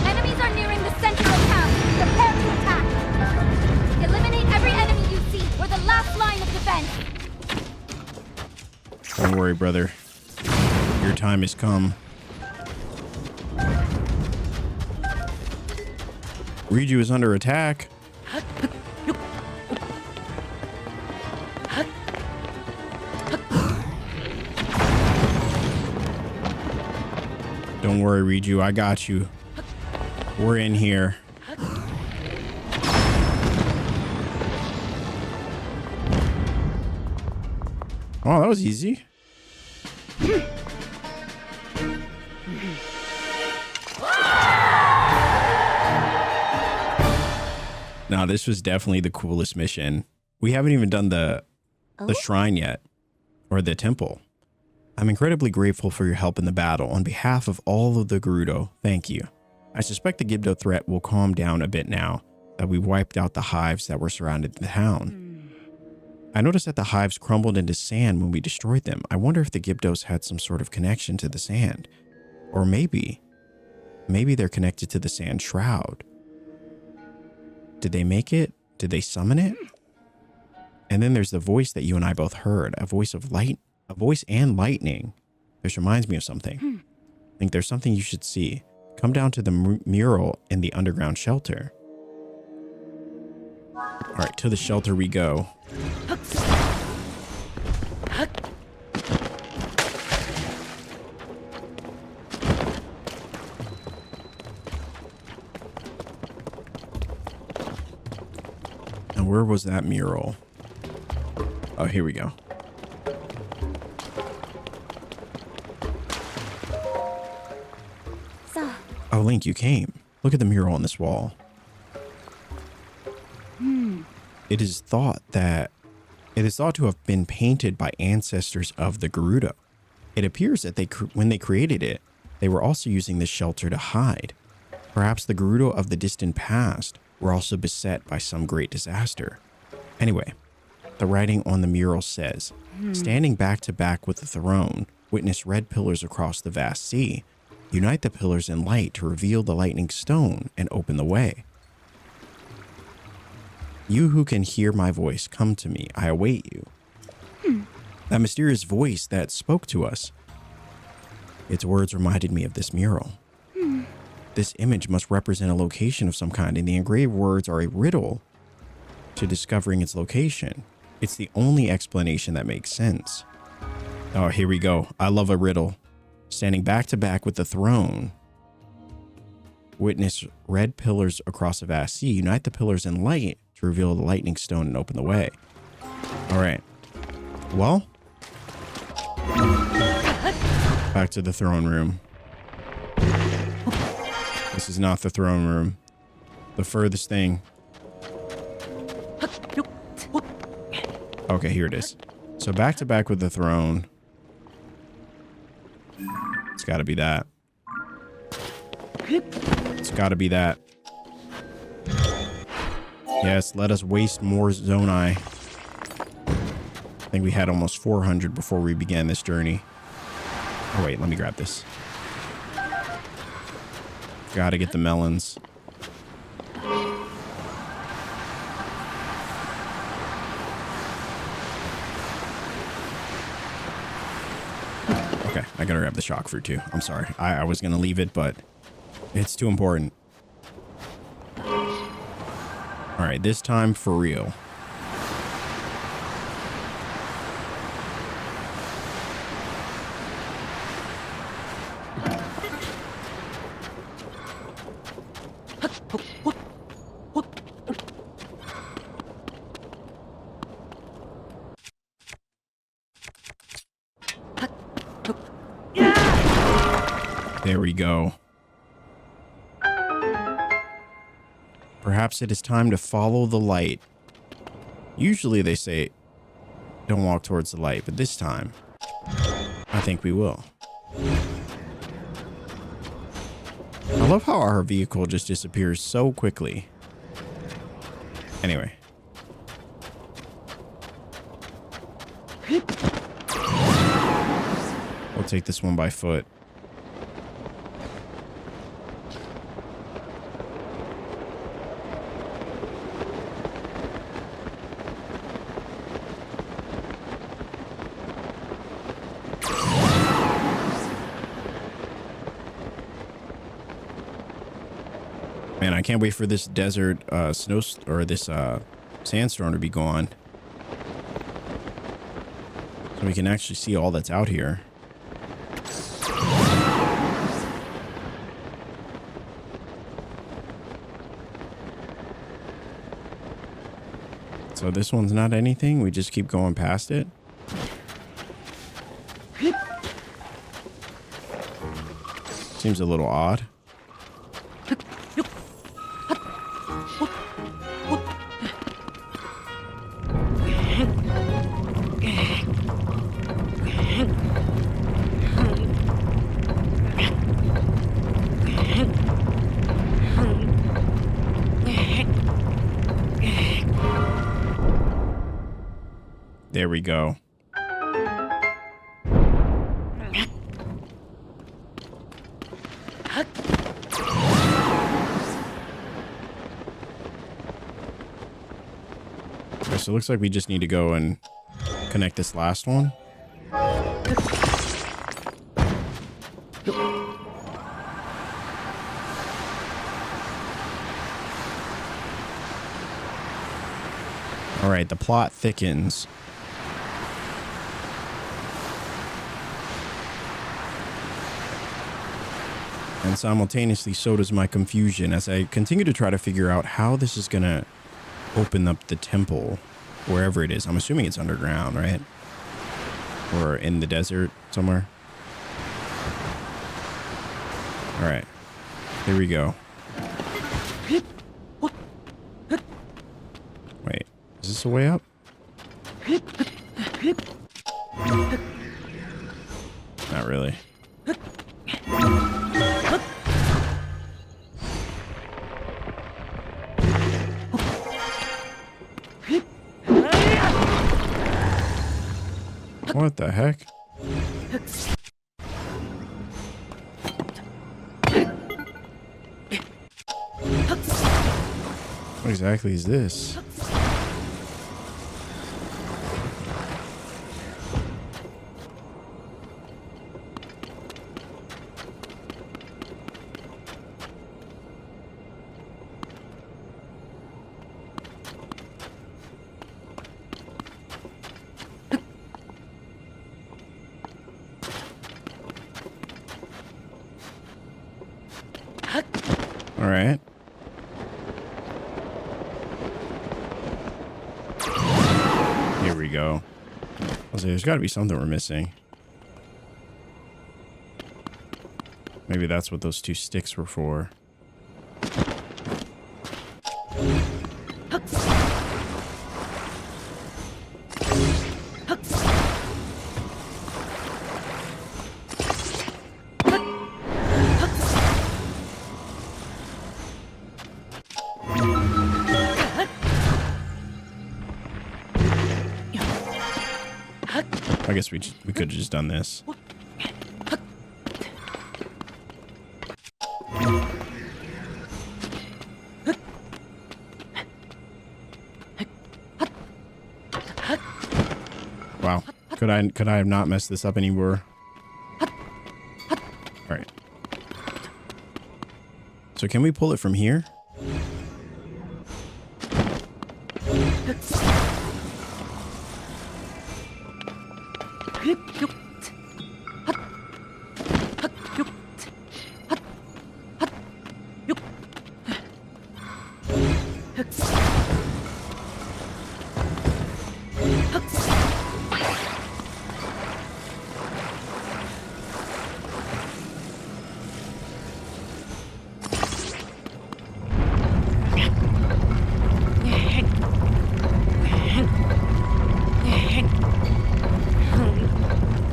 Speaker 4: Enemies are nearing the center of town. Prepare to attack. Eliminate every enemy you see. We're the last line of defense.
Speaker 1: Don't worry, brother. Your time has come. Riju is under attack. Don't worry, Riju. I got you. We're in here. Oh, that was easy. No, this was definitely the coolest mission. We haven't even done the shrine yet, or the temple. I'm incredibly grateful for your help in the battle. On behalf of all of the Gerudo, thank you. I suspect the Gibdo threat will calm down a bit now that we wiped out the hives that were surrounding the town. I noticed that the hives crumbled into sand when we destroyed them. I wonder if the Gibdos had some sort of connection to the sand. Or maybe they're connected to the sand shroud. Did they make it? Did they summon it? And then there's the voice that you and I both heard, a voice and lightning. This reminds me of something. I think there's something you should see. Come down to the mural in the underground shelter. All right, to the shelter we go. And where was that mural? Oh, here we go. Oh, Link, you came. Look at the mural on this wall. It is thought to have been painted by ancestors of the Gerudo. It appears that when they created it, they were also using this shelter to hide. Perhaps the Gerudo of the distant past were also beset by some great disaster. Anyway, the writing on the mural says, standing back to back with the throne, witness red pillars across the vast sea. Unite the pillars in light to reveal the lightning stone and open the way. You who can hear my voice, come to me. I await you. That mysterious voice that spoke to us. Its words reminded me of this mural. This image must represent a location of some kind, and the engraved words are a riddle to discovering its location. It's the only explanation that makes sense. Oh, here we go. I love a riddle. Standing back to back with the throne. Witness red pillars across a vast sea. Unite the pillars in light to reveal the lightning stone and open the way. All right. Well, back to the throne room. This is not the throne room. The furthest thing. Okay, here it is. So back to back with the throne. It's got to be that. It's got to be that. Yes, let us waste more Zonai. I think we had almost 400 before we began this journey. Oh, wait, let me grab this. Gotta get the melons. Okay, I gotta grab the shock fruit too. I'm sorry. I was gonna leave it, but it's too important. Alright, this time for real. There we go. Perhaps it is time to follow the light. Usually they say, don't walk towards the light, but this time, I think we will. I love how our vehicle just disappears so quickly. Anyway. We'll take this one by foot. Man, I can't wait for this desert sandstorm to be gone. So we can actually see all that's out here. So this one's not anything. We just keep going past it. Seems a little odd. There we go. Okay, so it looks like we just need to go and connect this last one. All right, the plot thickens. And simultaneously, so does my confusion as I continue to try to figure out how this is going to open up the temple, wherever it is. I'm assuming it's underground, right? Or in the desert somewhere. All right, here we go. Wait, is this a way up? Not really. What the heck? What exactly is this? All right. Here we go. I'll say there's got to be something we're missing. Maybe that's what those two sticks were for. I guess we could have just done this. Could I have not messed this up anymore? All right. So can we pull it from here?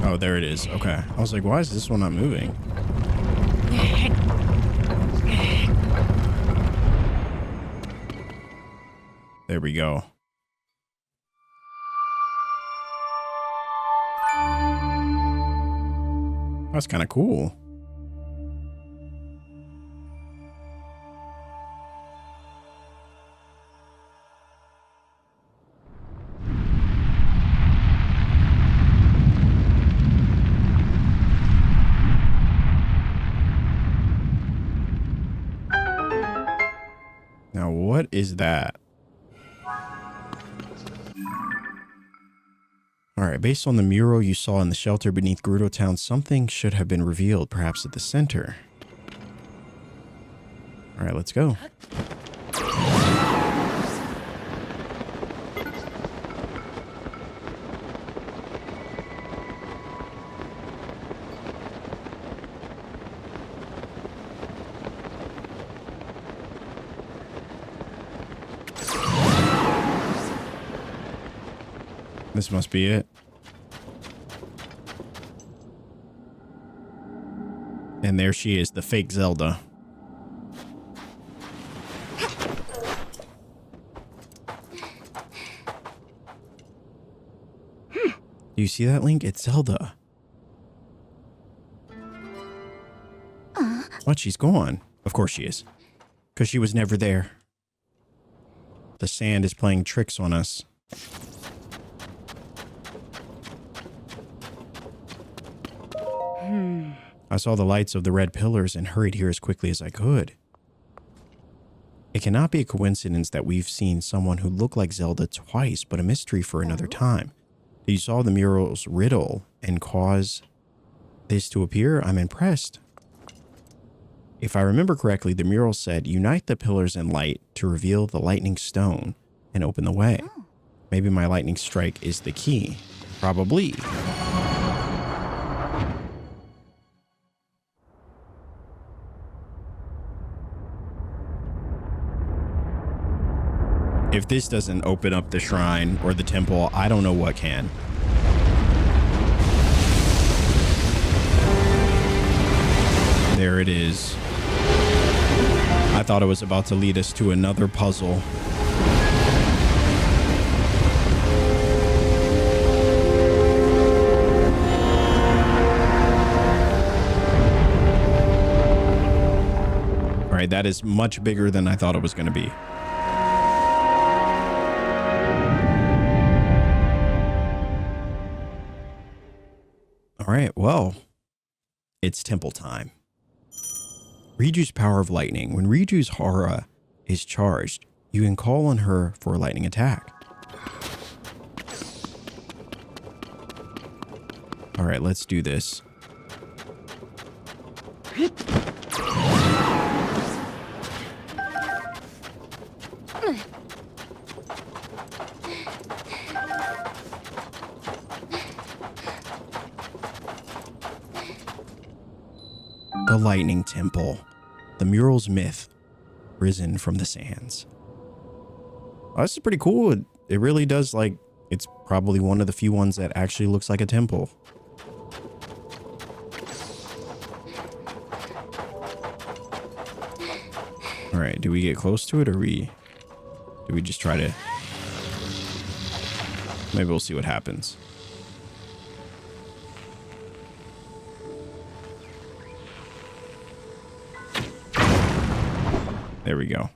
Speaker 1: Oh, there it is. Okay. I was like, why is this one not moving? There we go. That's kind of cool. Now, what is that? Alright, based on the mural you saw in the shelter beneath Gerudo Town, something should have been revealed, perhaps at the center. Alright, let's go. This must be it. And there she is, the fake Zelda. Do you see that, Link? It's Zelda. What? She's gone. Of course she is. Because she was never there. The sand is playing tricks on us. I saw the lights of the red pillars and hurried here as quickly as I could. It cannot be a coincidence that we've seen someone who looked like Zelda twice, but a mystery for another time. You saw the mural's riddle and cause this to appear? I'm impressed. If I remember correctly, the mural said, unite the pillars in light to reveal the lightning stone and open the way. Maybe my lightning strike is the key. Probably. If this doesn't open up the shrine or the temple, I don't know what can. There it is. I thought it was about to lead us to another puzzle. All right, that is much bigger than I thought it was going to be. All right, well, it's temple time. Riju's power of lightning. When Riju's aura is charged, you can call on her for a lightning attack. All right, let's do this. The Lightning Temple, the mural's myth, risen from the sands. Oh, this is pretty cool. It really does, like, it's probably one of the few ones that actually looks like a temple. All right, do we get close to it, or do we just try to? Maybe we'll see what happens. There we go.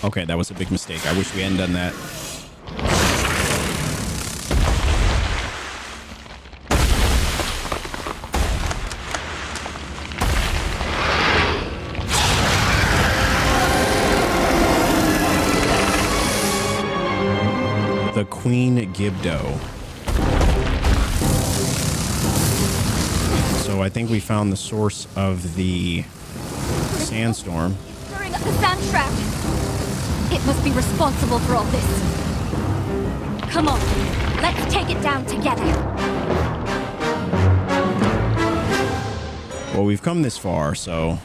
Speaker 1: Okay, that was a big mistake. I wish we hadn't done that. the Queen Gibdo. So I think we found the source of the sandstorm.
Speaker 4: Stirring up the sand trap. It must be responsible for all this. Come on, let's take it down together.
Speaker 1: Well, we've come this far, so...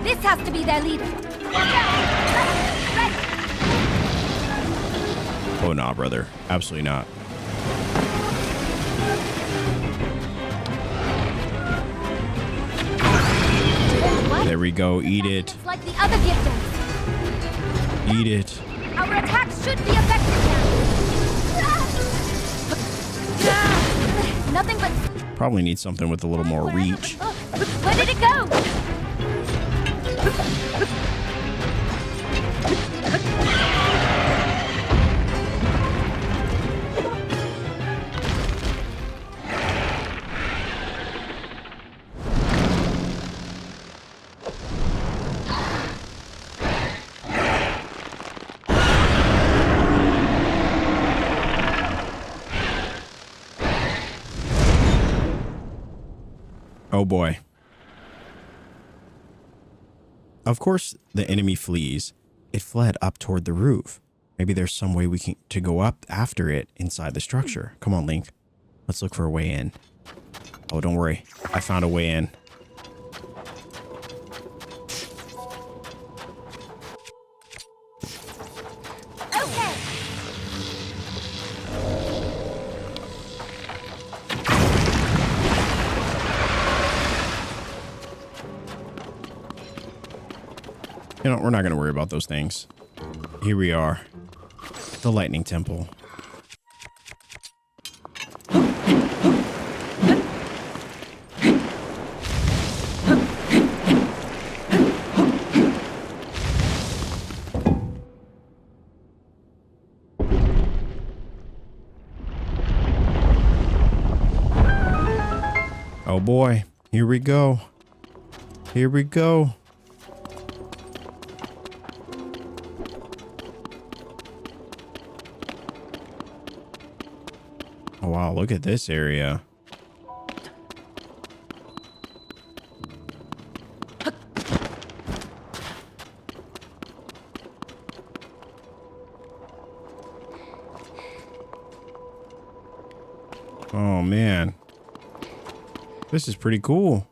Speaker 4: This has to be their leader. Watch out! Right.
Speaker 1: Oh, nah, brother. Absolutely not.
Speaker 4: What?
Speaker 1: There we go. Eat it.
Speaker 4: It's like the other Gibdos.
Speaker 1: Eat it.
Speaker 4: Our attacks should be effective now. Nothing but...
Speaker 1: Probably need something with a little more reach.
Speaker 4: Where did it go?
Speaker 1: Oh boy. Of course, the enemy flees. It fled up toward the roof. Maybe there's some way we can to go up after it inside the structure. Come on, Link. Let's look for a way in. Oh, don't worry. I found a way in.
Speaker 4: Okay.
Speaker 1: You know, we're not going to worry about those things. Here we are. The Lightning Temple. Oh boy. Here we go. Here we go. Oh, wow, look at this area. Oh, man. This is pretty cool.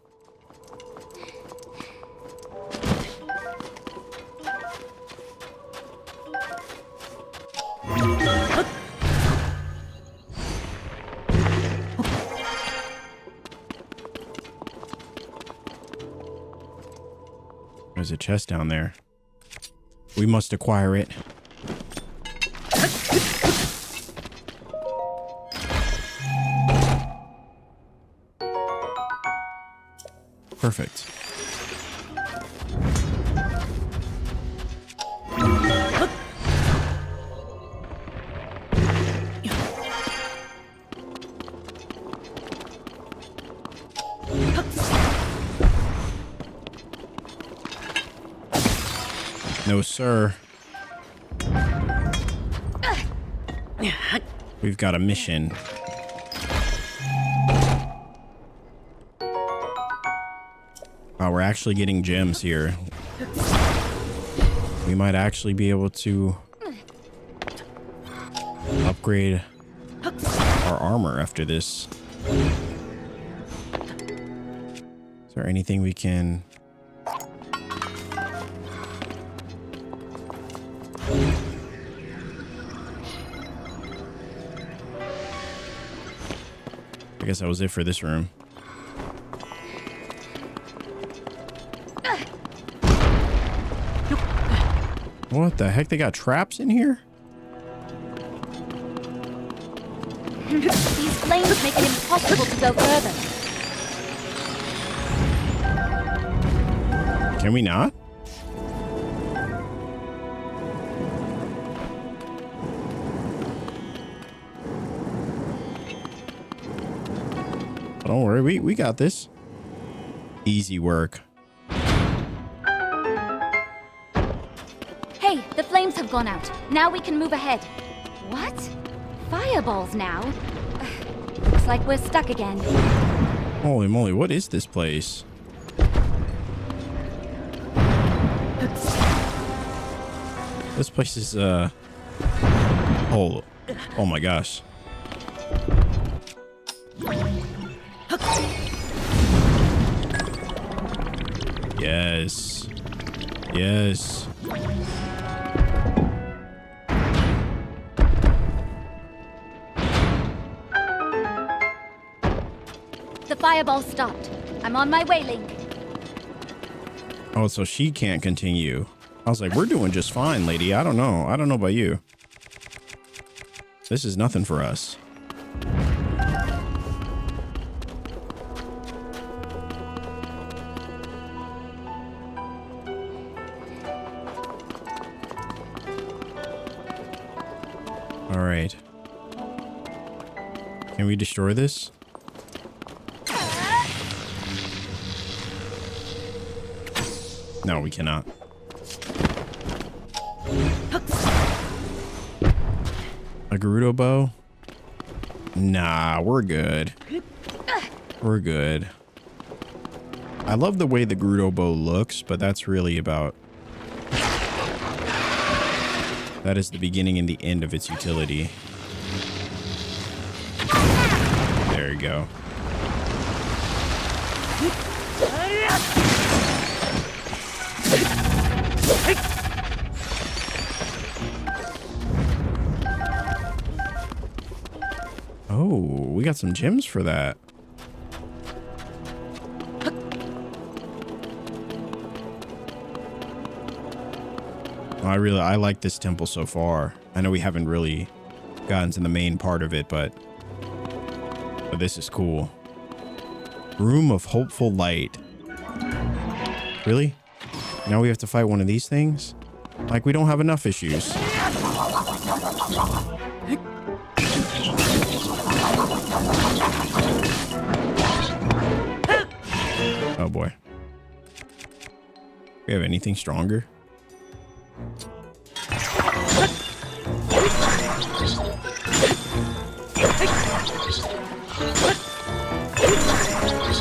Speaker 1: There's a chest down there. We must acquire it. Perfect. No, sir. We've got a mission. Wow, we're actually getting gems here. We might actually be able to upgrade our armor after this. Is there anything we can... I guess that was it for this room. What the heck? They got traps in here?
Speaker 4: These flames make it impossible to go further.
Speaker 1: Can we not? Don't worry, we got this. Easy work.
Speaker 4: Hey, the flames have gone out. Now we can move ahead. What? Fireballs now? Looks like we're stuck again.
Speaker 1: Holy moly, what is this place? This place is, oh my gosh. Yes. Yes.
Speaker 4: The fireball stopped. I'm on my way, Link.
Speaker 1: Oh, so she can't continue. I was like, we're doing just fine, lady. I don't know. I don't know about you. This is nothing for us. All right. Can we destroy this? No, we cannot. A Gerudo bow? Nah, we're good. We're good. I love the way the Gerudo bow looks, but that's really about... That is the beginning and the end of its utility. There you go. Oh, we got some gems for that. I like this temple so far. I know we haven't really gotten to the main part of it, but this is cool. Room of Hopeful Light. Really? Now we have to fight one of these things? Like, we don't have enough issues. Oh boy. We have anything stronger?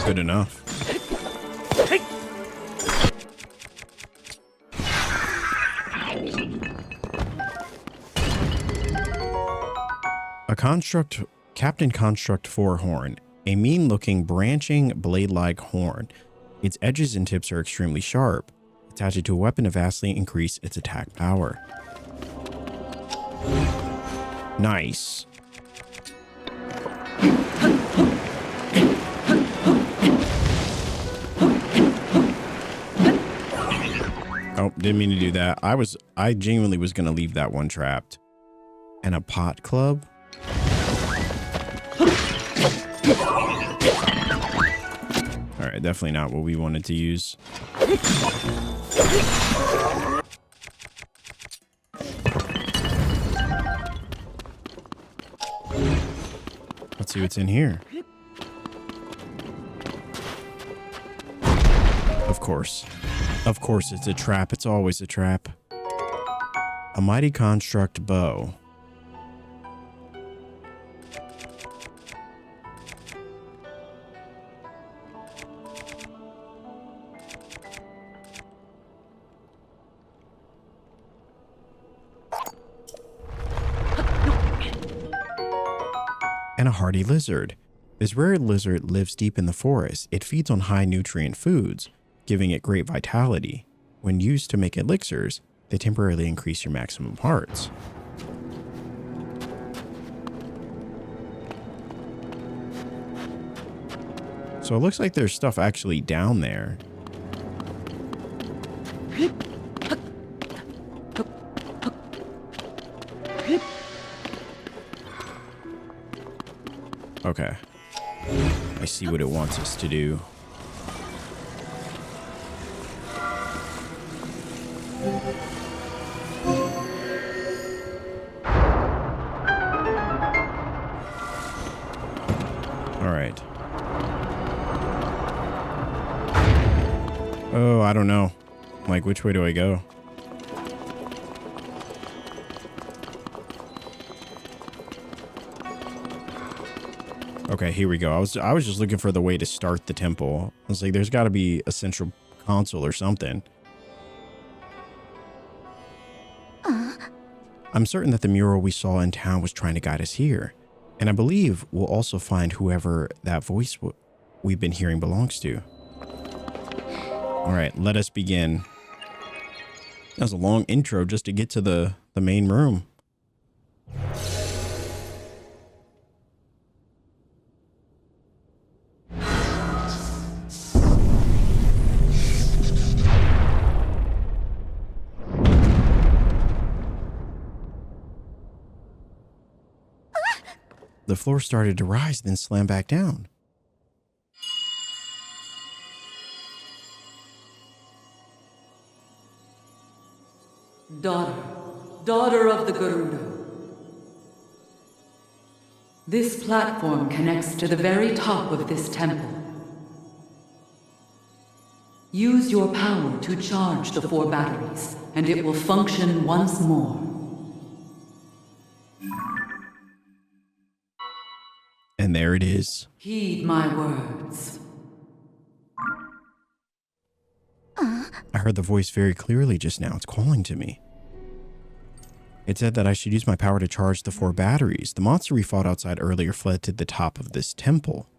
Speaker 1: Good enough. A construct, Captain Construct 4 horn, a mean-looking branching blade-like horn. Its edges and tips are extremely sharp. Attach it to a weapon to vastly increase its attack power. Nice. Oh, didn't mean to do that. I genuinely was going to leave that one trapped. And a pot club. All right, definitely not what we wanted to use. Let's see what's in here. Of course. Of course it's a trap. It's always a trap. A mighty construct bow. And a hardy lizard. This rare lizard lives deep in the forest. It feeds on high nutrient foods, giving it great vitality. When used to make elixirs, they temporarily increase your maximum hearts. So it looks like there's stuff actually down there. Okay. I see what it wants us to do. All right. Oh, I don't know. Like, which way do I go? Okay, here we go. I was just looking for the way to start the temple. I was like, there's got to be a central console or something. I'm certain that the mural we saw in town was trying to guide us here. And I believe we'll also find whoever that voice we've been hearing belongs to. All right, let us begin. That was a long intro just to get to the main room. The floor started to rise, then slam back down.
Speaker 6: Daughter of the Gerudo. This platform connects to the very top of this temple. Use your power to charge the 4 batteries, and it will function once more.
Speaker 1: And there it is.
Speaker 6: Heed my words.
Speaker 1: I heard the voice very clearly just now. It's calling to me. It said that I should use my power to charge the 4 batteries. The monster we fought outside earlier fled to the top of this temple.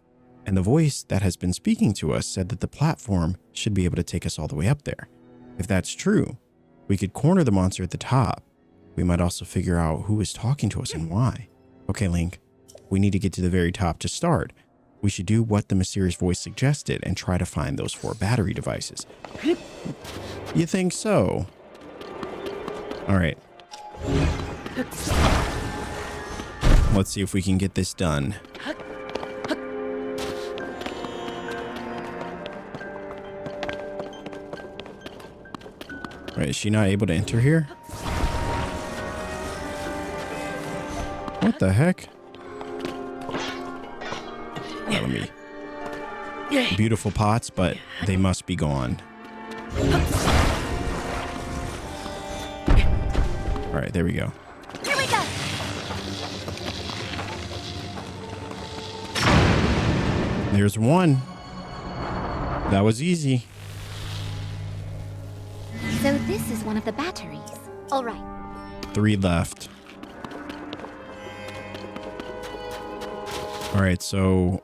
Speaker 1: And the voice that has been speaking to us said that the platform should be able to take us all the way up there. If that's true, we could corner the monster at the top. We might also figure out who is talking to us and why. Okay, Link, we need to get to the very top to start. We should do what the mysterious voice suggested and try to find those 4 battery devices. You think so? All right. Let's see if we can get this done. Right, is she not able to enter here? What the heck? Let me. Beautiful pots, but they must be gone. All right, there we go.
Speaker 4: Here we go!
Speaker 1: There's one. That was easy.
Speaker 4: So this is one of the batteries. All right.
Speaker 1: 3 left. All right, so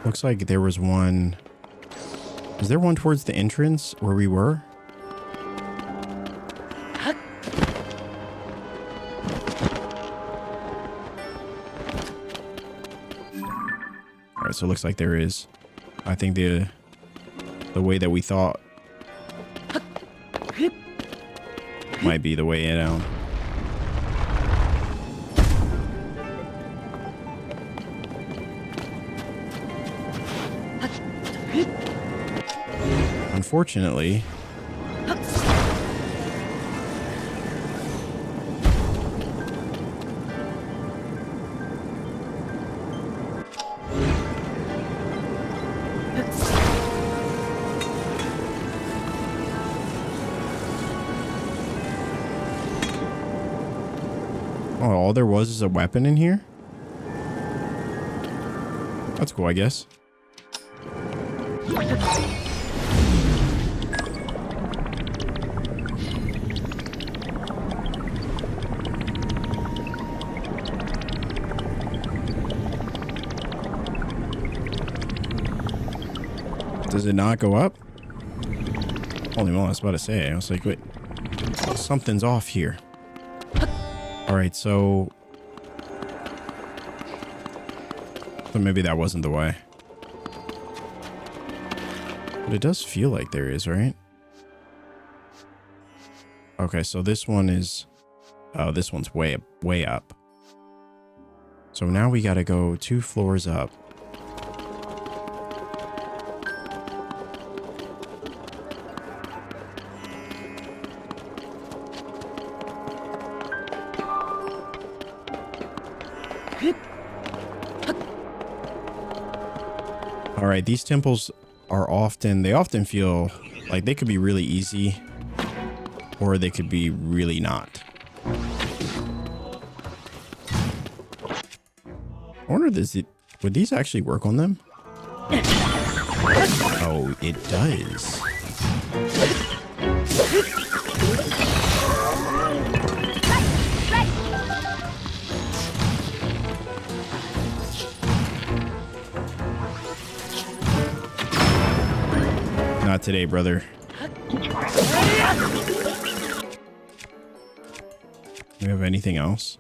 Speaker 1: looks like there was one. Is there one towards the entrance where we were? All right, so it looks like there is. I think the way that we thought might be the way down. Unfortunately, oh, all there was is a weapon in here? That's cool, I guess. Does it not go up? Holy moly, I was about to say. I was like, wait, something's off here. All right, so maybe that wasn't the way. But it does feel like there is, right? Okay, so this one is, oh, this one's way up. So now we got to go 2 floors up. All right, these temples are often feel like they could be really easy or they could be really not. I wonder, would these actually work on them? Oh, it does. Not today, brother. Do we have anything else?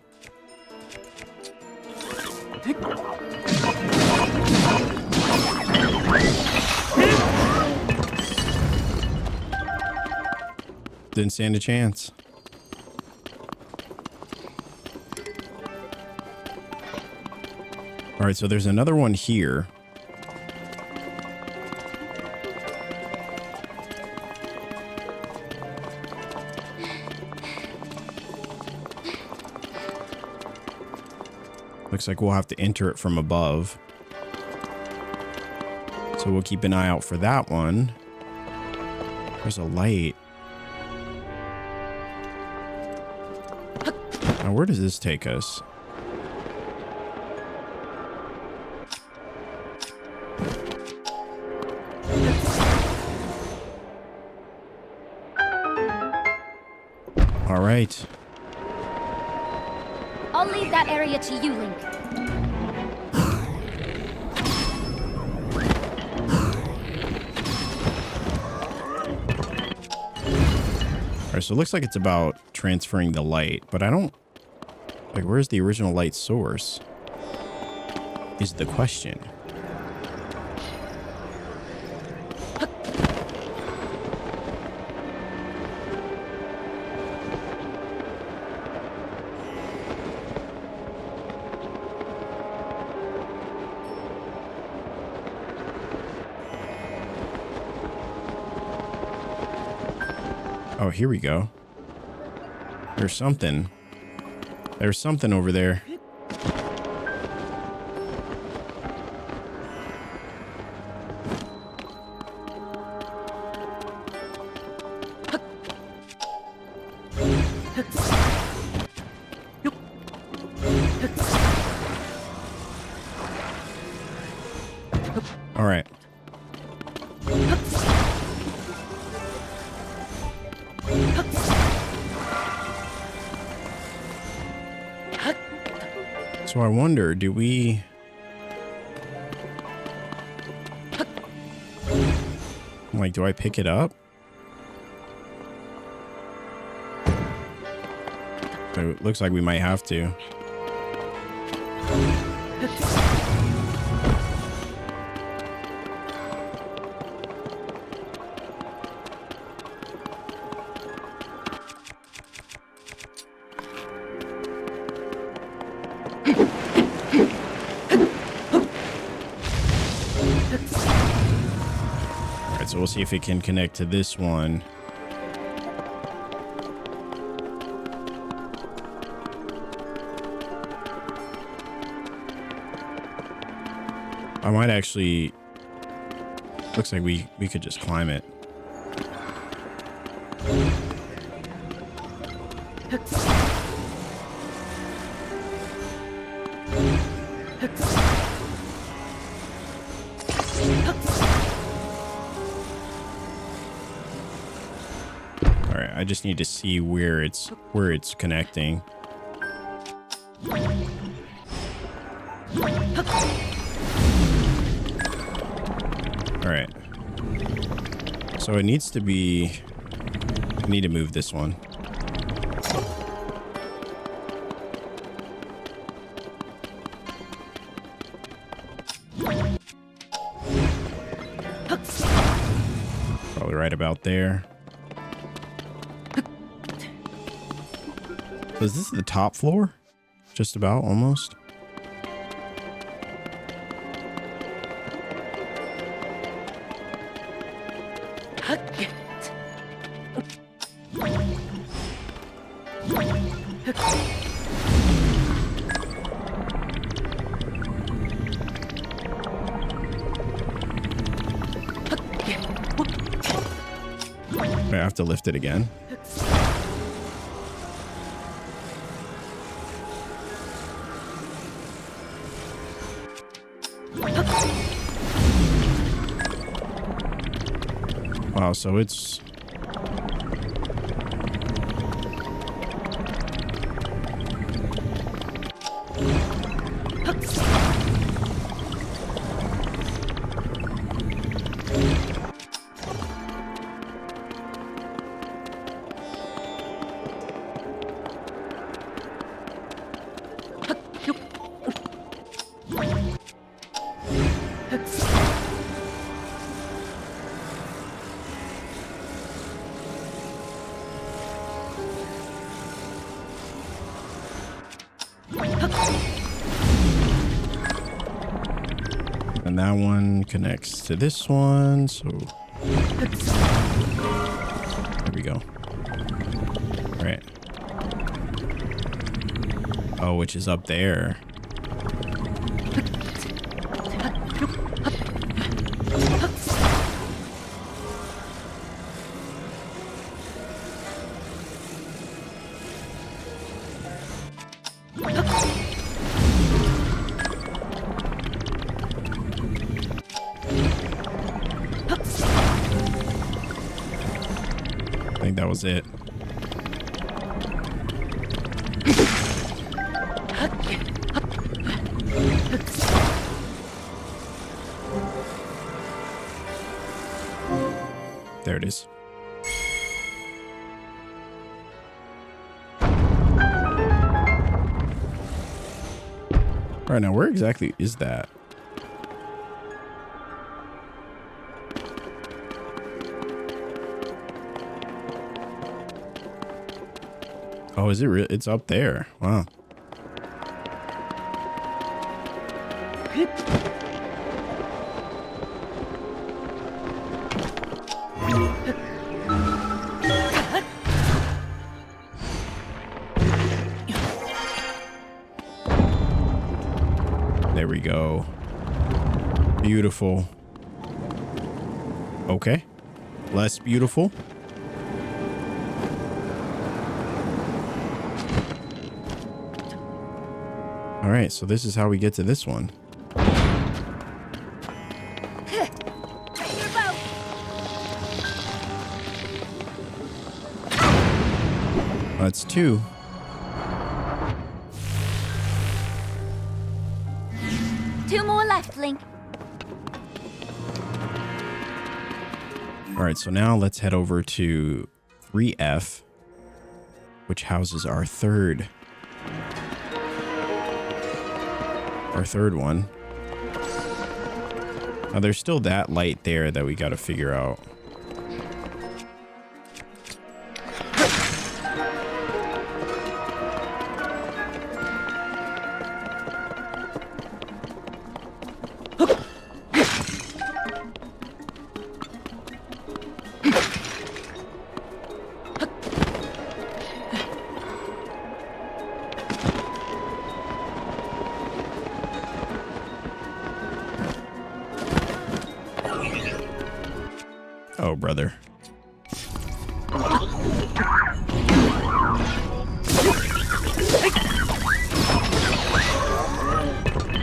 Speaker 1: Didn't stand a chance. All right, so there's another one here. Looks like we'll have to enter it from above. So we'll keep an eye out for that one. There's a light. Now, where does this take us? All right.
Speaker 4: I'll leave that area to you, Link.
Speaker 1: All right, so it looks like it's about transferring the light, but I don't... Like, where's the original light source? Is the question. Oh, here we go. There's something. There's something over there. All right. So I wonder, do we... Like, do I pick it up? So it looks like we might have to. So we'll see if it can connect to this one. I might actually... Looks like we could just climb it. I just need to see where it's connecting. All right. So it needs to be... I need to move this one. Probably right about there. So is this the top floor? Just about, almost. I have to lift it again. Wow, so it's... And that one connects to this one, so there we go. All right. Oh, which is up there. I think that was it. There it is. All right, now where exactly is that? Oh, is it real? It's up there. Wow. There we go. Beautiful. Okay. Less beautiful. All right, so this is how we get to this one. That's two.
Speaker 4: Two more left, Link.
Speaker 1: All right, so now let's head over to 3F, which houses our third one. Now there's still that light there that we got to figure out. Oh, brother.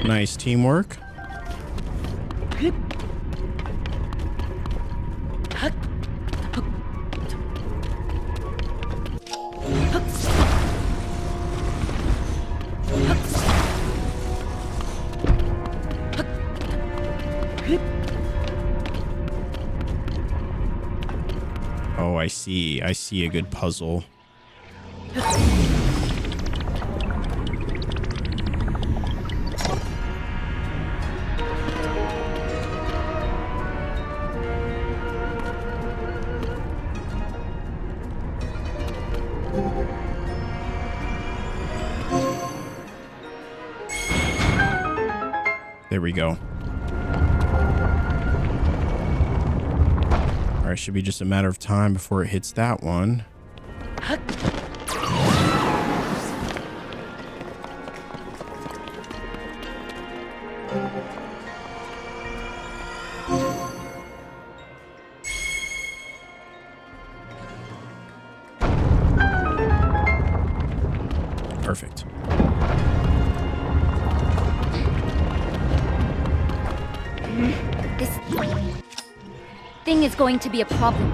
Speaker 1: Nice teamwork. Oh, I see. I see a good puzzle. There we go. All right, should be just a matter of time before it hits that one. Perfect.
Speaker 4: Lightning is going to be a problem.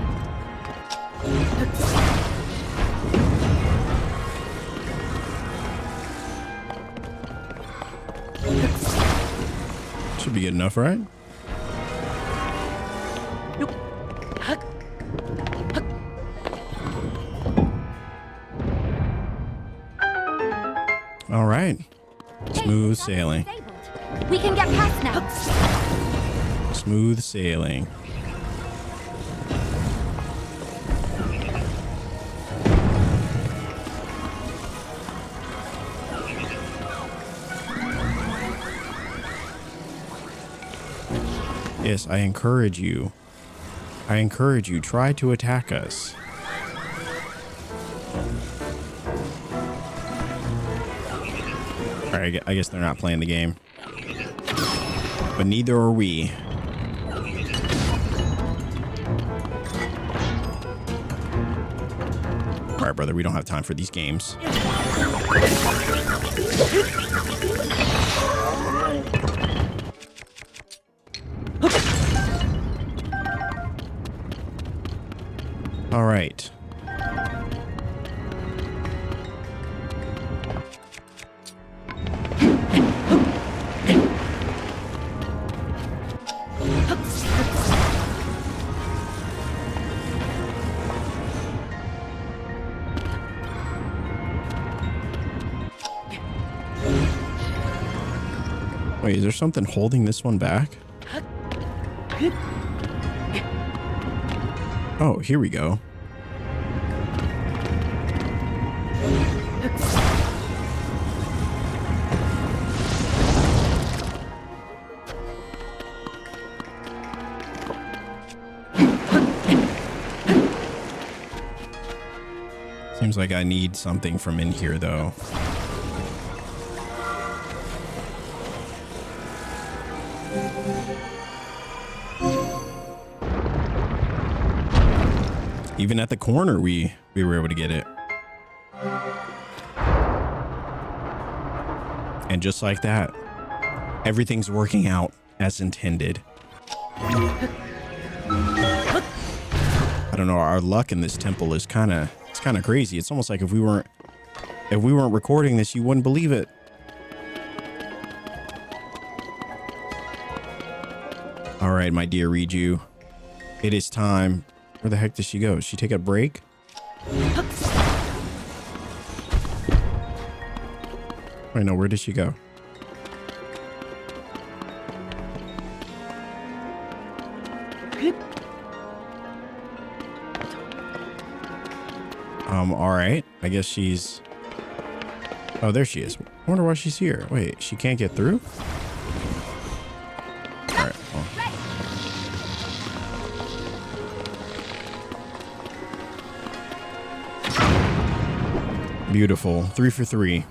Speaker 1: Should be good enough, right? All right. Smooth sailing.
Speaker 4: We can get past now.
Speaker 1: Smooth sailing. Yes, I encourage you. Try to attack us. All right, I guess they're not playing the game. But neither are we. All right, brother, we don't have time for these games. All right. Wait, is there something holding this one back? Oh, here we go. Seems like I need something from in here, though. Even at the corner, we were able to get it. And just like that, everything's working out as intended. I don't know, our luck in this temple is kind of crazy. It's almost like if we weren't recording this, you wouldn't believe it. All right, my dear Riju, it is time. Where the heck did she go? Did she take a break? Wait, no, where did she go? All right. I guess she's... Oh, there she is. I wonder why she's here. Wait, she can't get through? All right. Well. Beautiful. 3 for 3.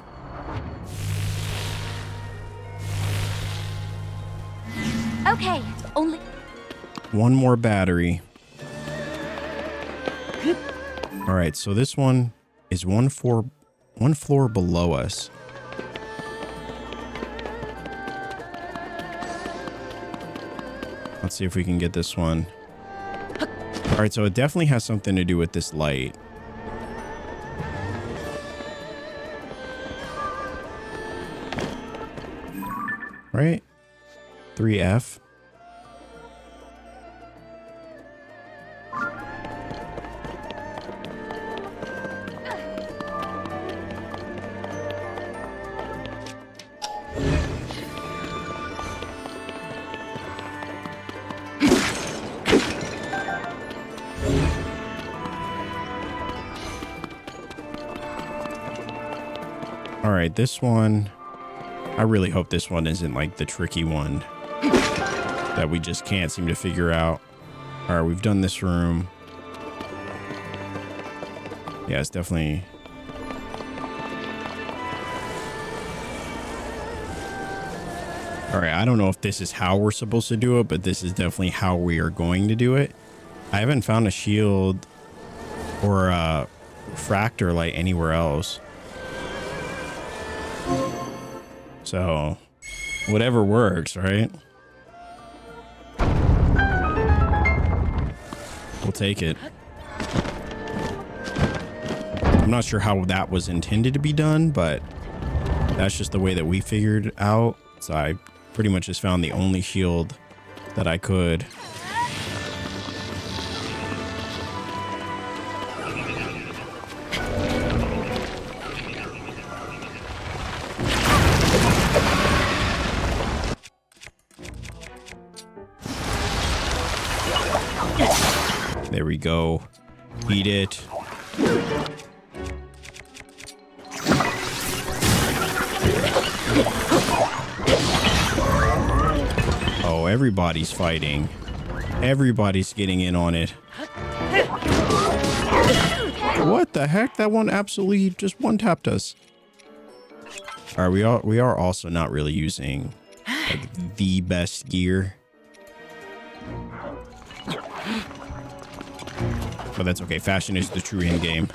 Speaker 4: Okay, only...
Speaker 1: One more battery. All right, so this one is one floor below us. Let's see if we can get this one. All right, so it definitely has something to do with this light. Right? 3F. All right, this one, I really hope this one isn't like the tricky one that we just can't seem to figure out. All right, we've done this room. Yeah, it's definitely... All right, I don't know if this is how we're supposed to do it, but this is definitely how we are going to do it. I haven't found a shield or a fractor light anywhere else. So, whatever works, right? take it. I'm not sure how that was intended to be done, but that's just the way that we figured out. So I pretty much just found the only shield that I could. There we go. Eat it. Oh, everybody's fighting. Everybody's getting in on it. What the heck? That one absolutely just one-tapped us. All right, we are also not really using like the best gear. But that's okay. Fashion is the true end game.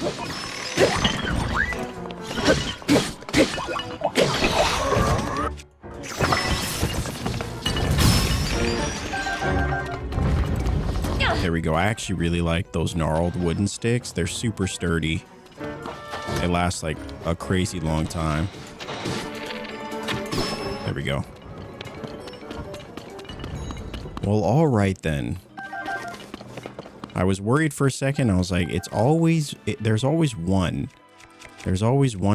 Speaker 1: There we go. I actually really like those gnarled wooden sticks. They're super sturdy. They last like a crazy long time. There we go. Well, all right then. I was worried for a second. I was like, there's always one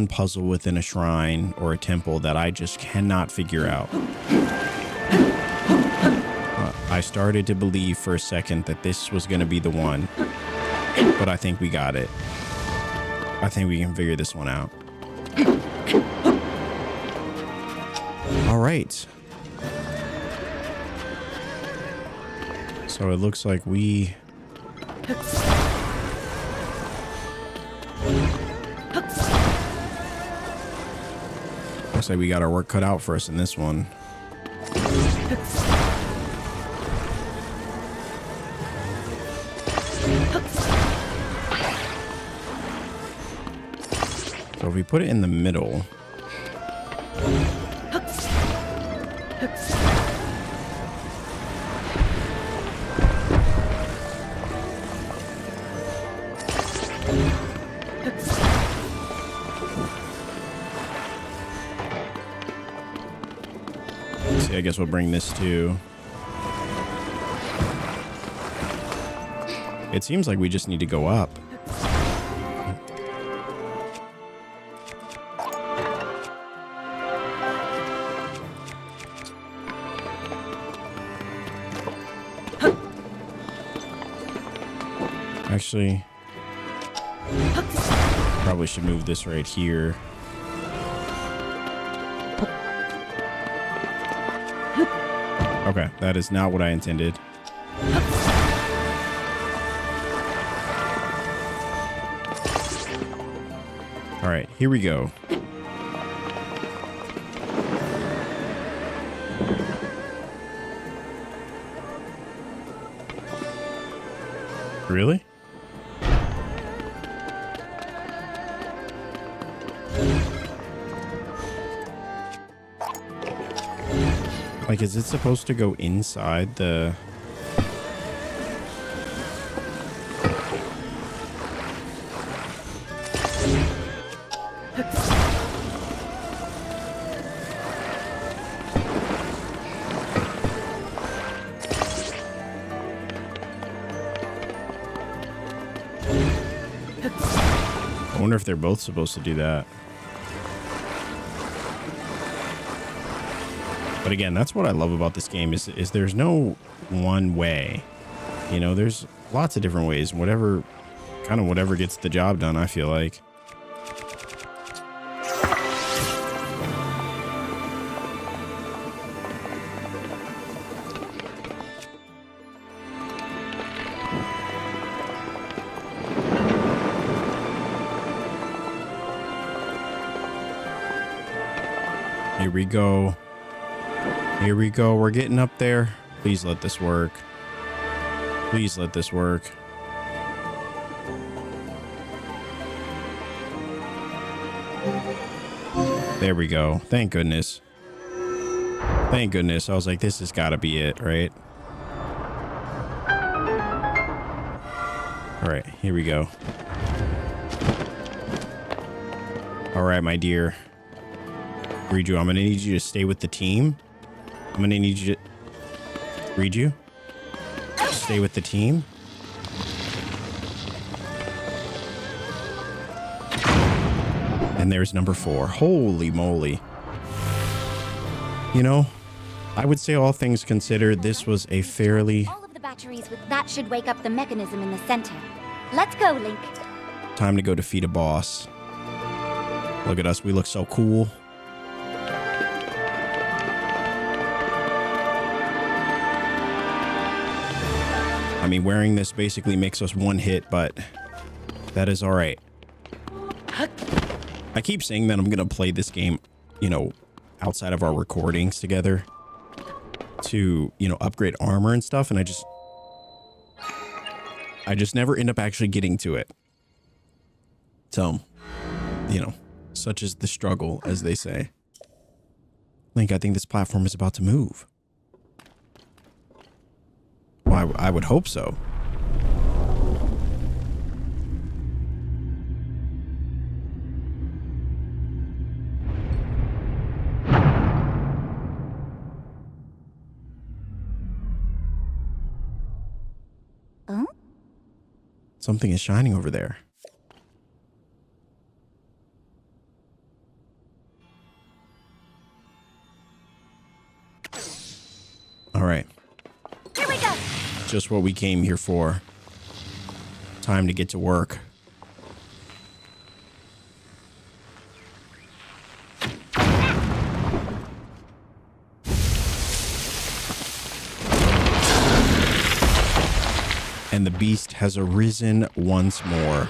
Speaker 1: puzzle within a shrine or a temple that I just cannot figure out. I started to believe for a second that this was going to be the one, but I think we got it. I think we can figure this one out. All right. So it looks like we... Looks like we got our work cut out for us in this one. So if we put it in the middle... I guess we'll bring this to... It seems like we just need to go up. Actually, probably should move this right here. Okay, that is not what I intended. All right, here we go. Really? Like, is it supposed to go inside the... I wonder if they're both supposed to do that. But again, that's what I love about this game is there's no one way. You know, there's lots of different ways. Whatever gets the job done, I feel like. Here we go. Here we go. We're getting up there. Please let this work. Please let this work. There we go. Thank goodness. Thank goodness. I was like, this has got to be it, right? All right, here we go. All right, my dear. Read you. I'm going to need you to stay with the team. I'm going to need you to... Read you. Stay with the team. And there's number 4. Holy moly. You know, I would say all things considered, this was a fairly...
Speaker 4: All of the batteries with that should wake up the mechanism in the center. Let's go, Link.
Speaker 1: Time to go defeat a boss. Look at us. We look so cool. I mean, wearing this basically makes us one hit, but that is all right. I keep saying that I'm going to play this game, you know, outside of our recordings together to, you know, upgrade armor and stuff. And I just never end up actually getting to it. So, you know, such is the struggle, as they say. Link, I think this platform is about to move. Well, I would hope so.
Speaker 4: Huh?
Speaker 1: Something is shining over there. All right.
Speaker 4: Here we go.
Speaker 1: Just what we came here for. Time to get to work. And the beast has arisen once more.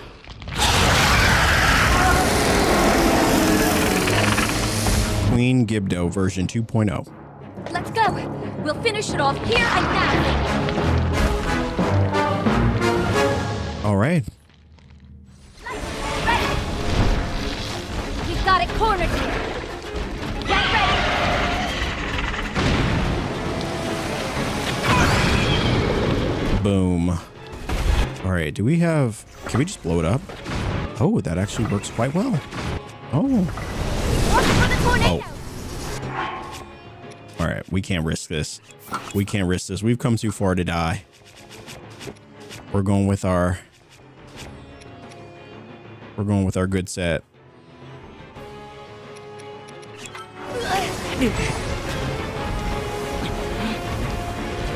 Speaker 1: Queen Gibdo version 2.0.
Speaker 4: Let's go. We'll finish it off here and now.
Speaker 1: All right.
Speaker 4: Ready. We've got it cornered here. Get ready.
Speaker 1: Boom. All right. Do we have... Can we just blow it up? Oh, that actually works quite well. Oh.
Speaker 4: Watch for the tornado.
Speaker 1: Oh. All right. We can't risk this. We can't risk this. We've come too far to die. We're going with our... We're going with our good set.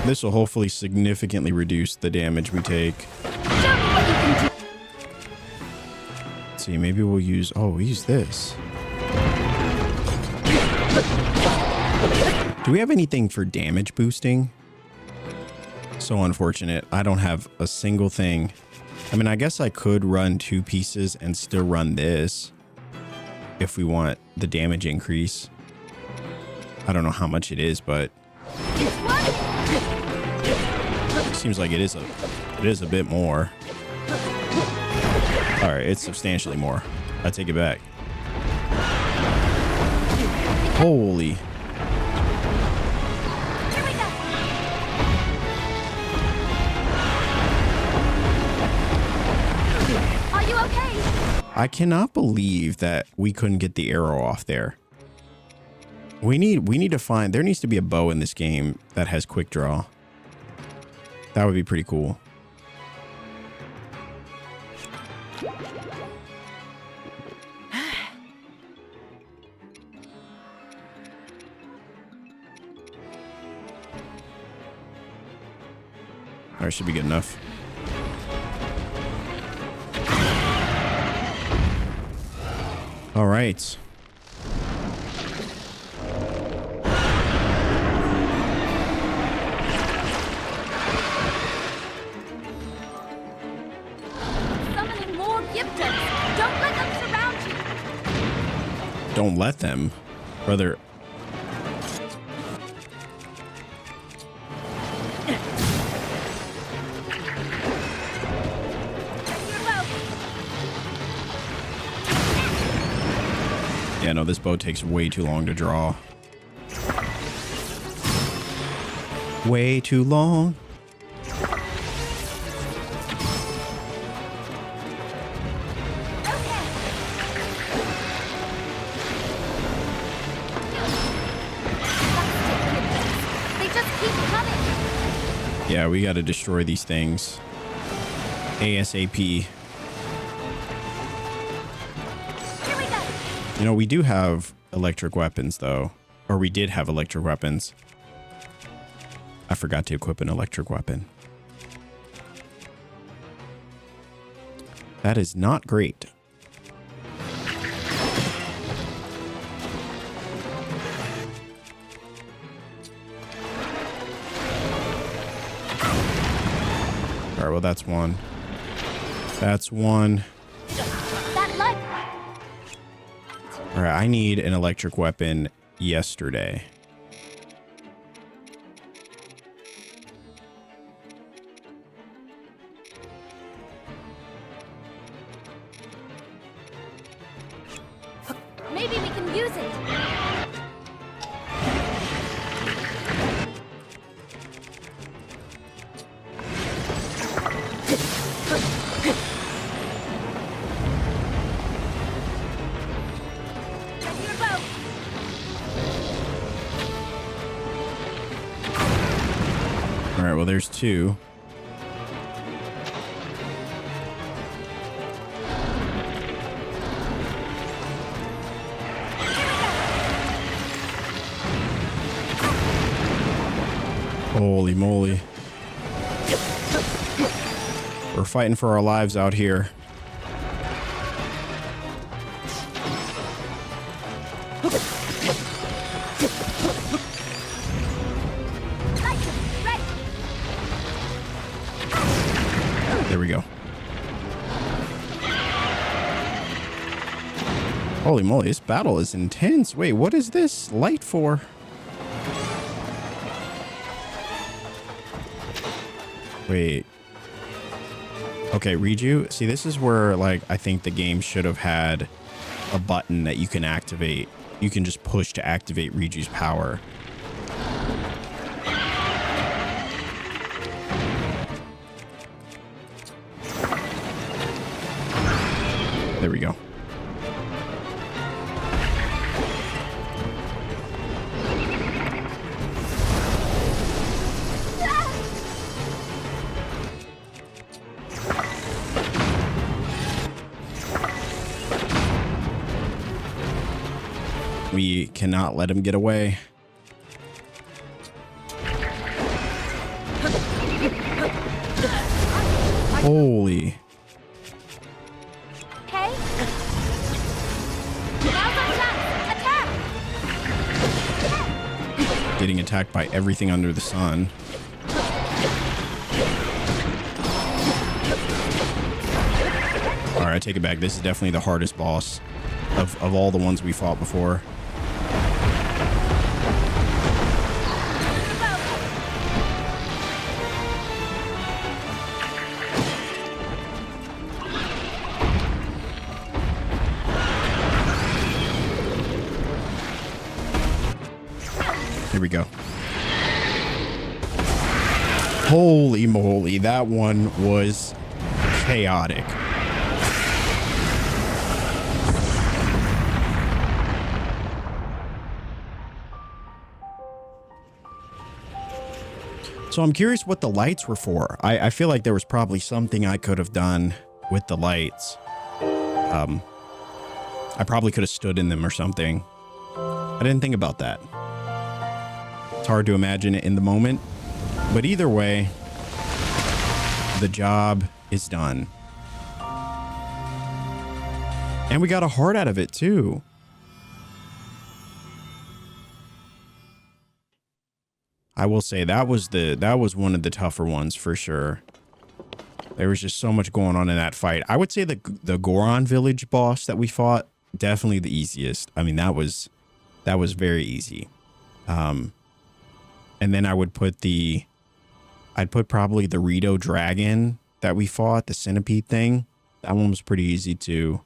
Speaker 1: This will hopefully significantly reduce the damage we take. Let's see, maybe we'll use... Oh, we'll use this. Do we have anything for damage boosting? So unfortunate. I don't have a single thing. I mean, I guess I could run 2 pieces and still run this if we want the damage increase. I don't know how much it is, but it seems like it is a bit more. All right, it's substantially more. I take it back. Holy. I cannot believe that we couldn't get the arrow off there. We need to find... There needs to be a bow in this game that has quick draw. That would be pretty cool. All right, should be good enough. All right.
Speaker 4: Summoning more Gibdos. Don't let them surround you.
Speaker 1: Don't let them, brother. Yeah, no, this bow takes way too long to draw. Way too long. Yeah, we got to destroy these things. ASAP.
Speaker 4: Here we go.
Speaker 1: You know, we do have electric weapons, though. Or we did have electric weapons. I forgot to equip an electric weapon. That is not great. All right, well, that's one. That's one.
Speaker 4: That light.
Speaker 1: All right, I need an electric weapon yesterday.
Speaker 4: Maybe we can use it. Ready your bow.
Speaker 1: All right, well, there's two. Holy moly. We're fighting for our lives out here. There we go. Holy moly, this battle is intense. Wait, what is this light for? Wait. Okay, Riju. See, this is where, like, I think the game should have had a button that you can activate. You can just push to activate Riju's power. There we go. We cannot let him get away. Holy.
Speaker 4: Okay. Now's our chance. Attack.
Speaker 1: Getting attacked by everything under the sun. All right, I take it back. This is definitely the hardest boss of all the ones we fought before. Here we go. Holy moly, that one was chaotic. So I'm curious what the lights were for. I feel like there was probably something I could have done with the lights. I probably could have stood in them or something. I didn't think about that. It's hard to imagine it in the moment, but either way, the job is done. And we got a heart out of it too. I will say that was one of the tougher ones for sure. There was just so much going on in that fight. I would say the Goron village boss that we fought, definitely the easiest. I mean, that was very easy. And then I'd put probably the Gerudo dragon that we fought, the centipede thing. That one was pretty easy too.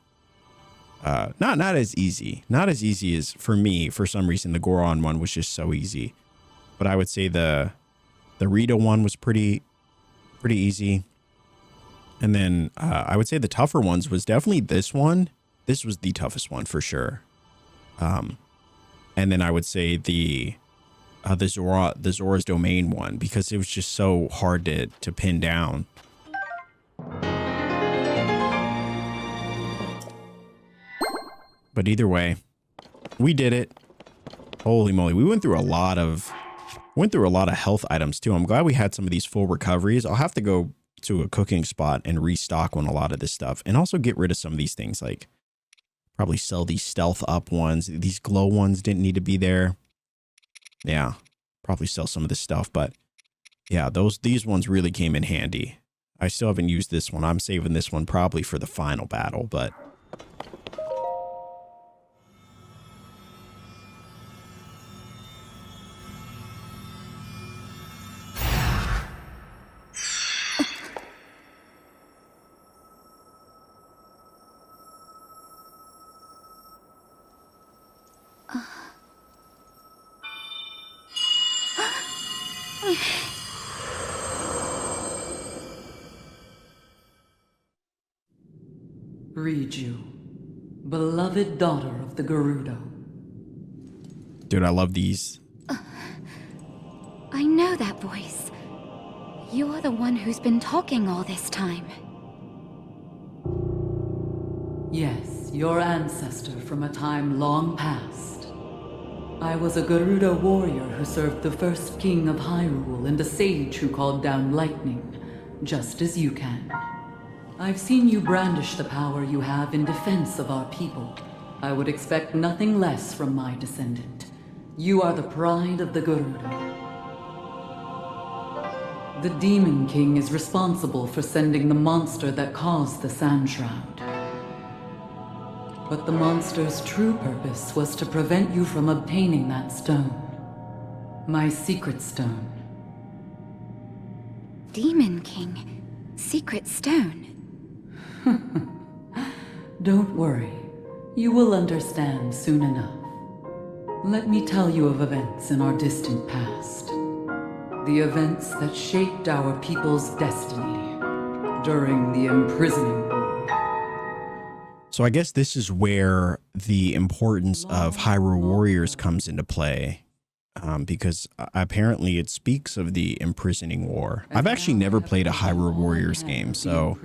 Speaker 1: Not as easy. Not as easy as, for me, for some reason, the Goron one was just so easy. But I would say the Gerudo one was pretty easy. And then I would say the tougher ones was definitely this one. This was the toughest one for sure. And then I would say the the Zora's Domain one because it was just so hard to pin down. But either way, we did it. Holy moly, we went through a lot of health items too. I'm glad we had some of these full recoveries. I'll have to go to a cooking spot and restock on a lot of this stuff, and also get rid of some of these things. Like probably sell these stealth up ones. These glow ones didn't need to be there. Yeah, probably sell some of this stuff, but yeah, these ones really came in handy. I still haven't used this one. I'm saving this one probably for the final battle, but
Speaker 6: Riju, beloved daughter of the Gerudo.
Speaker 1: dude, I love these.
Speaker 4: I know that voice. You're the one who's been talking all this time.
Speaker 6: Yes, your ancestor from a time long past. I was a Gerudo warrior who served the first king of Hyrule and a sage who called down lightning, just as you can. I've seen you brandish the power you have in defense of our people. I would expect nothing less from my descendant. You are the pride of the Gerudo. The Demon King is responsible for sending the monster that caused the Sand Shroud. But the monster's true purpose was to prevent you from obtaining that stone. My secret stone.
Speaker 4: Demon King. Secret stone.
Speaker 6: Don't worry. You will understand soon enough. Let me tell you of events in our distant past. The events that shaped our people's destiny during the imprisoning war.
Speaker 1: So I guess this is where the importance of Hyrule Warriors comes into play. Because apparently it speaks of the imprisoning war. I've actually never played a Hyrule Warriors game, so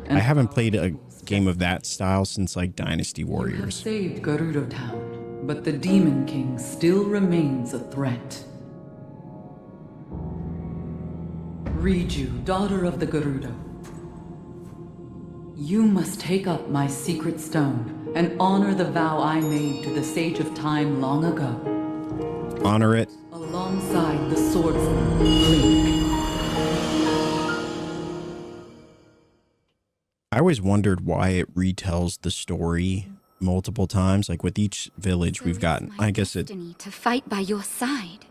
Speaker 1: I haven't played a game of that style since like Dynasty Warriors.
Speaker 6: You have saved Gerudo Town, but the Demon King still remains a threat. Riju, daughter of the Gerudo. You must take up my secret stone and honor the vow I made to the Sage of Time long ago.
Speaker 1: Honor it.
Speaker 6: Alongside the swordsman, Link.
Speaker 1: I always wondered why it retells the story multiple times. Like with each village we've gotten, I guess
Speaker 4: Destiny to fight by your side.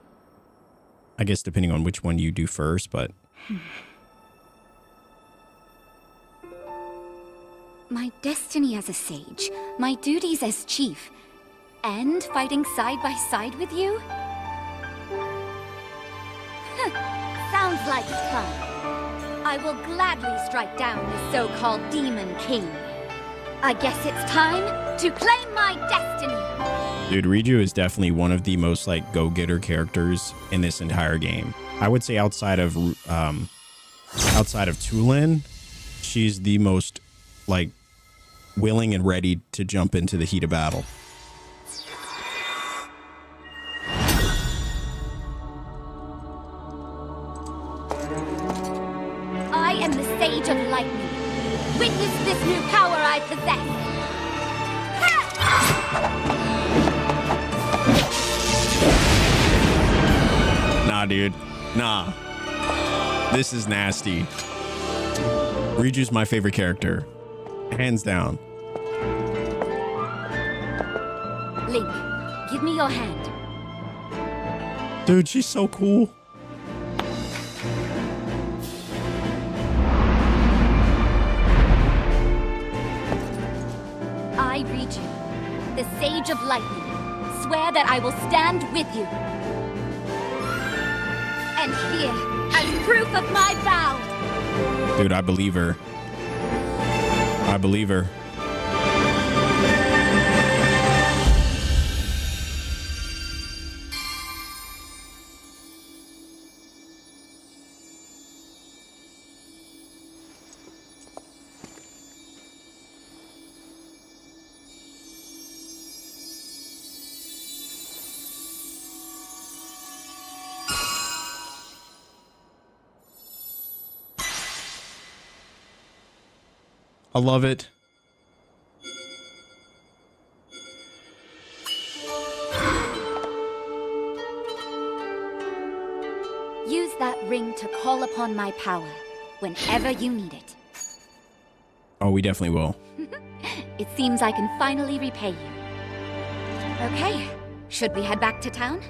Speaker 1: I guess depending on which one you do first, but
Speaker 4: My destiny as a sage, my duties as chief, and fighting side by side with you? Sounds like fun. I will gladly strike down the so-called Demon King. I guess it's time to claim my destiny.
Speaker 1: dude, Riju is definitely one of the most like go-getter characters in this entire game. I would say outside of Tulin, she's the most like willing and ready to jump into the heat of battle.
Speaker 4: I am the Sage of Lightning. Witness this new power I possess.
Speaker 1: Nah, dude. Nah. This is nasty. Riju's my favorite character. Hands down.
Speaker 4: Link, give me your hand.
Speaker 1: Dude, she's so cool.
Speaker 4: I, Riju, the Sage of Lightning, swear that I will stand with you. And here, as proof of my vow.
Speaker 1: Dude, I believe her. I believe her. I love it.
Speaker 4: Use that ring to call upon my power whenever you need it.
Speaker 1: Oh, we definitely will.
Speaker 4: It seems I can finally repay you. Okay, should we head back to town?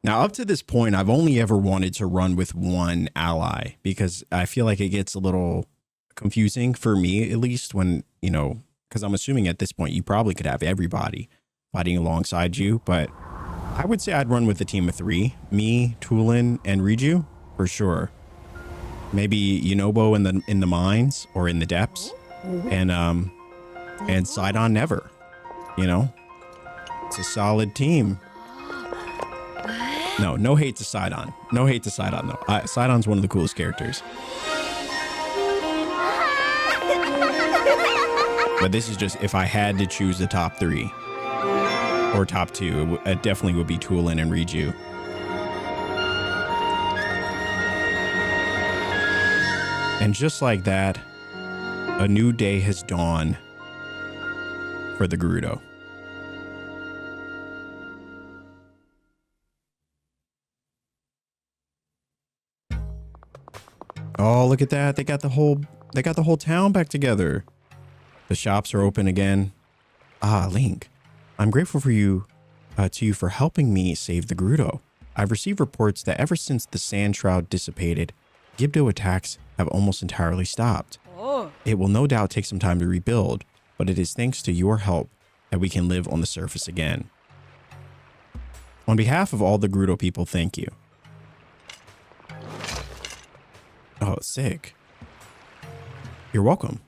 Speaker 1: Now, up to this point, I've only ever wanted to run with one ally because I feel like it gets a little confusing for me, at least when, you know, because I'm assuming at this point you probably could have everybody fighting alongside you, but I would say I'd run with a team of 3. Me, Tulin, and Riju, for sure. Maybe Yunobo in the mines or in the depths, and Sidon never. You know, it's a solid team. No hate to Sidon. No hate to Sidon though. Sidon's one of the coolest characters. But this is just if I had to choose the top 3 or top 2, it definitely would be Tulin and Riju. And just like that, a new day has dawned for the Gerudo. Oh, look at that. They got the whole town back together. The shops are open again. Ah, Link, I'm grateful for you for helping me save the Gerudo. I've received reports that ever since the sand shroud dissipated, Gibdo attacks have almost entirely stopped.
Speaker 3: Oh.
Speaker 1: It will no doubt take some time to rebuild, but it is thanks to your help that we can live on the surface again. On behalf of all the Gerudo people, thank you. Oh, sick. You're welcome.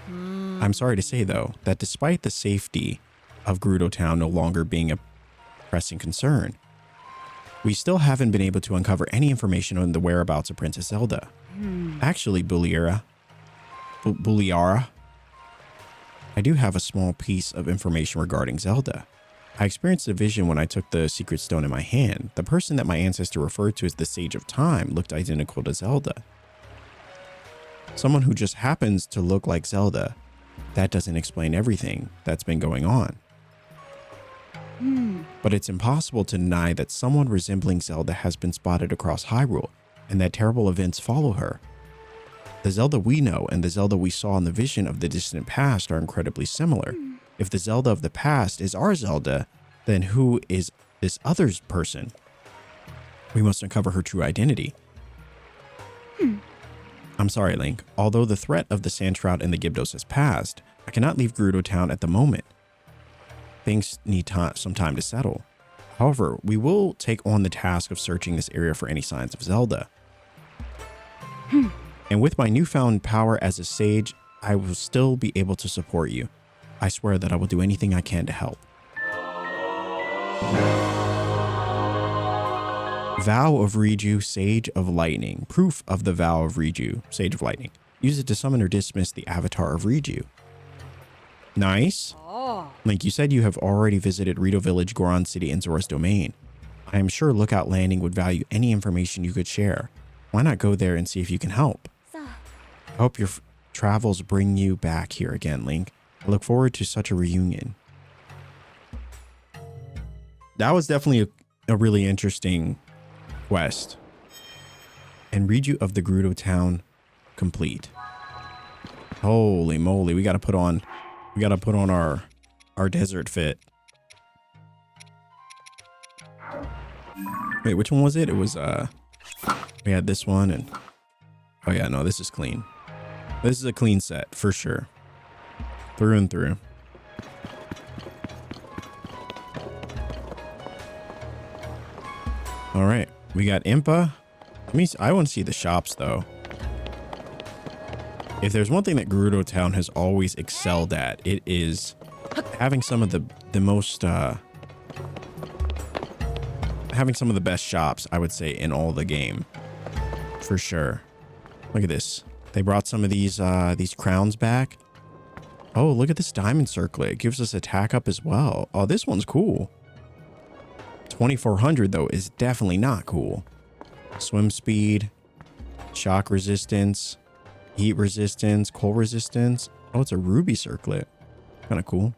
Speaker 1: I'm sorry to say, though, that despite the safety of Gerudo Town no longer being a pressing concern, we still haven't been able to uncover any information on the whereabouts of Princess Zelda. Actually, Buliara, I do have a small piece of information regarding Zelda. I experienced a vision when I took the secret stone in my hand. The person that my ancestor referred to as the Sage of Time looked identical to Zelda. Someone who just happens to look like Zelda. That doesn't explain everything that's been going on. But it's impossible to deny that someone resembling Zelda has been spotted across Hyrule, and that terrible events follow her. The Zelda we know and the Zelda we saw in the vision of the distant past are incredibly similar. If the Zelda of the past is our Zelda, then who is this other person? We must uncover her true identity. I'm sorry, Link. Although the threat of the Sand Shroud and the Gibdos has passed, I cannot leave Gerudo Town at the moment. Things need some time to settle. However, we will take on the task of searching this area for any signs of Zelda. And with my newfound power as a sage, I will still be able to support you. I swear that I will do anything I can to help. Vow of Riju, Sage of Lightning. Proof of the Vow of Riju, Sage of Lightning. Use it to summon or dismiss the avatar of Riju. Nice.
Speaker 3: Oh.
Speaker 1: Link, you said you have already visited Rito Village, Goron City, and Zora's Domain. I am sure Lookout Landing would value any information you could share. Why not go there and see if you can help? I hope your travels bring you back here again, Link. I look forward to such a reunion. That was definitely a really interesting quest. And Riju of the Gerudo Town complete. Holy moly, we gotta put on our desert fit. Wait, which one was it? It was we had this one and oh yeah, no, this is clean. This is a clean set for sure. Through and through. All right, we got Impa. I want to see the shops though. If there's one thing that Gerudo Town has always excelled at, it is having some of the best shops, I would say, in all the game. For sure. Look at this. They brought some of these crowns back. Oh, look at this diamond circlet. It gives us attack up as well. Oh, this one's cool. 2400 though is definitely not cool. Swim speed, shock resistance. Heat resistance, cold resistance. Oh, it's a ruby circlet. Kind of cool.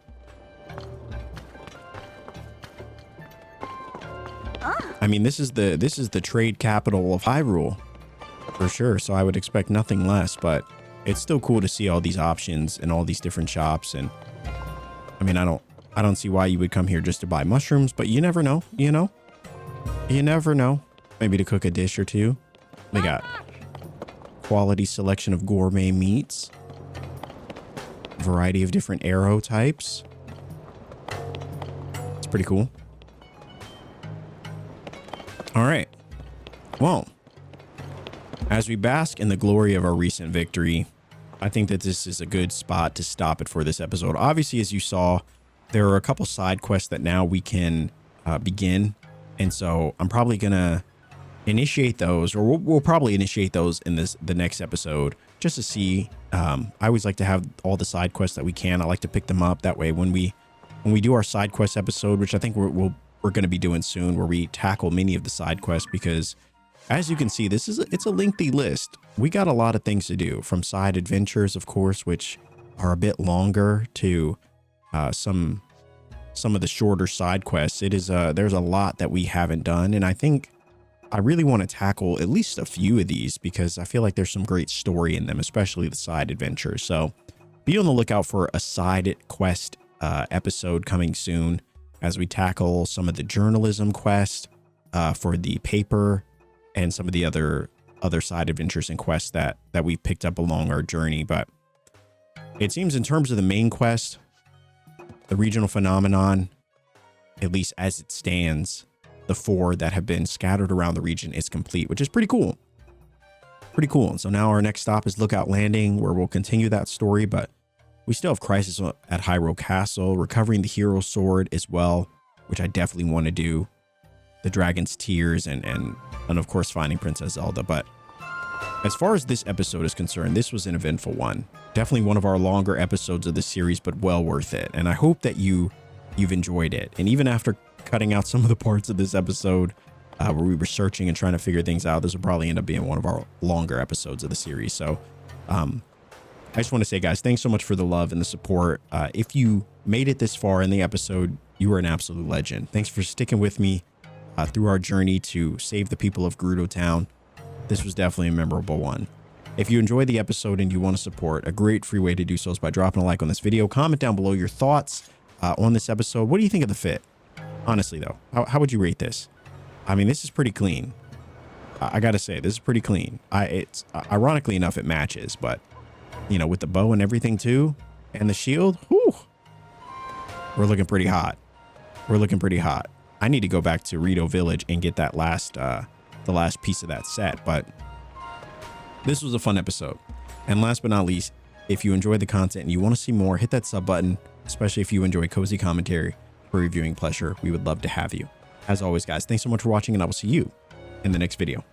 Speaker 1: I mean, this is the trade capital of Hyrule for sure. So I would expect nothing less, but it's still cool to see all these options and all these different shops. And I mean, I don't see why you would come here just to buy mushrooms, but you never know, you know? You never know. Maybe to cook a dish or two. They got quality selection of gourmet meats. Variety of different arrow types. It's pretty cool. All right. Well, as we bask in the glory of our recent victory, I think that this is a good spot to stop it for this episode. Obviously, as you saw, there are a couple side quests that now we can begin. And so I'm probably going to initiate those, or we'll probably initiate those in the next episode just to see. I always like to have all the side quests that we can. I like to pick them up. That way, when we do our side quest episode, which I think we're going to be doing soon, where we tackle many of the side quests, because as you can see, it's a lengthy list. We got a lot of things to do, from side adventures, of course, which are a bit longer, to some of the shorter side quests. There's a lot that we haven't done, and I think I really want to tackle at least a few of these because I feel like there's some great story in them, especially the side adventures. So be on the lookout for a side quest episode coming soon as we tackle some of the journalism quest for the paper and some of the other side adventures and quests that we picked up along our journey. But it seems in terms of the main quest, the regional phenomenon, at least as it stands, the 4 that have been scattered around the region is complete, which is pretty cool. Pretty cool. And so now our next stop is Lookout Landing, where we'll continue that story, but we still have Crisis at Hyrule Castle, recovering the hero sword as well, which I definitely want to do. The Dragon's Tears and of course finding Princess Zelda. But as far as this episode is concerned, this was an eventful one. Definitely one of our longer episodes of the series, but well worth it. And I hope that you've enjoyed it. And even after cutting out some of the parts of this episode where we were searching and trying to figure things out, this will probably end up being one of our longer episodes of the series. So I just want to say, guys, thanks so much for the love and the support. If you made it this far in the episode, you are an absolute legend. Thanks for sticking with me through our journey to save the people of Gerudo Town. This was definitely a memorable one. If you enjoyed the episode and you want to support, a great free way to do so is by dropping a like on this video. Comment down below your thoughts on this episode. What do you think of the fit? Honestly, though, how would you rate this? I mean, this is pretty clean. I got to say, this is pretty clean. It's ironically enough, it matches, but you know, with the bow and everything too, and the shield, whew, we're looking pretty hot. We're looking pretty hot. I need to go back to Gerudo Village and get that the last piece of that set, but this was a fun episode. And last but not least, if you enjoyed the content and you want to see more, hit that sub button, especially if you enjoy cozy commentary for reviewing pleasure. We would love to have you. As always, guys, thanks so much for watching, and I will see you in the next video.